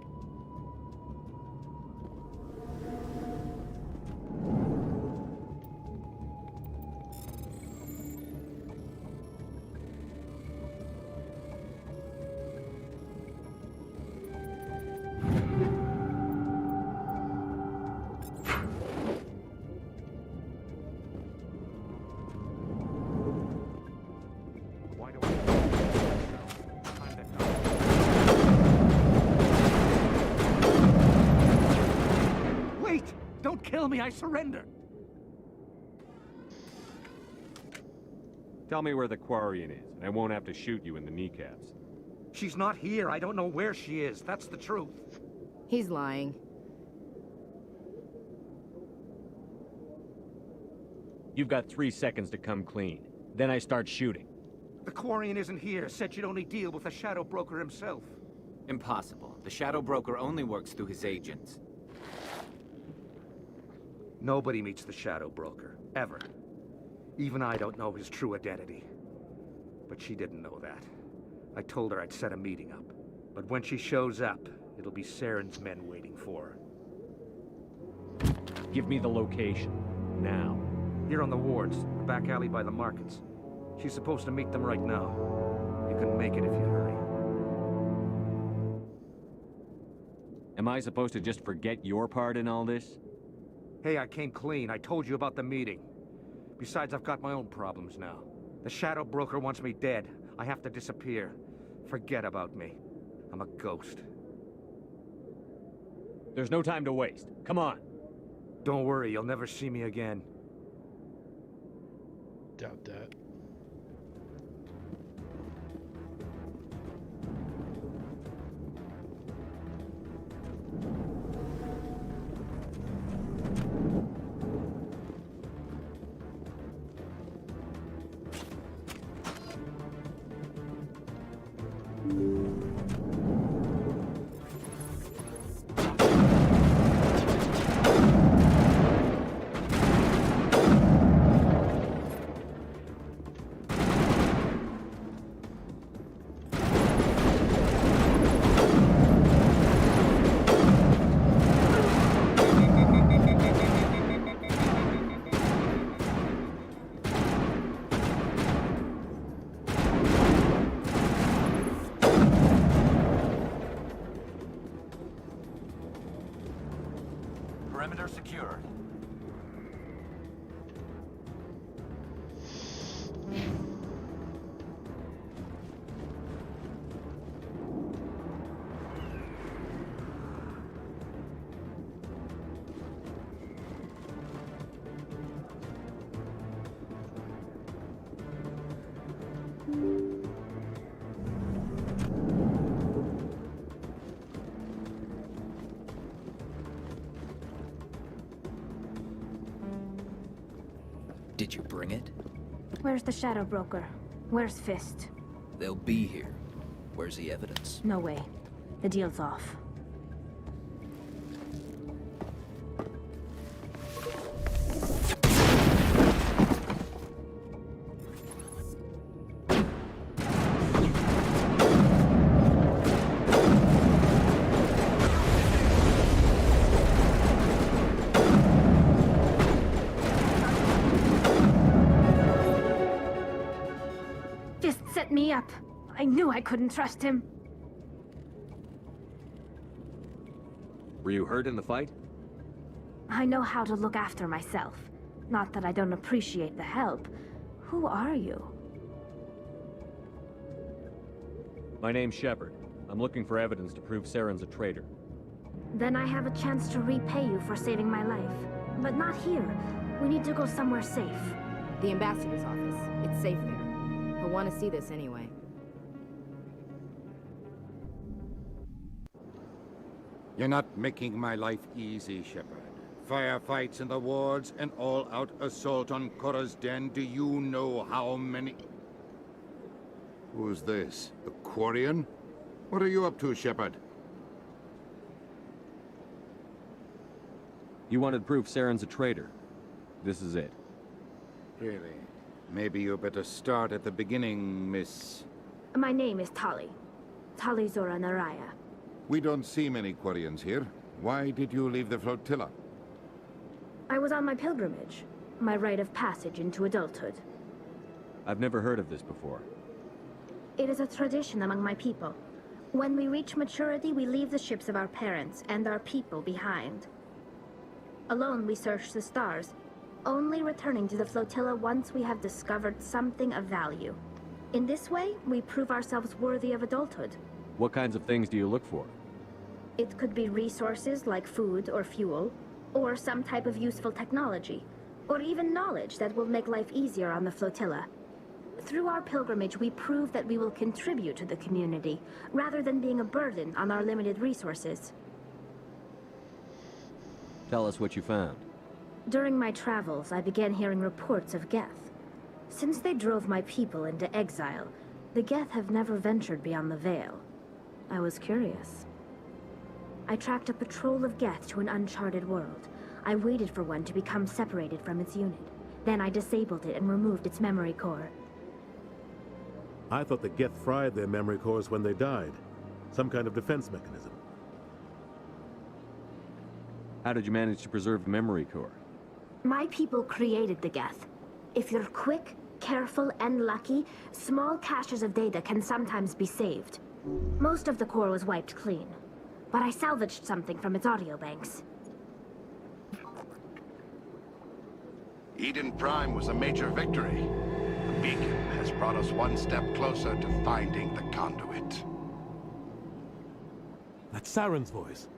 Don't kill me, I surrender. Tell me where the Quarian is, and I won't have to shoot you in the kneecaps. She's not here. I don't know where she is. That's the truth. He's lying. You've got 3 seconds to come clean. Then I start shooting. The Quarian isn't here. Said she'd only deal with the Shadow Broker himself. Impossible. The Shadow Broker only works through his agents. Nobody meets the Shadow Broker, ever. Even I don't know his true identity. But she didn't know that. I told her I'd set a meeting up. But when she shows up, it'll be Saren's men waiting for her. Give me the location. Now. Here on the wards, the back alley by the markets. She's supposed to meet them right now. You can make it if you hurry. Am I supposed to just forget your part in all this? Hey, I came clean. I told you about the meeting. Besides, I've got my own problems now. The Shadow Broker wants me dead. I have to disappear. Forget about me. I'm a ghost. There's no time to waste. Come on. Don't worry, you'll never see me again. Doubt that. Perimeter secured. Did you bring it? Where's the Shadow Broker? Where's Fist? They'll be here. Where's the evidence? No way. The deal's off. Set me up. I knew I couldn't trust him. Were you hurt in the fight? I know how to look after myself. Not that I don't appreciate the help. Who are you? My name's Shepard. I'm looking for evidence to prove Saren's a traitor. Then I have a chance to repay you for saving my life. But not here. We need to go somewhere safe. The ambassador's office. It's safe there. He'll want to see this anyway. You're not making my life easy, Shepard. Firefights in the wards, an all-out assault on Korra's den. Do you know how many... Who's this? A Quarian? What are you up to, Shepard? You wanted proof Saren's a traitor. This is it. Really? Maybe you better start at the beginning, Miss... My name is Tali. Tali Zora Naraya. We don't see many Quarians here. Why did you leave the flotilla? I was on my pilgrimage. My rite of passage into adulthood. I've never heard of this before. It is a tradition among my people. When we reach maturity, we leave the ships of our parents and our people behind. Alone, we search the stars, only returning to the flotilla once we have discovered something of value. In this way, we prove ourselves worthy of adulthood. What kinds of things do you look for? It could be resources like food or fuel, or some type of useful technology, or even knowledge that will make life easier on the flotilla. Through our pilgrimage, we prove that we will contribute to the community, rather than being a burden on our limited resources. Tell us what you found. During my travels, I began hearing reports of Geth. Since they drove my people into exile, the Geth have never ventured beyond the Veil. I was curious. I tracked a patrol of Geth to an uncharted world. I waited for one to become separated from its unit. Then I disabled it and removed its memory core. I thought the Geth fried their memory cores when they died. Some kind of defense mechanism. How did you manage to preserve the memory core? My people created the Geth. If you're quick, careful, and lucky, small caches of data can sometimes be saved. Most of the core was wiped clean, but I salvaged something from its audio banks. Eden Prime was a major victory. The beacon has brought us one step closer to finding the conduit. That's Saren's voice.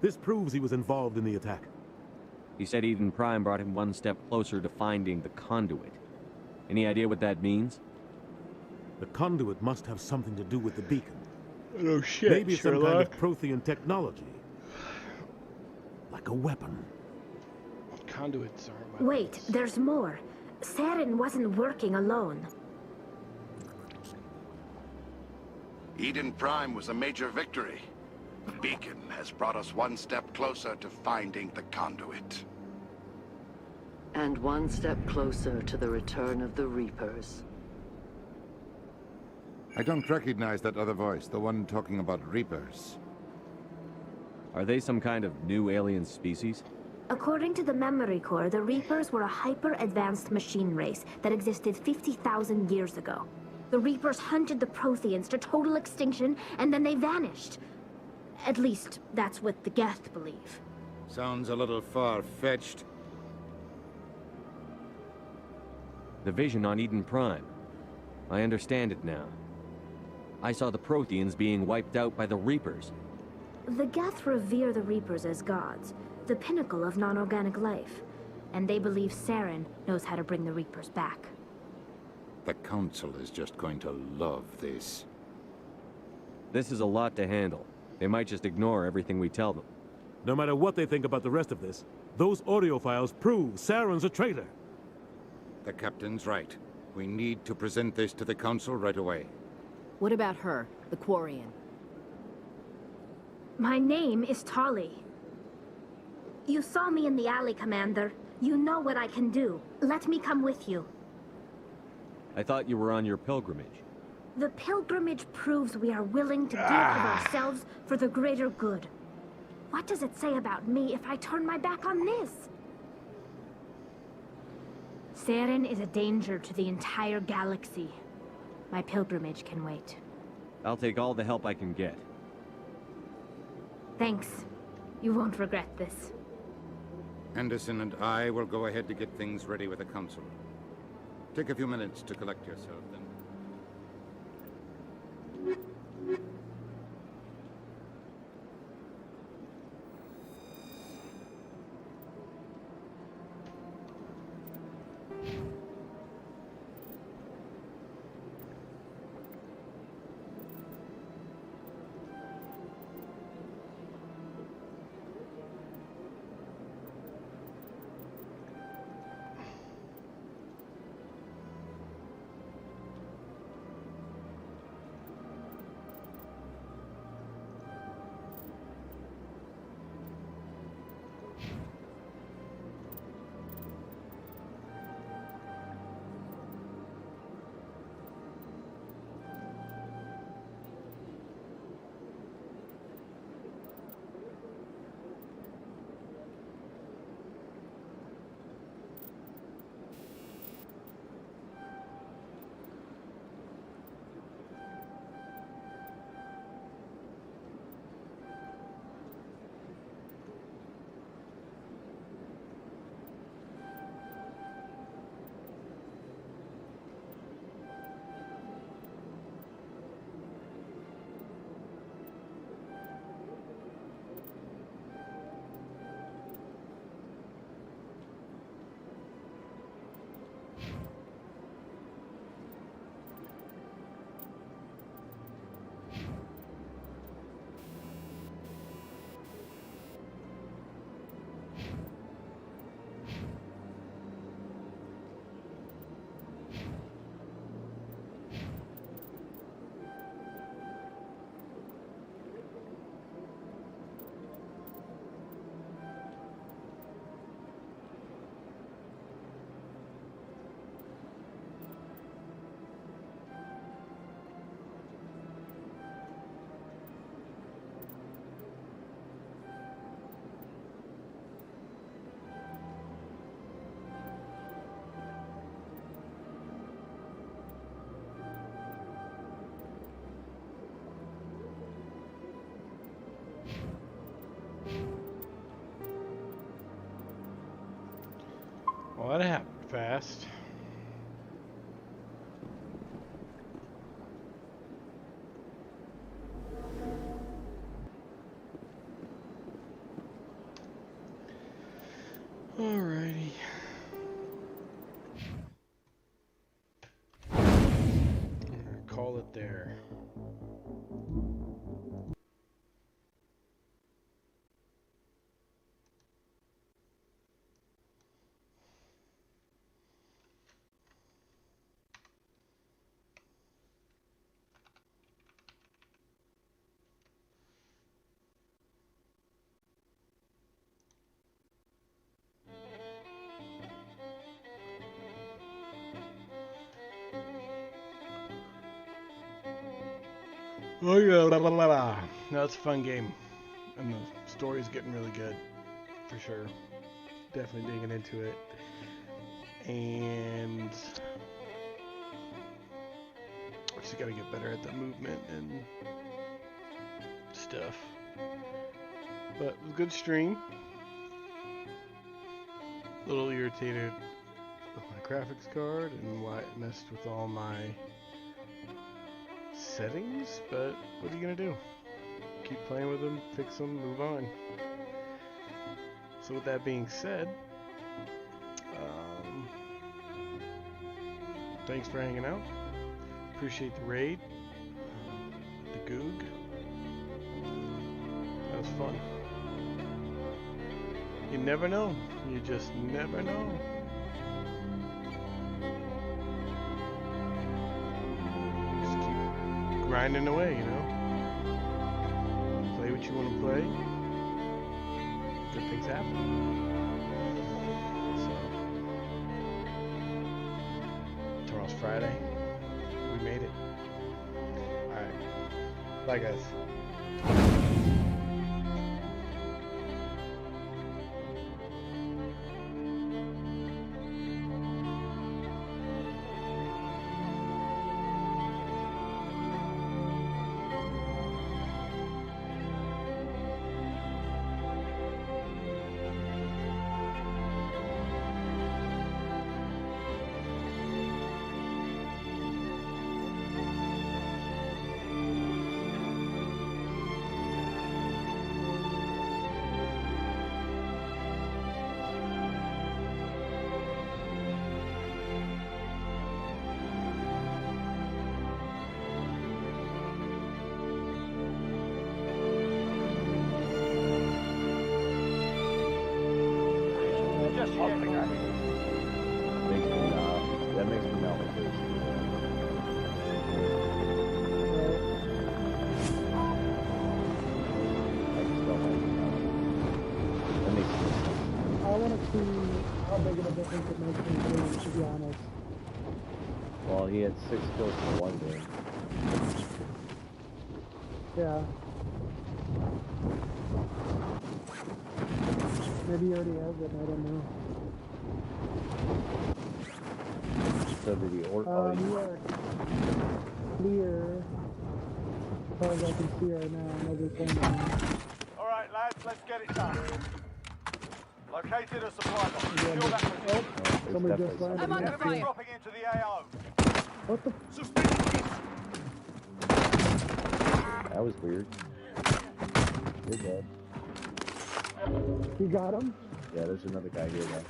This proves he was involved in the attack. He said Eden Prime brought him one step closer to finding the conduit. Any idea what that means? The conduit must have something to do with the beacon. Oh shit, Maybe some kind of Sherlock. Prothean technology. Like a weapon. Conduits aren't weapons. Wait, there's more. Saren wasn't working alone. Eden Prime was a major victory. The beacon has brought us one step closer to finding the conduit. And one step closer to the return of the Reapers. I don't recognize that other voice, the one talking about Reapers. Are they some kind of new alien species? According to the memory core, the Reapers were a hyper-advanced machine race that existed 50,000 years ago. The Reapers hunted the Protheans to total extinction, and then they vanished. At least, that's what the Geth believe. Sounds a little far-fetched. The vision on Eden Prime. I understand it now. I saw the Protheans being wiped out by the Reapers. The Geth revere the Reapers as gods, the pinnacle of non-organic life, and they believe Saren knows how to bring the Reapers back. The Council is just going to love this. This is a lot to handle. They might just ignore everything we tell them. No matter what they think about the rest of this, those audio files prove Saren's a traitor. The Captain's right. We need to present this to the Council right away. What about her, the Quarian? My name is Tali. You saw me in the alley, Commander. You know what I can do. Let me come with you. I thought you were on your pilgrimage. The pilgrimage proves we are willing to give of ourselves for the greater good. What does it say about me if I turn my back on this? Saren is a danger to the entire galaxy. My pilgrimage can wait. I'll take all the help I can get. Thanks. You won't regret this. Anderson and I will go ahead to get things ready with the Council. Take a few minutes to collect yourself, then. Well, that happened fast. Alrighty. Call it there. Oh yeah, no, it's a fun game, and the story's getting really good, for sure. Definitely digging into it, and I just gotta get better at the movement and stuff. But it was a good stream. A little irritated with my graphics card and why it messed with all my settings, but what are you gonna do? Keep playing with them, fix them, move on. So with that being said, thanks for hanging out. Appreciate the raid, the goog. That was fun. You never know. You just never know. Grinding away, you know. Play what you want to play. Good things happen. So tomorrow's Friday. We made it. Alright. Bye guys. That makes me melt too. I just don't like it. That makes me. I want to see how big of a difference it makes in the game, to be honest. Well, he had 6 kills for one game. Yeah. Maybe he already has it, I don't know. So did he order? You are clear, as far as I can see right now, on everything. Alright lads, let's get it done. Located a supply box. Secure that position. Somebody just landed. I'm under fire. Dropping into the AO. What the? That was weird. You're dead. You got him? Yeah, there's another guy here now.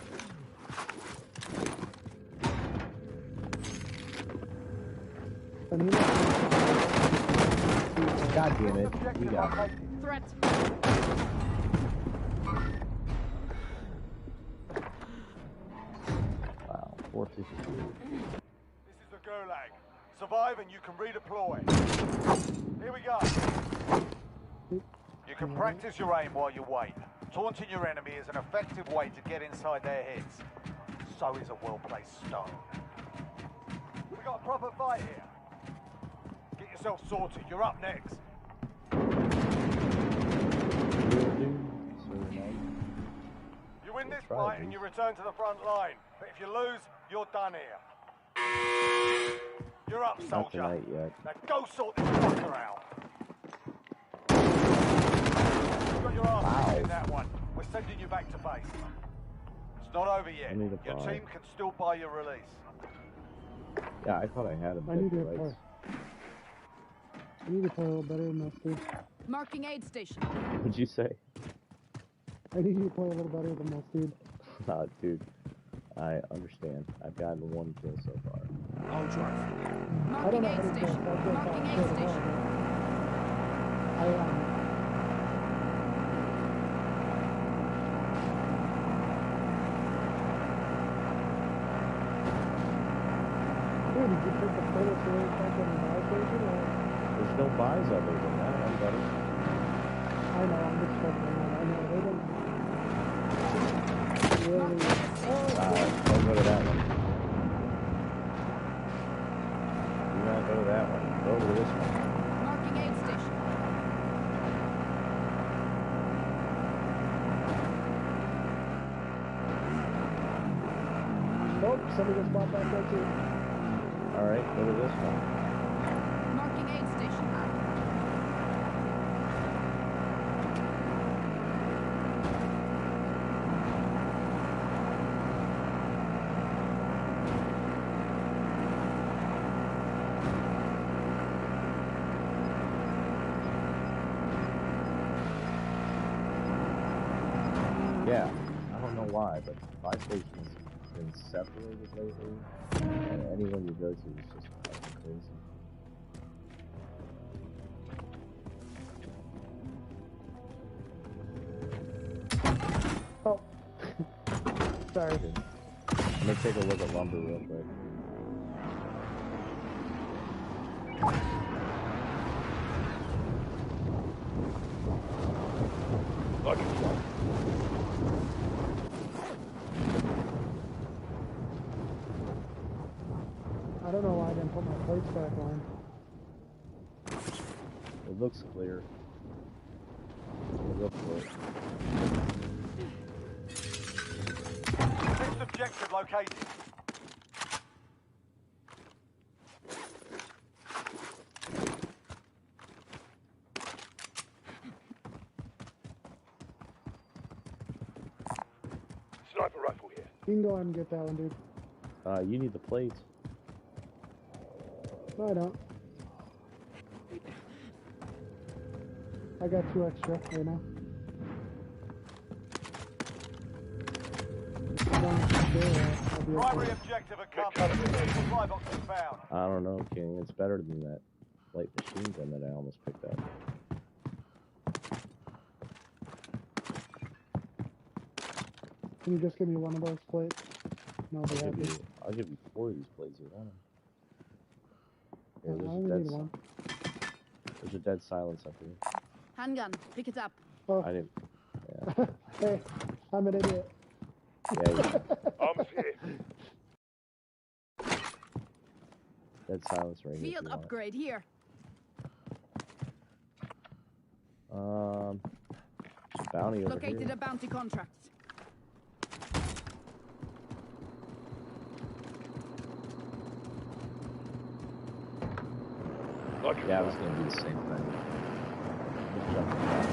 God damn it. We got him. Threat. Wow, 452. This is the Gulag. Survive and you can redeploy. Here we go. You can practice your aim while you wait. Taunting your enemy is an effective way to get inside their heads. So is a well-placed stone. We got a proper fight here. Get yourself sorted. You're up next. You win this fight and you return to the front line. But if you lose, you're done here. You're up, Not soldier. tonight yet. Now go sort this fucker out. You got your ass in that one. We're sending you back to base. It's not over yet. I need a Your buy. team can still buy your release. Yeah, I thought I had him. I need to play. I need to play a little better than this, dude. Marking aid station. What'd you say? I need you to play a little better than this, dude. Dude, I understand. I've gotten 1 kill so far. I'll drive. I don't know how to do it. Marking aid station. Dude, did you put the photo series back on the buy station? There's no buys other than that one, buddy. I know, I'm just fucking around. I know, they don't really... Don't go to that one. Do not go to that one. Go to this one. Marking aid station. Nope, somebody just bought back there too. Alright, go to this one. Marking aid station. Yeah, I don't know why, but my station's been separated lately, and anyone you go to is just fucking crazy. Oh. Sorry. I'm gonna take a look at lumber real quick. I don't know why I didn't put my plates back on. It looks clear. We'll go for it. Next objective located. Sniper rifle here. You can go ahead and get that one, dude. You need the plates. No, I don't. I got 2 extra right now. Primary objective accomplished. Supply box is found. I don't know, King. It's better than that light machine gun that I almost picked up. Can you just give me one of those plates? No, I'll be happy. I'll give you 4 of these plates if you want them. I only need one. There's a dead silence up here. Handgun. Pick it up. Oh. I didn't. Yeah. Hey, I'm an idiot. Yeah, Arms here. dead silence right here. Field upgrade here. There's a bounty over Located here. a bounty contract. Yeah, I was gonna do the same thing. Just jump in back.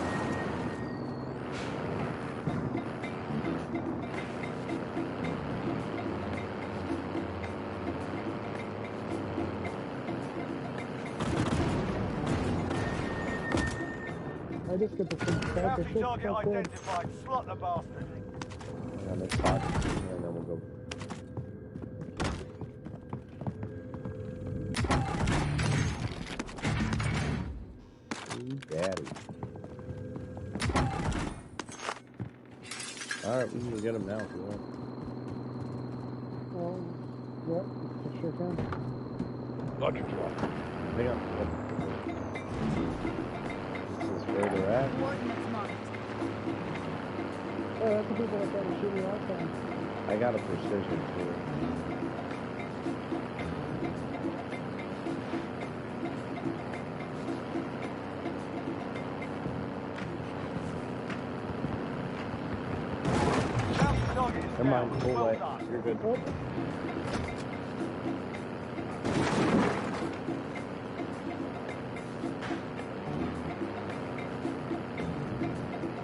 I just get the thing back. Bounty target identified. Slot the bastard. Yeah, let's talk and then we'll go. Daddy. Alright, we can go get him now if you want. Yep, I sure can. Logic drop. Hang on. This is where they're at. Coordinates marked. Oh, that's the people that tried to shoot me last time. I got a precision too. Never mind, pull away. You're good.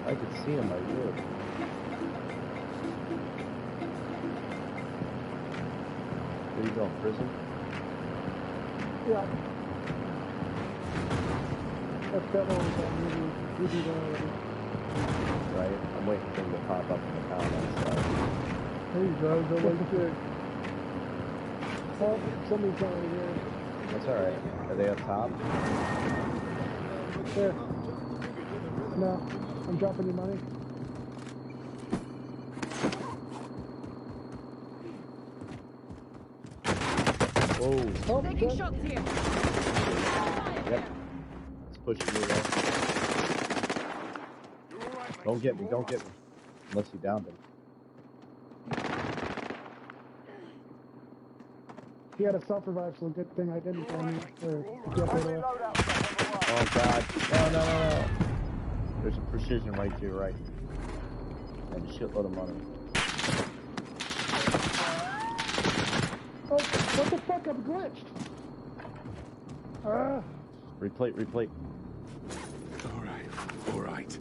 I could see him, I would. you going, prison? Yeah. That's definitely that movie. We do that already. Right? I'm waiting for him to pop up in the comments. There you go, go like shit. Oh, somebody's got right here. That's alright. Are they up top? There. No, I'm dropping your money. Whoa. Oh, Taking shots here. Yep. It's pushing me there. Don't get me, don't get me. Unless you downed him. He had a self-revive, so good thing I didn't find me. Or get rid of it. Oh god. No. There's a precision right to your right. And a shitload of money. Oh, what the fuck? I'm glitched. Replate. Alright.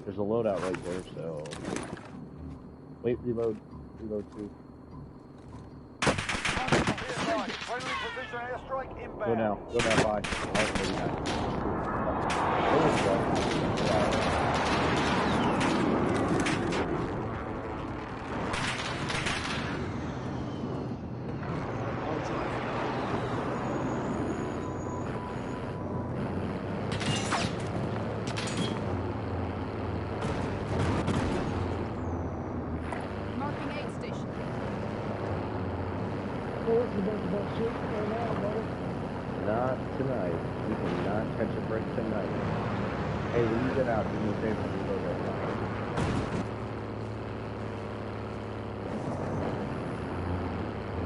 There's a loadout right there, so... Wait, reload too. Go now, bye. Marking aid station. Not tonight. We cannot catch a break tonight. Hey, when you get out, do me a favor, reload that line.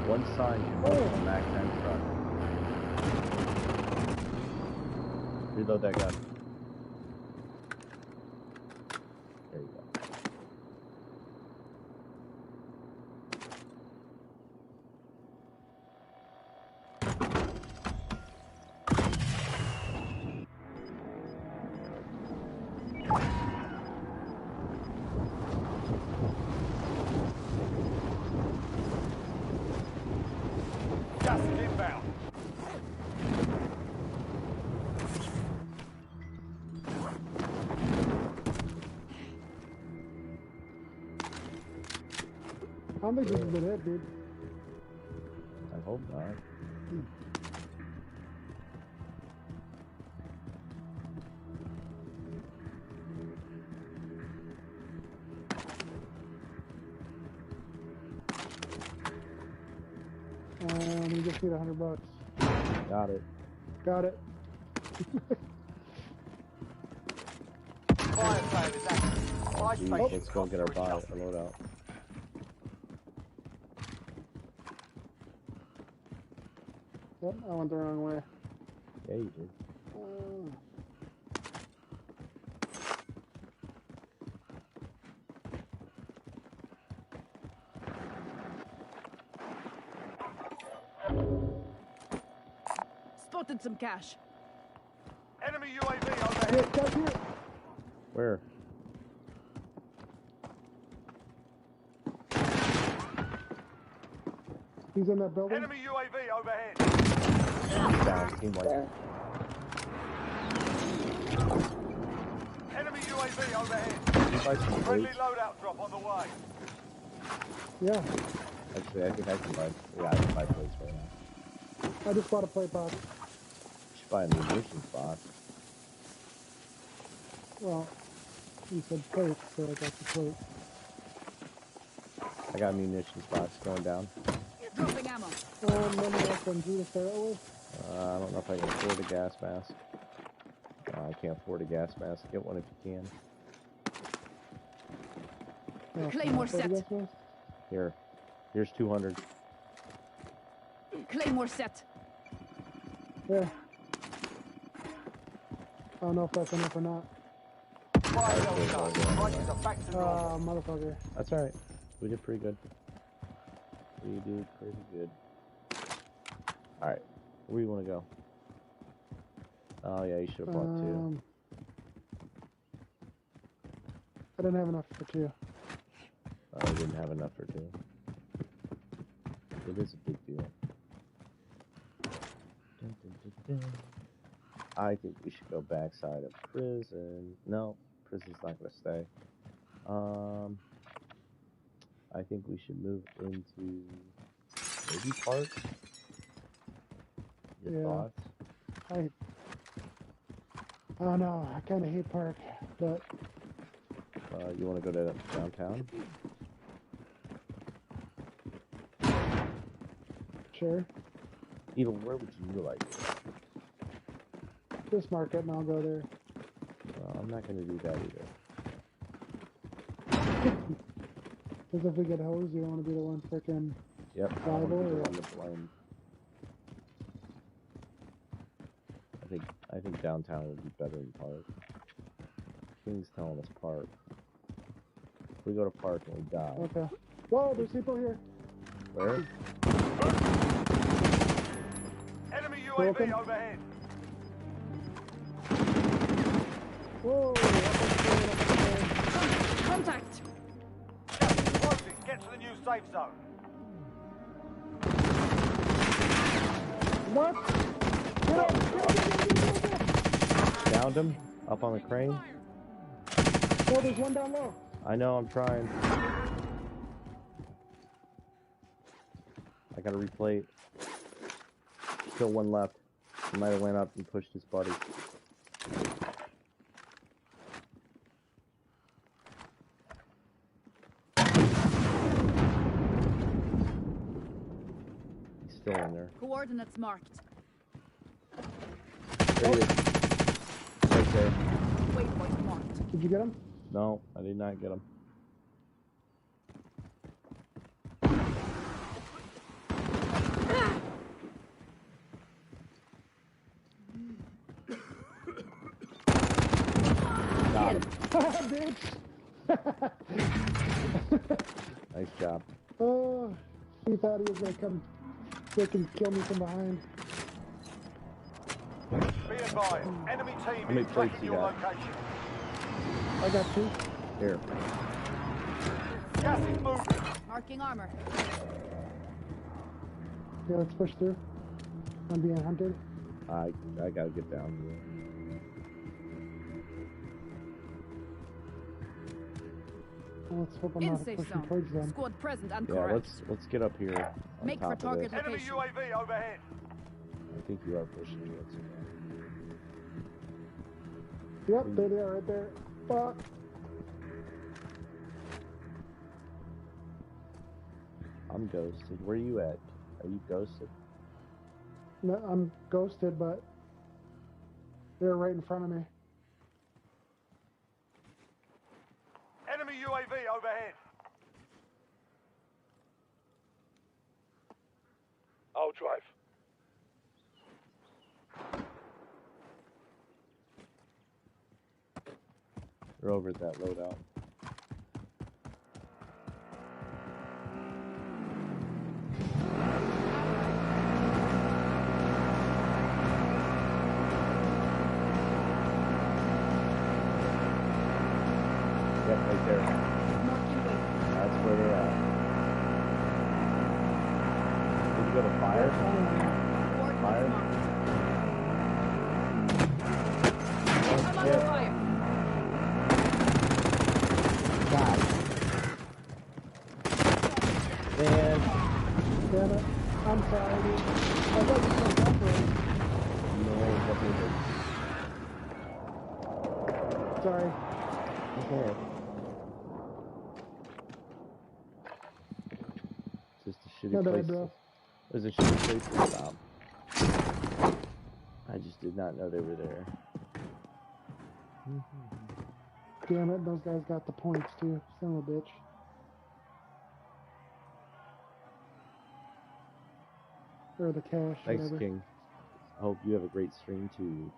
One sign can hold a Mac 10 truck. Reload that gun. There you go. Gas is inbound. I don't think this has been it, dude. I hope not. We just need $100. Got it. Got it. Fire sale is active. Buy Jeez, station let's go get our costs loadout. Yep, I went the wrong way. Yeah, you did. Spotted some cash. Enemy UAV overhead. Where? He's in that building. Enemy UAV overhead. Down, team white. Enemy UAV overhead. Friendly loadout drop on the way. Yeah. Actually, I think I can buy. Yeah, I can buy plates right now. I just bought a plate box. You should buy a munitions box. Well, you said plate, so I got the plate. I got a munitions box going down. Dropping ammo. Let me ask them, do the fairway. I don't know if I can afford a gas mask. I can't afford a gas mask. Get one if you can. Claymore set. Here. Here's 200. Claymore set. Yeah. I don't know if that's enough or not. Motherfucker. That's alright. We did pretty good. We did pretty good. Alright. Where do you want to go? Oh yeah, you should have bought two. I didn't have enough for two. Oh, I didn't have enough for two. It is a big deal. Dun, dun, dun, dun. I think we should go backside of prison. No, prison's not gonna stay. I think we should move into maybe park. Your thoughts? I don't know. I kind of hate park, but You want to go to downtown? sure. Eva, where would you like it? This market, and I'll go there. Well, I'm not going to do that either. Because if we get hosed, you don't want to be the one freaking Yep, I want to be the one to blame. I think downtown would be better than park. King's telling us park. If we go to park and we die. Okay. Whoa, there's people here. Where? Enemy UAV overhead. Whoa. Contact. Closing. Get to the new safe zone. What? Get up! Downed him? Up on the crane? Oh, there's one down low. I know, I'm trying. I gotta replate. Still one left. He might have went up and pushed his buddy. He's still in there. Coordinates marked. There he is. Right there. Waypoint marked. Did you get him? No, I did not get him. Got him. Bitch. Nice job. Oh, he thought he was gonna come freaking kill me from behind. Be advised, enemy How team many is plates tracking you your got? location. I got two. Here. Gas is moving. Marking armor. Yeah, let's push through. I'm being hunted. I gotta get down here. Well, let's hope I'm In not safe pushing zone. towards them. Squad present and Yeah, correct. let's get up here. On Make top for of target this. Enemy location. UAV overhead. I think you are pushing towards him. Yep, there they are, right there. Fuck. I'm ghosted. Where are you at? Are you ghosted? No, I'm ghosted, but they're right in front of me. Enemy UAV overhead. I'll drive. They're over at that loadout. Yep, right there. That's where they're at. Did you go to fire? Fire? I'm under fire. God. Man. Damn it. I'm sorry, dude. I thought you said that first. No, what Sorry. Okay. Just a shitty My bad, place. bro. It was a shitty place to stop. I just did not know they were there. Damn it, those guys got the points too. Son of a bitch. Or the cash, Thanks, whatever. King. I hope you have a great stream too.